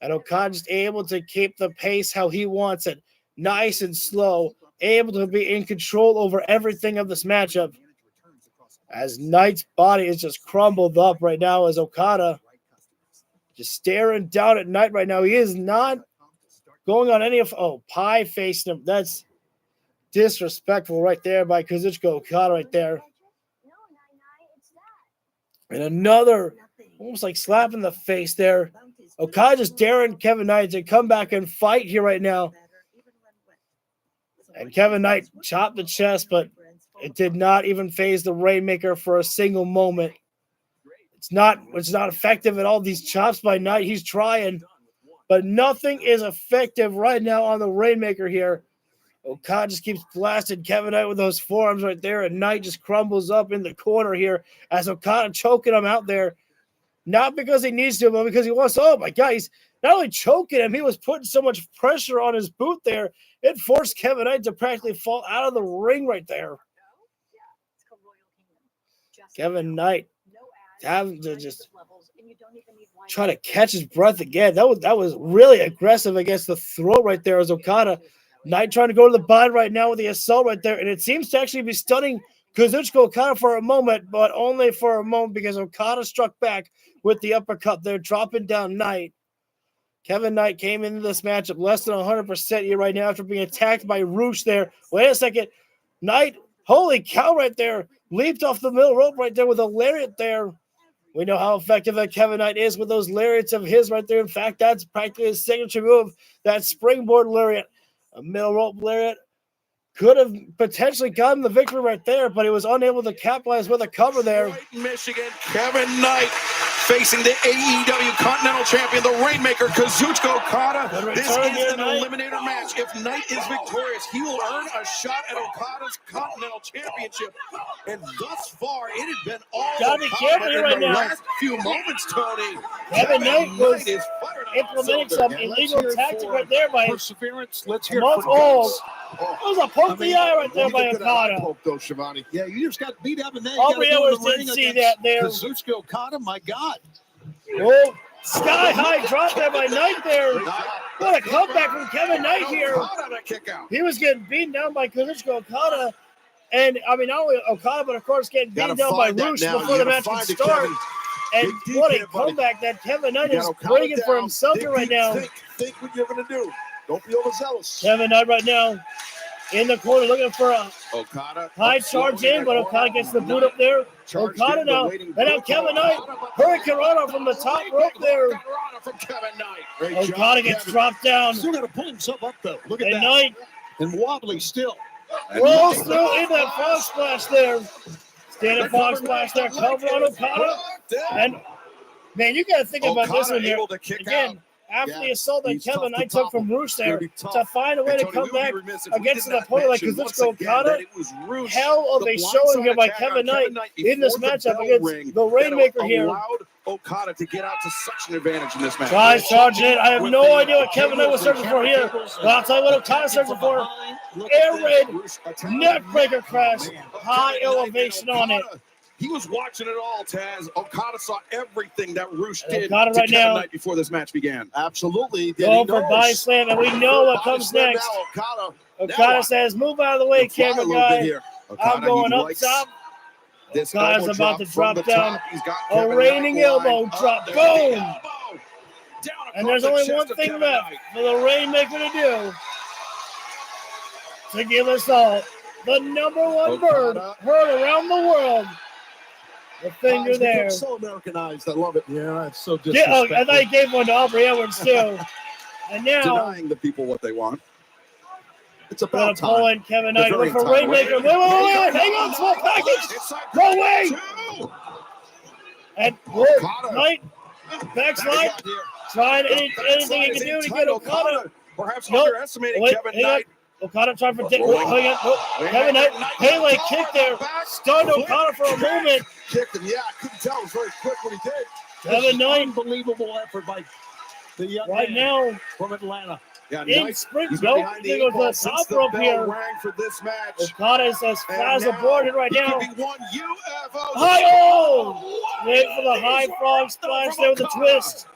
Speaker 1: And Okada just able to keep the pace how he wants it. Nice and slow. Able to be in control over everything of this matchup. As Knight's body is just crumbled up right now as Okada just staring down at Knight right now. He is not going on any of... Oh, Pie facing him. That's disrespectful right there by Kazuchika Okada right there. And another almost like slap in the face there. Okada just daring Kevin Knight to come back and fight here right now. And Kevin Knight chopped the chest, but it did not even phase the Rainmaker for a single moment. It's not effective at all. These chops by Knight, he's trying, but nothing is effective right now on the Rainmaker here. Okada just keeps blasting Kevin Knight with those forearms right there, and Knight just crumbles up in the corner here as Okada choking him out there. Not because he needs to, but because he wants to. Oh, my God, he's not only choking him, he was putting so much pressure on his boot there. It forced Kevin Knight to practically fall out of the ring right there. Kevin Knight having to just try to catch his breath again. That was really aggressive against the throat right there as Okada. Knight trying to go to the body right now with the assault right there, and it seems to actually be stunning Kazuchika Okada for a moment, but only for a moment because Okada struck back with the uppercut there, dropping down Knight. Kevin Knight came into this matchup less than 100% here right now after being attacked by Roosh there. Wait a second. Knight, holy cow right there, leaped off the middle rope right there with a lariat there. We know how effective that Kevin Knight is with those lariats of his right there. In fact, that's practically his signature move, that springboard lariat. A middle rope lariat. Could have potentially gotten the victory right there, but he was unable to capitalize with a cover there.
Speaker 2: Michigan, Kevin Knight facing the AEW Continental Champion, the Rainmaker, Kazuchika Okada. This is an eliminator match. If Knight is victorious, he will earn a shot at Okada's Continental Championship. And thus far, it has been all Okada in the last few moments, Tony.
Speaker 1: Kevin Knight was implementing some illegal tactic right there by
Speaker 9: perseverance. Let's hear it for
Speaker 1: it was a poke the eye right there by Okada.
Speaker 9: Yeah, you just got beat up and then
Speaker 1: Aubrey Edwards didn't see that there.
Speaker 9: Kazuchika Okada, my God.
Speaker 1: Oh, sky high drop there by Knight there. What a comeback from Kevin Knight here. He was getting beaten down by Kazuchika Okada. And, I mean, not only Okada, but, of course, getting beaten down by Roosh before the match can start. And what a comeback that Kevin Knight is bringing for himself here right now.
Speaker 2: Think what you're going to do. Don't be overzealous.
Speaker 1: Kevin Knight right now in the corner looking for a
Speaker 2: Okada
Speaker 1: high charge in, but Okada gets the boot up there. Okada now, and now Kevin Knight, Hurricane Rana from the top rope there. Okada gets dropped down.
Speaker 9: Still got to pull himself up, though. Look at that.
Speaker 1: Knight
Speaker 9: and wobbly still.
Speaker 1: Rolls through in that frog splash there. Standing frog splash there, cover on Okada. And, man, you got to think about this one here. Again, after the assault that Kevin Knight took from Roosh there, to find a way to come back against an opponent like Kazuchika Okada, hell of a showing here by Kevin Knight in this matchup against the Rainmaker here.
Speaker 2: Okada to get out to such an advantage in this match.
Speaker 1: Tries charging in. I have no idea what Kevin Knight was searching for here, but I'll tell you what Okada's searching for. Air raid, neck breaker crash, high elevation on it.
Speaker 2: He was watching it all, Taz. Okada saw everything that Roosh did
Speaker 1: Okada
Speaker 2: to
Speaker 1: right
Speaker 2: Kevin
Speaker 1: now.
Speaker 2: Knight before this match began.
Speaker 9: Absolutely.
Speaker 1: Go for body slam, and we know what comes next. Okada says, move out of the way, camera guy. I'm going up top. Okada's about to drop down. A reigning elbow drop. Boom! And there's only one thing left for the Rainmaker to do. To give us all the number one bird heard around the world. The finger there.
Speaker 9: So Americanized. I love it. Yeah, that's so
Speaker 1: Yeah,
Speaker 9: disrespectful.
Speaker 1: I thought he gave one to Aubrey Edwards, too. And now,
Speaker 2: denying the people what they want.
Speaker 9: It's about
Speaker 1: time. Pull in Kevin Knight. Look for Rainmaker. Wait. Hang on, small package. No way. And Knight, backslide. Trying anything he can do to get Okada.
Speaker 2: Perhaps
Speaker 1: Nope.
Speaker 2: underestimating
Speaker 1: Wait,
Speaker 2: Kevin
Speaker 1: hang on.
Speaker 2: Knight.
Speaker 1: Okada trying for
Speaker 2: Rolling.
Speaker 1: hang on. Nope. Kevin Knight, Pele kick there. Stunned Okada for a moment.
Speaker 2: Kicked him. Yeah, I couldn't tell. It was very quick when he did.
Speaker 1: Kevin Knight.
Speaker 9: Unbelievable effort by the young
Speaker 1: Right
Speaker 9: man
Speaker 1: now.
Speaker 9: from Atlanta.
Speaker 2: Yeah,
Speaker 1: In
Speaker 2: Knight,
Speaker 1: sprint,
Speaker 2: he's been
Speaker 1: nope.
Speaker 2: behind the
Speaker 1: He
Speaker 2: eight
Speaker 1: goes
Speaker 2: ball
Speaker 1: the
Speaker 2: since
Speaker 1: top
Speaker 2: the
Speaker 1: rope
Speaker 2: bell
Speaker 1: here.
Speaker 2: rang for this match.
Speaker 1: Okada is as fast as a board right now.
Speaker 2: He could be one UFO.
Speaker 1: Hi-oh! Wait for the high frog splash there with the twist.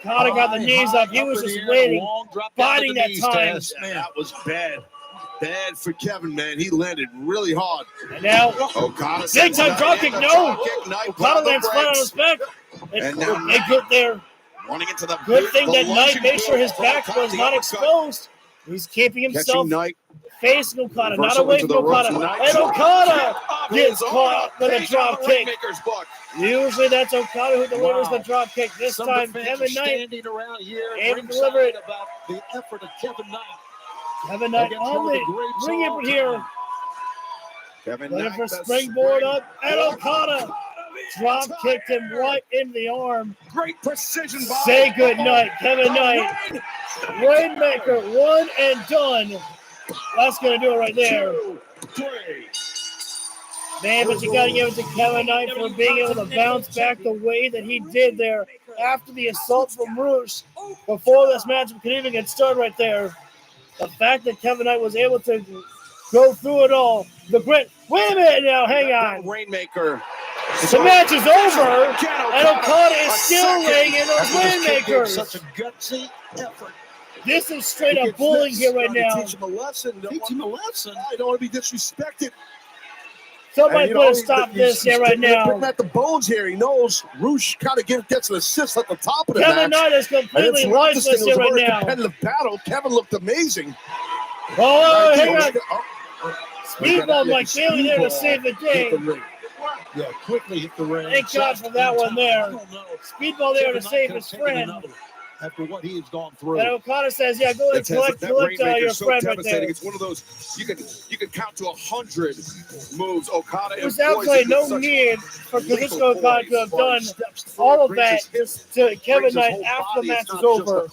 Speaker 1: Okada got the knees up. He was just waiting, biting that time.
Speaker 2: Man, that was bad. Bad for Kevin, man. He landed really hard.
Speaker 1: And now,
Speaker 2: Okada
Speaker 1: big time drop kick. No! Okada lands flat on his back.
Speaker 2: And now
Speaker 1: they good there.
Speaker 2: Running into the
Speaker 1: Good thing that Knight
Speaker 2: lunging
Speaker 1: made sure his
Speaker 2: blow
Speaker 1: back
Speaker 2: from
Speaker 1: was
Speaker 2: the
Speaker 1: not
Speaker 2: uppercut.
Speaker 1: exposed. He's keeping himself
Speaker 2: Catching Knight.
Speaker 1: facing Okada, not
Speaker 2: Reversal
Speaker 1: away
Speaker 2: into
Speaker 1: from
Speaker 2: the ropes.
Speaker 1: Okada.
Speaker 2: Knight
Speaker 1: And Okada
Speaker 2: up
Speaker 1: gets
Speaker 2: his own
Speaker 1: caught with a
Speaker 2: page
Speaker 1: drop
Speaker 2: on the
Speaker 1: kick.
Speaker 2: Rainmaker's book.
Speaker 1: Usually that's Okada who delivers
Speaker 9: Wow.
Speaker 1: the drop kick. This
Speaker 9: Some
Speaker 1: time,
Speaker 9: fans
Speaker 1: Kevin
Speaker 9: are
Speaker 1: Knight
Speaker 9: standing around here
Speaker 1: able to
Speaker 9: ringside
Speaker 1: deliver it.
Speaker 9: about the effort of Kevin Knight.
Speaker 1: Kevin Knight
Speaker 9: Against
Speaker 1: on
Speaker 9: one of
Speaker 1: the
Speaker 9: the greats
Speaker 1: ring
Speaker 9: of all
Speaker 1: apron here.
Speaker 9: time.
Speaker 2: Kevin
Speaker 1: Looking
Speaker 2: Knight,
Speaker 1: for
Speaker 2: the
Speaker 1: springboard
Speaker 2: spring.
Speaker 1: up. And Okada drop kicked him right in the arm.
Speaker 2: Great precision by
Speaker 1: Say good night, Kevin Knight. Rainmaker, one and done. That's going to do it right there.
Speaker 2: 2, 3.
Speaker 1: Man, but you got to give it to Kevin Knight for being able to bounce back the way that he did there after the assault from Roosh. Before this match could even get started right there. The fact that Kevin Knight was able to go through it all. The grit. Wait a minute now, hang on.
Speaker 2: Rainmaker.
Speaker 1: The match is over, and Okada is still laying in those Rainmakers.
Speaker 9: Such a gutsy effort.
Speaker 1: This is straight up bullying here right now.
Speaker 2: Teach him a lesson. Teach him a lesson. I don't want to be disrespected.
Speaker 1: Somebody put a stop this here right now.
Speaker 2: Putting at the bones here. He knows Roosh kind of gets an assist at the top of the
Speaker 1: Kevin
Speaker 2: match.
Speaker 1: Knight is completely lifeless here right now.
Speaker 2: Competitive battle. Kevin looked amazing.
Speaker 1: Oh, hang on.
Speaker 2: Oh.
Speaker 1: Speedball Mike Bailey there to save the day.
Speaker 9: Yeah, quickly hit the ring.
Speaker 1: Thank God for that one there.
Speaker 9: I don't know.
Speaker 1: Speedball there to
Speaker 9: Kevin Knight
Speaker 1: save
Speaker 9: could
Speaker 1: his
Speaker 9: have taken
Speaker 1: friend.
Speaker 9: another after what he has gone through.
Speaker 1: And Okada says, yeah, go ahead and collect your friend right there.
Speaker 2: It's one of those you can count to 100 moves. Okada.
Speaker 1: There's absolutely no need for Kazuchika Okada to have done all of that to Kevin Knight after the match is over.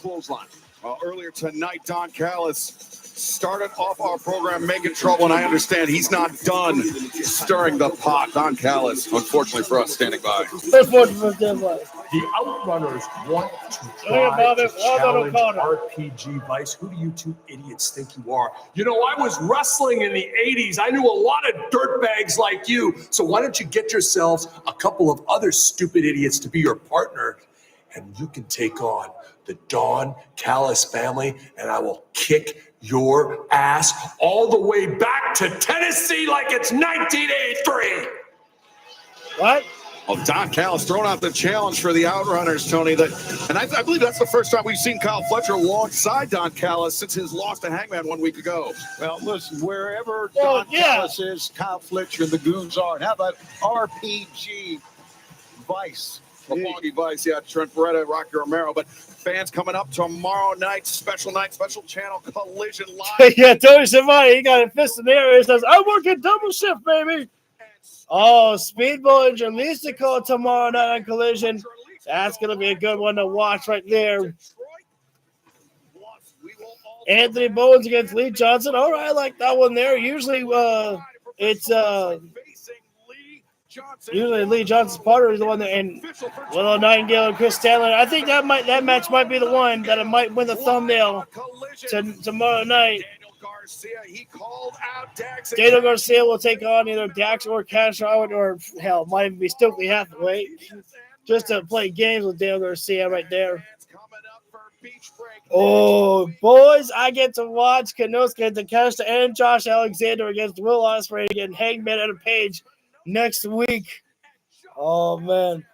Speaker 2: Earlier tonight, Don Callis started off our program making trouble, and I understand he's not done stirring the pot. Don Callis, unfortunately for us, standing by.
Speaker 13: The Outrunners want to try to challenge RPG Vice. Who do you two idiots think you are? You know, I was wrestling in the 80s. I knew a lot of dirtbags like you. So why don't you get yourselves a couple of other stupid idiots to be your partner, and you can take on the Don Callis family, and I will kick your ass all the way back to Tennessee like it's 1983.
Speaker 1: What?
Speaker 2: Well, Don Callis throwing out the challenge for the Outrunners, Tony. And I believe that's the first time we've seen Kyle Fletcher alongside Don Callis since his loss to Hangman 1 week ago.
Speaker 9: Well, listen, wherever Don Callis is, Kyle Fletcher and the Goons are. And how about RPG Vice?
Speaker 2: Roppongi Vice, yeah, Trent Beretta, Rocky Romero. But fans coming up tomorrow night, special channel, Collision Live.
Speaker 1: Yeah, Tony Schiavone, he got a fist in the air. He says, I'm working double shift, baby. Oh, Speedball and Jalisco tomorrow night on Collision. That's going to be a good one to watch right there. Anthony Bowens against Lee Johnson. All right, I like that one there. Usually it's usually Lee Johnson's partner is the one that, and Willow Nightingale and Chris Stanley. I think that match might be the one that it might win the thumbnail tomorrow night. Daniel Garcia will take on either Dax or Cash Out, or hell, might even be Stokely Hathaway, just to play games with Daniel Garcia right there. Oh, boys, I get to watch Kanosuke Takeshita and Josh Alexander against Will Ospreay and Hangman Adam Page next week. Oh, man.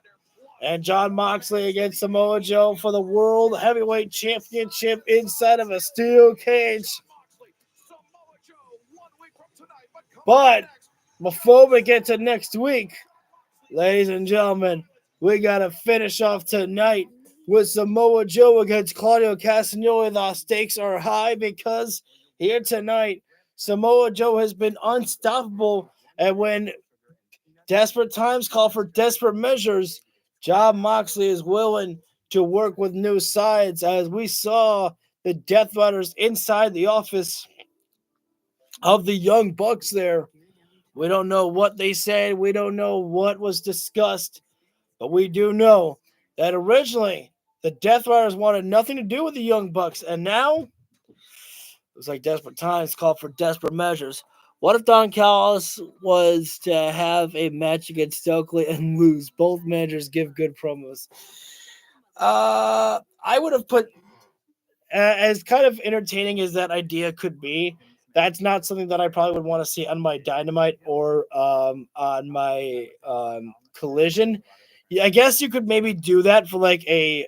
Speaker 1: And John Moxley against Samoa Joe for the World Heavyweight Championship inside of a steel cage. But before we get to next week, ladies and gentlemen, we got to finish off tonight with Samoa Joe against Claudio Castagnoli. The stakes are high because here tonight, Samoa Joe has been unstoppable. And when desperate times call for desperate measures, John Moxley is willing to work with new sides, as we saw the Death Riders inside the office of the Young Bucks there. We don't know what they said. We don't know what was discussed. But we do know that originally the Death Riders wanted nothing to do with the Young Bucks. And now, looks like desperate times call for desperate measures. What if Don Callis was to have a match against Stokely and lose? Both managers give good promos. I would have put, as kind of entertaining as that idea could be, that's not something that I probably would want to see on my Dynamite or on my Collision. Yeah, I guess you could maybe do that for like a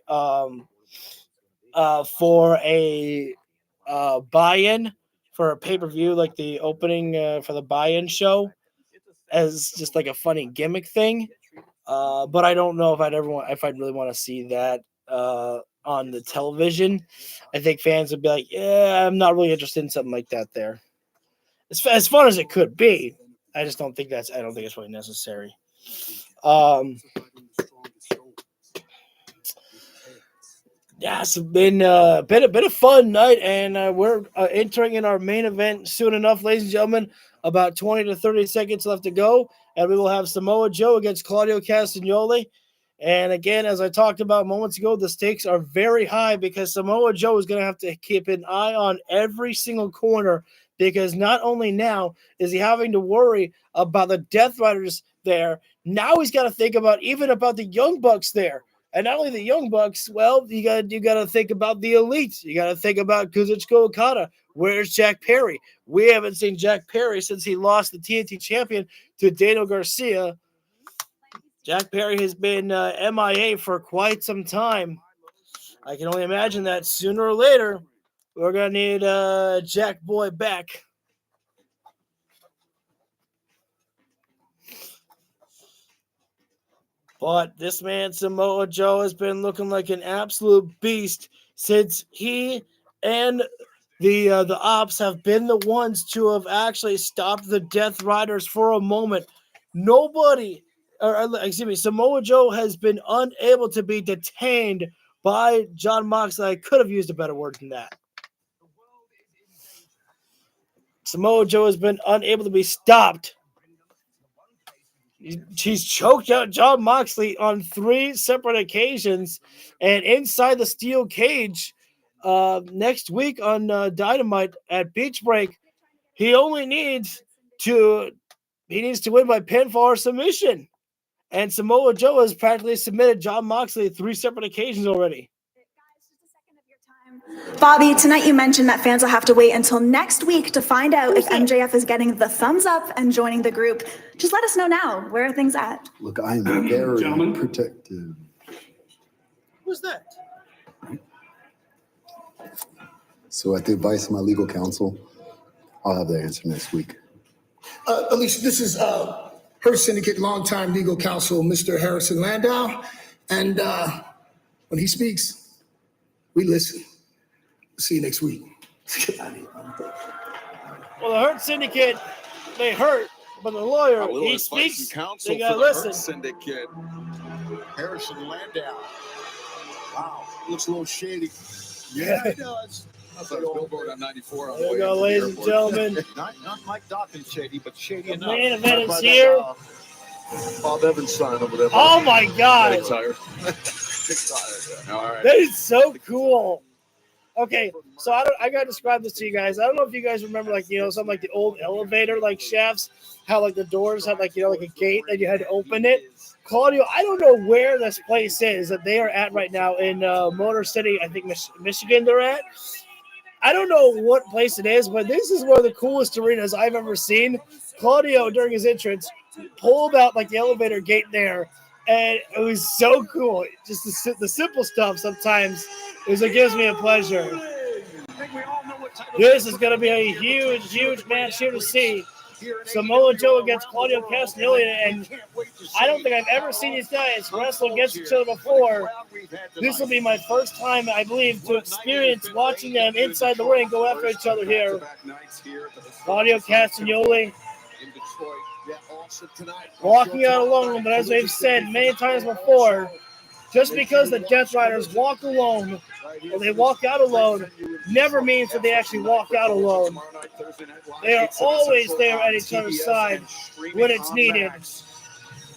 Speaker 1: buy-in for a pay-per-view, like the opening for the buy-in show, as just like a funny gimmick thing. But I don't know if I'd really want to see that on the television. I think fans would be like, yeah, I'm not really interested in something like that there. As fun as it could be, I just don't think it's really necessary. Yeah, it's been a bit of fun night, and we're entering in our main event soon enough, ladies and gentlemen. About 20 to 30 seconds left to go, and we will have Samoa Joe against Claudio Castagnoli. And again, as I talked about moments ago, the stakes are very high because Samoa Joe is going to have to keep an eye on every single corner, because not only now is he having to worry about the Death Riders there, now he's got to think about the Young Bucks there. And not only the Young Bucks, well, you got to think about the Elite. You got to think about Kazuchika Okada. Where's Jack Perry? We haven't seen Jack Perry since he lost the TNT champion to Daniel Garcia. Jack Perry has been MIA for quite some time. I can only imagine that sooner or later we're going to need Jack Boy back. But this man, Samoa Joe, has been looking like an absolute beast since he and the Ops have been the ones to have actually stopped the Death Riders for a moment. Samoa Joe has been unable to be detained by Jon Moxley. I could have used a better word than that. Samoa Joe has been unable to be stopped. He's choked out Jon Moxley on 3 separate occasions, and inside the steel cage next week on Dynamite at Beach Break, he needs to win by pinfall or submission. And Samoa Joe has practically submitted Jon Moxley 3 separate occasions already.
Speaker 21: Bobby, tonight you mentioned that fans will have to wait until next week to find out if MJF is getting the thumbs up and joining the group. Just let us know now. Where are things at?
Speaker 17: Look, I am very protective.
Speaker 1: Who's that?
Speaker 17: So at the advice of my legal counsel, I'll have the answer next week.
Speaker 3: Alicia, this is her syndicate longtime legal counsel, Mr. Harrison Landau. And when he speaks, we listen. See you next week.
Speaker 1: Well, the Hurt Syndicate, they hurt, but the lawyer, he speaks, they got to listen.
Speaker 2: Syndicate. Harrison Landau. Wow, looks a little shady. Yeah, it does. I thought it was billboard on 94. On
Speaker 1: there we go, ladies and gentlemen.
Speaker 9: Not Mike Dawkins shady, but shady enough.
Speaker 1: Main event is here.
Speaker 2: Bob Evans' son over there.
Speaker 1: Oh my God.
Speaker 2: Big tire. All right.
Speaker 1: That is so cool. Okay, so I gotta describe this to you guys. I don't know if you guys remember, something like the old elevator, shafts, how the doors had like a gate and you had to open it. Claudio, I don't know where this place is that they are at right now in Motor City. I think Michigan they're at. I don't know what place it is, but this is one of the coolest arenas I've ever seen. Claudio, during his entrance, pulled out the elevator gate there, and it was so cool. Just the simple stuff sometimes is what gives me a pleasure. This is going to be a huge match here to see. Samoa Joe against Claudio Castagnoli, and I don't think I've ever seen these guys wrestle against each other before. This will be my first time, I believe, to experience watching them inside the ring go after each other here. Claudio Castagnoli walking out alone, but as we've said many times before, just because the Death Riders walk alone, or they walk out alone, never means that they actually walk out alone. They are always there at each other's side when it's needed.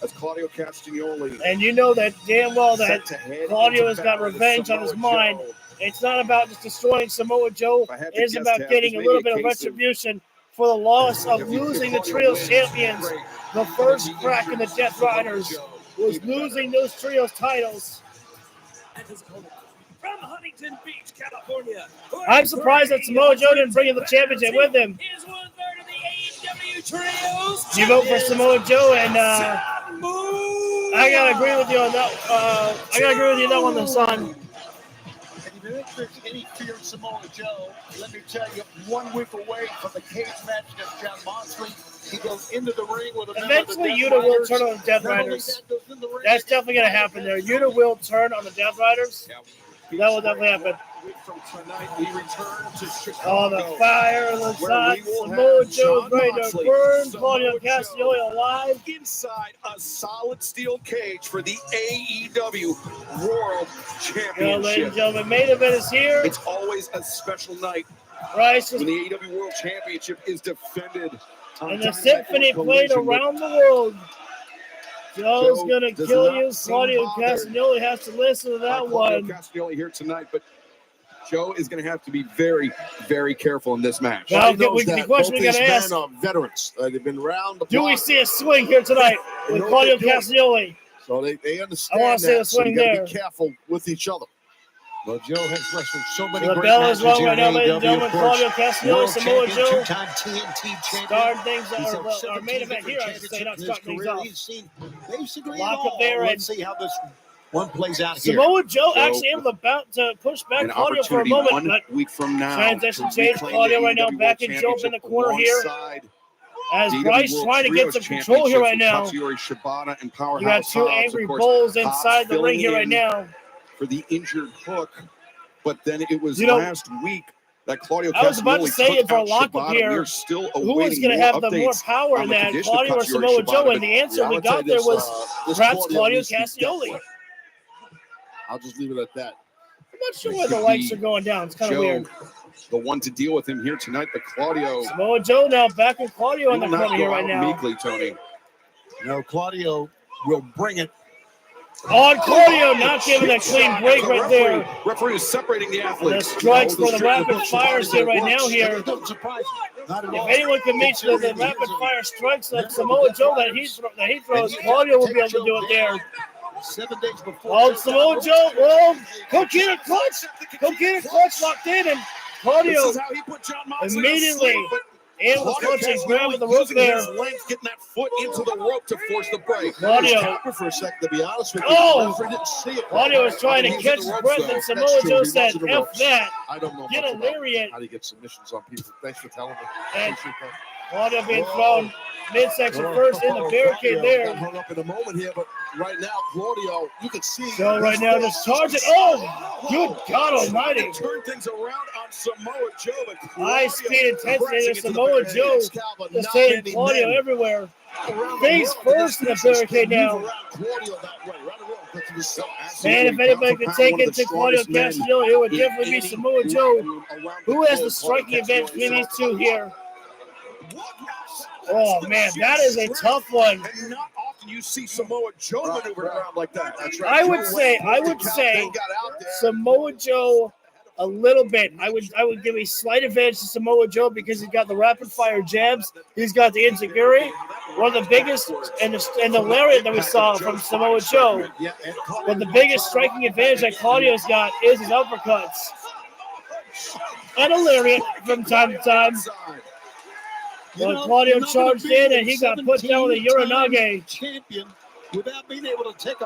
Speaker 2: As Claudio Castagnoli.
Speaker 1: And you know that damn well that Claudio has got revenge on his mind. It's not about just destroying Samoa Joe. It is about getting a little bit of retribution for the loss of losing the Trios champions. The first crack in the Death Riders was losing those Trios titles.
Speaker 15: From Huntington Beach, California.
Speaker 1: I'm surprised that Samoa Joe didn't bring the championship with him.
Speaker 15: Is 1/3 of the AEW Trios.
Speaker 1: You vote for Samoa Joe, and I gotta agree with you on that. I gotta agree with you on that one, son.
Speaker 9: And if there's any fear of Samoa Joe, let me tell you, 1 week away from the cage match against John Moxley, he goes into the ring with a
Speaker 1: Eventually, Yuta will turn on the Death Riders. That's definitely going to happen there. Yuta will turn on the Death Riders. That will definitely happen.
Speaker 2: From tonight, we return to Chicago.
Speaker 1: Oh, the fire, the sun, Samoa Joe ready to burn Claudio Castagnoli alive.
Speaker 2: Inside a solid steel cage for the AEW World Championship.
Speaker 1: Ladies and gentlemen, main event is here.
Speaker 2: It's always a special night
Speaker 1: when
Speaker 2: the AEW World Championship is defended.
Speaker 1: And the symphony played around the world. Joe's going to kill you. Claudio Castagnoli has to listen to that one.
Speaker 2: Claudio Castagnoli here tonight, but Joe is going to have to be very, very careful in this match.
Speaker 1: Well, the question we got to ask:
Speaker 9: veterans. They've been around the block.
Speaker 1: Do we see a swing here tonight with Claudio Castagnoli?
Speaker 9: So they understand.
Speaker 1: I want to see a swing there.
Speaker 9: Be careful with each other. Well, Joe has wrestled so many
Speaker 1: the
Speaker 9: great
Speaker 1: bell
Speaker 9: matches
Speaker 1: is wrong
Speaker 9: here
Speaker 1: right
Speaker 9: in
Speaker 1: now, ladies and gentlemen.
Speaker 9: AEW.
Speaker 1: Claudio Castagnoli, Samoa Joe.
Speaker 9: Two-time TNT champion.
Speaker 1: Start things
Speaker 9: He's
Speaker 1: on
Speaker 9: had
Speaker 1: our main event here. I should say, not start things off.
Speaker 9: He's seen basically
Speaker 1: Lock
Speaker 9: all.
Speaker 1: up there, and
Speaker 9: Let's see how this one plays out here.
Speaker 1: Samoa Joe actually able to push back Claudio for a moment.
Speaker 2: 1 week from now.
Speaker 1: Transition change. Claudio right now back in Joe in the corner here. As Bryce trying to get some control here right now. You got two angry bulls inside the ring here right now.
Speaker 2: For the injured Hook. But then it was last week that Claudio Castagnoli
Speaker 1: I was about to say it for a lockup here.
Speaker 2: We're still
Speaker 1: who is going to have the more power in that, Claudio or Samoa Joe? And the answer we got there was perhaps Claudio Castagnoli.
Speaker 9: I'll just leave it at that.
Speaker 1: I'm not sure where the lights are going down. It's kind of weird.
Speaker 2: The one to deal with him here tonight, the Claudio.
Speaker 1: Samoa Joe now back with Claudio in the corner here right now.
Speaker 2: Meekly, Tony.
Speaker 9: No, Claudio will bring it.
Speaker 1: On Claudio, not giving a clean break right there.
Speaker 2: Referee is separating the athletes.
Speaker 1: The strikes for the rapid fires here right now here. If anyone can meet the rapid fire strikes of Samoa Joe that he throws, Claudio will be able to do it there.
Speaker 9: 7 days before.
Speaker 1: Oh, Samoa Joe, well, go get it clutch locked in, and Claudio immediately and was clutching, grabbing the rope there.
Speaker 2: Getting that foot into the rope to force the break.
Speaker 1: Claudio.
Speaker 9: For a second, to be honest with you.
Speaker 1: Oh,
Speaker 9: didn't see it.
Speaker 1: Claudio was trying to catch his breath, and Samoa Joe said, F that.
Speaker 9: I don't know
Speaker 1: get a lariat.
Speaker 9: How do you get submissions on people? Thanks for telling me.
Speaker 1: And Claudio being thrown midsection first in the barricade there.
Speaker 9: Hung up in a moment here, but right now, Claudio, you can see.
Speaker 1: So right now, just charge it. Oh, good God Almighty!
Speaker 2: Turn things around on Samoa Joe.
Speaker 1: High speed intensity of Samoa Joe. Just saying Claudio everywhere. Face first in the barricade now. Man, if anybody could take it to Claudio Castagnoli, it would definitely be Samoa Joe, who has the striking advantage between these two here. Oh man, that is a tough one.
Speaker 2: And not often you see Samoa Joe maneuver around like that. That's right.
Speaker 1: I would say Samoa Joe a little bit. I would give a slight advantage to Samoa Joe because he's got the rapid fire jabs. He's got the enziguri, one of the biggest, and the lariat that we saw from Samoa Joe. But the biggest striking advantage that Claudio's got is his uppercuts and a lariat from time to time. Well, Claudio charged in and he got put down with a Uranage.
Speaker 9: Champion without being able to take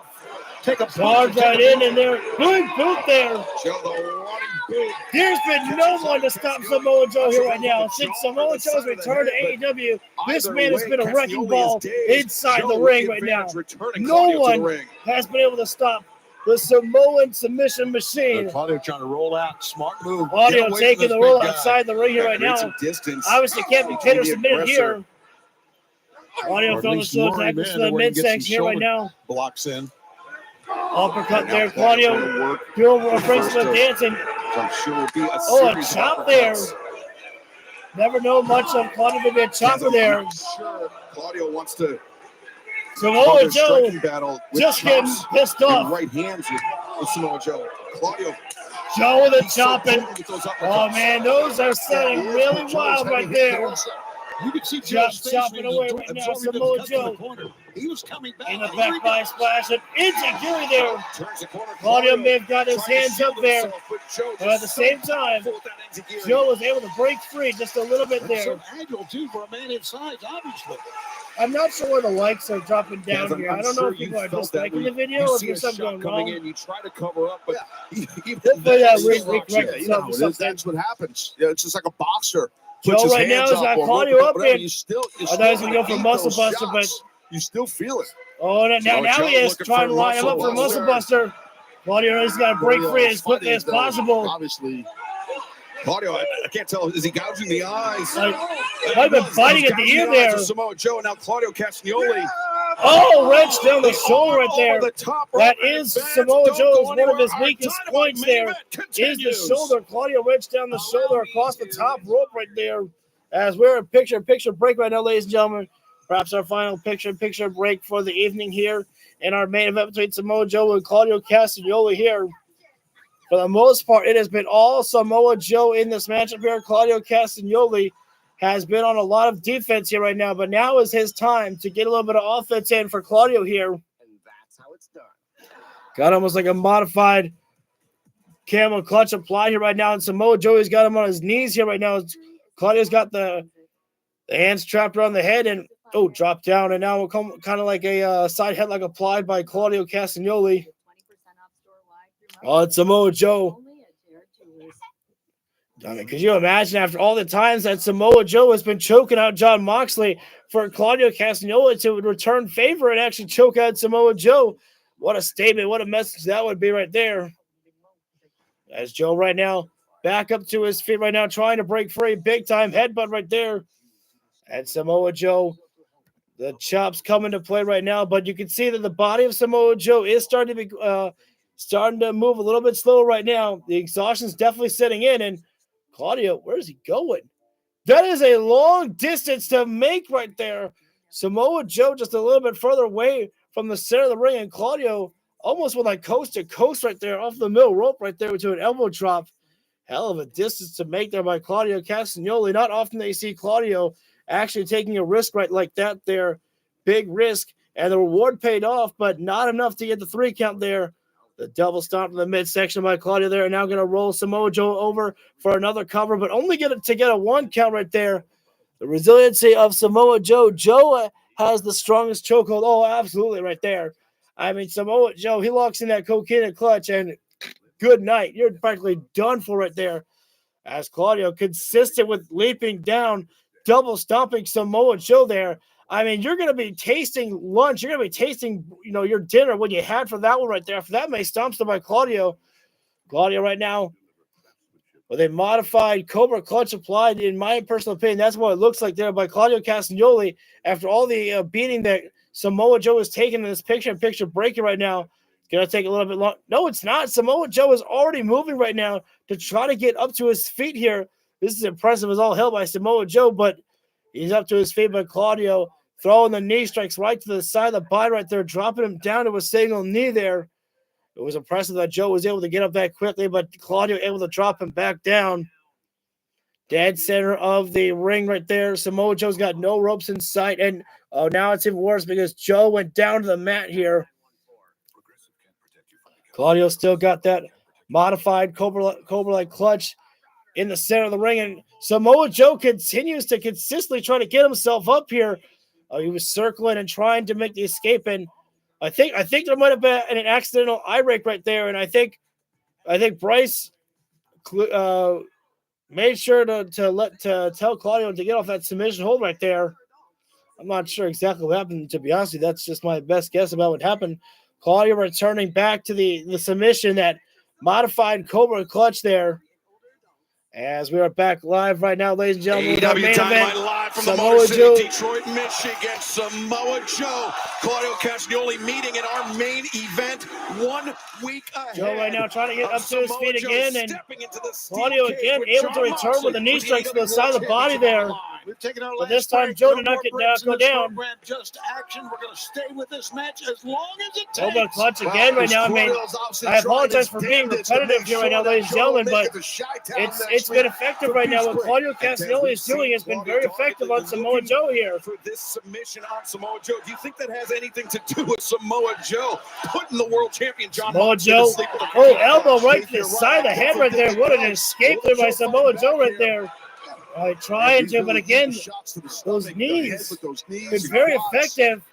Speaker 9: a
Speaker 1: charge right in and there. Good boot there. There's been no one to stop Samoa Joe here right now. Since Samoa Joe's return to AEW, this man has been a wrecking ball inside the ring right now. No one has been able to stop the Samoan submission machine.
Speaker 9: Claudio trying to roll out. Smart move.
Speaker 1: Claudio taking the roll outside the ring here right now. Obviously can't be pinned or submitted here. Claudio throwing the midsection here right now.
Speaker 9: Blocks in.
Speaker 1: Uppercut there. Claudio doing a principal dancing.
Speaker 2: I'm sure will be a
Speaker 1: a chop there. Never know much of Claudio to be a chopper there.
Speaker 2: I'm sure Claudio wants to
Speaker 1: Samoa Joe
Speaker 2: battle with
Speaker 1: just getting pissed off.
Speaker 2: right hands with Samoa Joe. Claudio.
Speaker 1: Joe with a chopping. Oh man, those are setting really wild right there.
Speaker 9: You can see
Speaker 1: Joe's chopping away right now. Samoa Joe.
Speaker 9: He was coming back.
Speaker 1: In the back by splash and into Gary there. Claudio may have got his hands up there. But at the same time, Joe was able to break free just a little bit there.
Speaker 9: So agile too for a man his size, obviously.
Speaker 1: I'm not sure where the likes are dropping down here. I don't know if people are just liking the video or if there's something going wrong.
Speaker 2: You try to cover up, but
Speaker 1: that's
Speaker 2: what happens. Yeah, it's just like a boxer.
Speaker 1: Joe right now has got Claudio up in.
Speaker 2: You still
Speaker 1: I thought he was going to go for Muscle Buster, but
Speaker 2: you still feel it.
Speaker 1: Oh, now he is trying to line him up for Muscle Buster. Claudio has got to break free as quickly as possible.
Speaker 2: Obviously, Claudio, I can't tell. Is he gouging the eyes?
Speaker 1: I've been fighting at the ear there.
Speaker 2: Samoa Joe, now Claudio Castagnoli.
Speaker 1: Oh, wrench down the shoulder right there. That is Samoa Joe's one of his weakest points there. Is the shoulder. Claudio wrench down the shoulder across the top rope right there. As we're in picture break right now, ladies and gentlemen. Perhaps our final picture break for the evening here in our main event between Samoa Joe and Claudio Castagnoli here. For the most part, it has been all Samoa Joe in this matchup here. Claudio Castagnoli has been on a lot of defense here right now, but now is his time to get a little bit of offense in for Claudio here.
Speaker 6: And that's how it's done.
Speaker 1: Got almost like a modified camel clutch applied here right now, and Samoa Joe has got him on his knees here right now. Claudio's got the hands trapped around the head and drop down, and now we'll come kind of like a side headlock applied by Claudio Castagnoli. It's Samoa Joe. I mean, could you imagine after all the times that Samoa Joe has been choking out Jon Moxley for Claudio Castagnoli to return favor and actually choke out Samoa Joe? What a statement, what a message that would be right there. As Joe right now back up to his feet right now, trying to break free. Big time headbutt right there. And Samoa Joe, the chops come into play right now, but you can see that the body of Samoa Joe is starting to move a little bit slower right now. The exhaustion is definitely setting in, and Claudio, where is he going? That is a long distance to make right there. Samoa Joe just a little bit further away from the center of the ring, and Claudio almost went like coast to coast right there off the middle rope right there to an elbow drop. Hell of a distance to make there by Claudio Castagnoli. Not often that you see Claudio actually taking a risk right like that there. Big risk, and the reward paid off, but not enough to get the 3 count there. The double stomp in the midsection by Claudio there, and now going to roll Samoa Joe over for another cover, but only to get a 1 count right there. The resiliency of Samoa Joe. Joe has the strongest chokehold. Oh, absolutely right there. I mean, Samoa Joe, he locks in that coquina clutch, and good night. You're practically done for right there. As Claudio, consistent with leaping down, double stomping Samoa Joe there. I mean, you're going to be tasting lunch. You're going to be tasting, your dinner, what you had for that one right there. After that, many stomps by Claudio. Claudio right now with a modified Cobra clutch applied, in my personal opinion. That's what it looks like there by Claudio Castagnoli. After all the beating that Samoa Joe is taking in this picture-in-picture breaking right now, it's going to take a little bit long. No, it's not. Samoa Joe is already moving right now to try to get up to his feet here. This is impressive as all hell by Samoa Joe, but he's up to his feet by Claudio. Throwing the knee strikes right to the side of the body right there, dropping him down to a single knee there. It was impressive that Joe was able to get up that quickly, but Claudio able to drop him back down. Dead center of the ring right there. Samoa Joe's got no ropes in sight, and now it's even worse because Joe went down to the mat here. Claudio still got that modified Cobra-like clutch in the center of the ring, and Samoa Joe continues to consistently try to get himself up here. He was circling and trying to make the escape, and I think there might have been an accidental eye rake right there, and I think Bryce made sure to tell Claudio to get off that submission hold right there. I'm not sure exactly what happened, to be honest with you. That's just my best guess about what happened. Claudio returning back to the submission, that modified Cobra clutch there. As we are back live right now, ladies and gentlemen,
Speaker 2: AEW Dynamite Live from
Speaker 1: Samoa
Speaker 2: the Motor City,
Speaker 1: Joe.
Speaker 2: Detroit, Michigan, Samoa Joe, Claudio Castagnoli meeting in our main event 1 week ahead.
Speaker 1: Joe right now trying to get up to his feet
Speaker 2: Joe
Speaker 1: again, and
Speaker 2: stepping into the steel
Speaker 1: Claudio
Speaker 2: cage
Speaker 1: again
Speaker 2: with
Speaker 1: able to
Speaker 2: Jon
Speaker 1: return
Speaker 2: Moxley
Speaker 1: with a knee
Speaker 2: for
Speaker 1: strike to the
Speaker 2: AEW
Speaker 1: side of the
Speaker 2: World
Speaker 1: body there.
Speaker 9: We've taken our
Speaker 1: But this
Speaker 9: last
Speaker 1: time
Speaker 9: break.
Speaker 1: Joe
Speaker 9: No
Speaker 1: did
Speaker 9: more
Speaker 1: not get
Speaker 9: breaks in
Speaker 1: go
Speaker 9: this
Speaker 1: down.
Speaker 9: program, just action. We're going to stay with this match as long as it takes.
Speaker 1: Elbow clutch again right now. I mean, I apologize for being repetitive here right now, ladies and gentlemen, but it's been effective right now. What Claudio Castagnoli is doing has been very effective on Samoa Joe here.
Speaker 2: For this submission on Samoa Joe, do you think that has anything to do with Samoa Joe putting the world champion Jon
Speaker 1: Samoa
Speaker 2: Moxley to
Speaker 1: Joe,
Speaker 2: sleep with a
Speaker 1: oh, elbow right to the side of the head right there. What an escape there by Samoa Joe right there. Trying to, but again, those knees been very effective.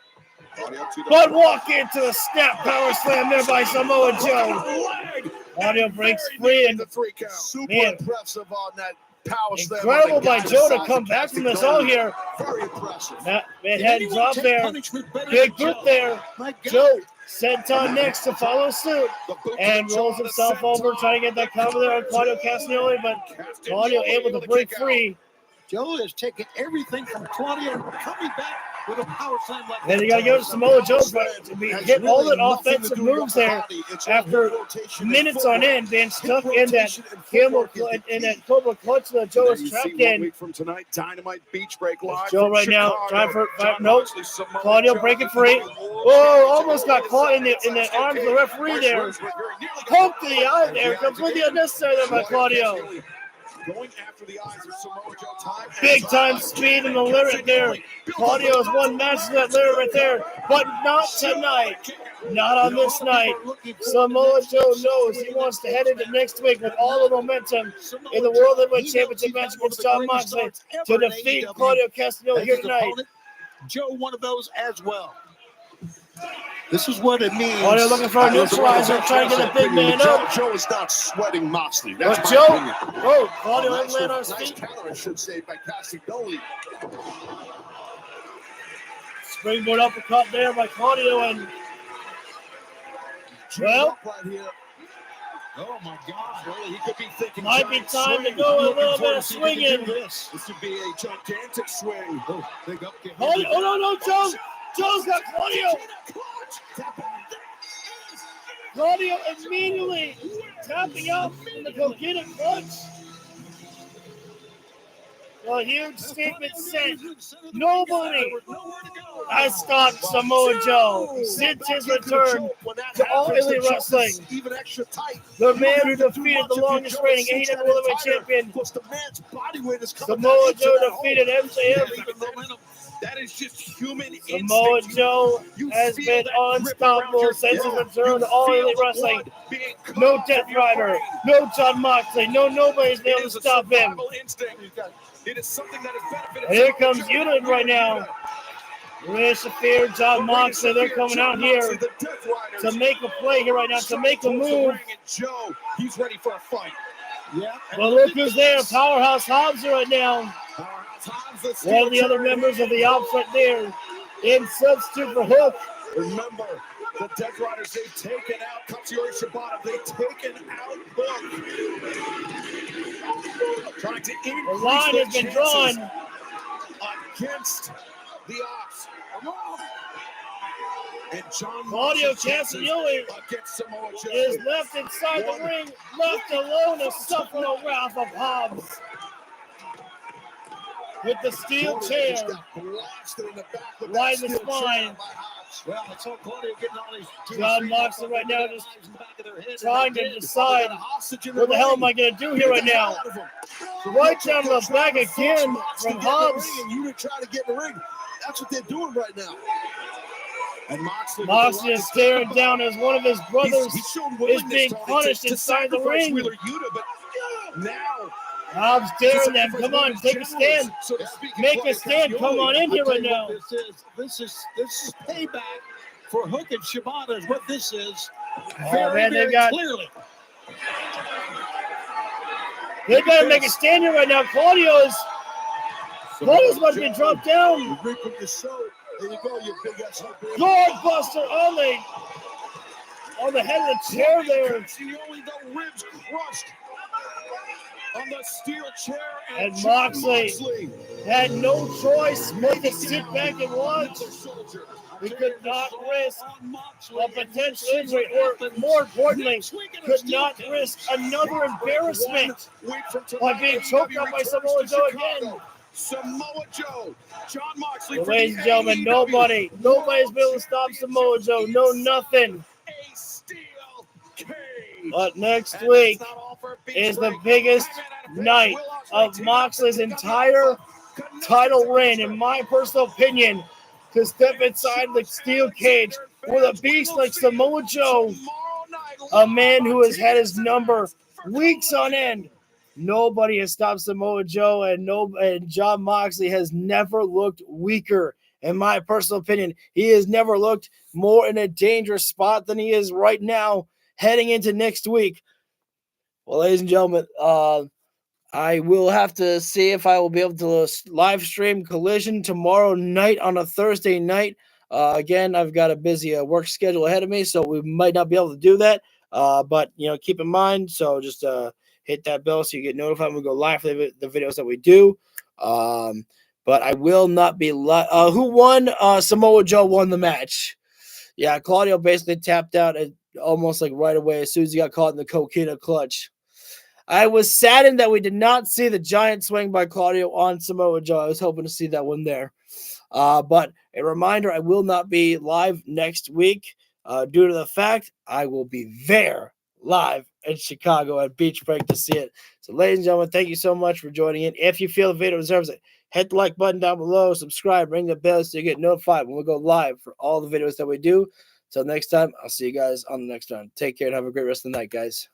Speaker 1: But walk into a snap power slam there by Samoa Joe. Claudio breaks free, and man,
Speaker 2: impressive on that power slam.
Speaker 1: incredible by Joe to come back from this all here.
Speaker 2: Very impressive.
Speaker 1: That head drop there, big boot there. Joe senton next to follow suit and rolls himself over, trying to get that cover there on Claudio Castagnoli, but Claudio able to break free.
Speaker 9: Joe has taken everything from Claudio, coming back with a power slam like that.
Speaker 1: And you got to go to Samoa Joe to hit all the offensive moves there after minutes on end, being stuck in that Cobra clutch that Joe is trapped in.
Speaker 2: Week from tonight, Dynamite Beach Break live.
Speaker 1: Joe
Speaker 2: from
Speaker 1: right now
Speaker 2: Chicago.
Speaker 1: trying for
Speaker 2: Jon
Speaker 1: nope.
Speaker 2: Moxley, Samoa
Speaker 1: Claudio
Speaker 2: Joe.
Speaker 1: breaking free. Oh, almost got caught in the arms of the referee there. Poke to the eye there, completely unnecessary there by Claudio.
Speaker 2: Going after the eyes of Samoa Joe.
Speaker 1: Big time speed in the lyric there. Claudio is one match to that lyric right there, but not tonight. Not on this night. Samoa Joe knows he wants to head into next week with all the momentum in the World Heavyweight Championship match against Jon Moxley to defeat Claudio Castagnoli here tonight.
Speaker 9: Joe, one of those as well. This is what it means.
Speaker 1: Claudio looking for a neutralizer, trying to get the big man up.
Speaker 2: Joe is not sweating Moxley.
Speaker 1: But
Speaker 2: That's
Speaker 1: Joe,
Speaker 2: my opinion.
Speaker 1: oh, Claudio didn't land on his feet.
Speaker 2: Counter, I should say, by Castagnoli.
Speaker 1: Springboard uppercut there by Claudio, and well,
Speaker 9: Oh my God!
Speaker 2: Well, he could be thinking
Speaker 1: might be time to go a little bit of swinging.
Speaker 2: This would be a gigantic swing.
Speaker 9: Big up kick.
Speaker 1: Oh no, Joe! Joe's got Claudio. Claudio immediately tapping out from the Coquina clutch. A huge statement sent. Nobody has stopped Samoa Joe since his return to All Elite Wrestling. The man who defeated the longest reigning AEW Heavyweight Champion, Samoa Joe, defeated MJF.
Speaker 2: That is just human instinct.
Speaker 1: Samoa Joe has been unstoppable since his return to All Elite Wrestling. No Death Rider, no Jon Moxley, nobody's been able to stop him.
Speaker 2: It is something that has benefited.
Speaker 1: And here comes Unit right now. Rhea Shafir, Jon Moxley, they're coming out here to make a play here right now, to make a move.
Speaker 2: Joe, he's ready for a fight.
Speaker 9: Yeah.
Speaker 1: Well, look who's there. Powerhouse Hobbs right now. One of the other members of the Ops right there. In substitute for Hook.
Speaker 2: Remember, the Death Riders, they've taken out Katsuyori Shibata. They've taken out Hook. Trying to increase
Speaker 1: the line has been drawn
Speaker 2: against the Ops. And
Speaker 1: Claudio Castagnoli is left inside the ring, left alone to suffer the wrath of Hobbs. With the steel chair right in the spine.
Speaker 9: Well, I saw Claudio getting all these.
Speaker 1: Jon Moxley right now just trying to decide what the hell am I going to do here right now. Right down to the back again from Hobbs.
Speaker 2: You try to get in the ring. That's what they're doing right now. And
Speaker 1: Moxley is staring down as one of his brothers is being punished inside the ring.
Speaker 2: But now
Speaker 1: Hobbs daring them. Come on, take a stand. Make a stand. Come on in here right now.
Speaker 9: This is payback for Hook and Shibata is what this is.
Speaker 1: Man,
Speaker 9: Very clearly.
Speaker 1: They got to make a stand here right now. Claudio's about to be dropped down.
Speaker 2: There you go, you big ass.
Speaker 1: Guard buster on the head of the chair there.
Speaker 2: The ribs crushed on the steel chair,
Speaker 1: And
Speaker 2: John
Speaker 1: Moxley had no choice but to sit back and watch. He could not risk a potential injury, or more importantly, could not risk another embarrassment by being choked out by Samoa Joe again.
Speaker 2: Samoa Joe, John Moxley.
Speaker 1: So, ladies and gentlemen, nobody's been able to stop Samoa Joe. No, nothing. But next week is the biggest night of Moxley's entire title reign, in my personal opinion, to step inside the steel cage with a beast like Samoa Joe, a man who has had his number weeks on end. Nobody has stopped Samoa Joe, and John Moxley has never looked weaker. In my personal opinion, he has never looked more in a dangerous spot than he is right now, heading into next week. Well, ladies and gentlemen, I will have to see if I will be able to live stream Collision tomorrow night on a Thursday night. Again, I've got a busy work schedule ahead of me, so we might not be able to do that. But keep in mind, so just hit that bell so you get notified when we go live for the videos that we do. But I will not be live. Who won? Samoa Joe won the match. Yeah, Claudio basically tapped out almost like right away as soon as he got caught in the coquina clutch. I was saddened that we did not see the giant swing by Claudio on Samoa Joe. I was hoping to see that one there. But a reminder, I will not be live next week due to the fact I will be there live in Chicago at Beach Break to see it. So, ladies and gentlemen, thank you so much for joining in. If you feel the video deserves it, hit the like button down below, subscribe, ring the bell so you get notified when we go live for all the videos that we do. Till next time, I'll see you guys on the next one. Take care and have a great rest of the night, guys.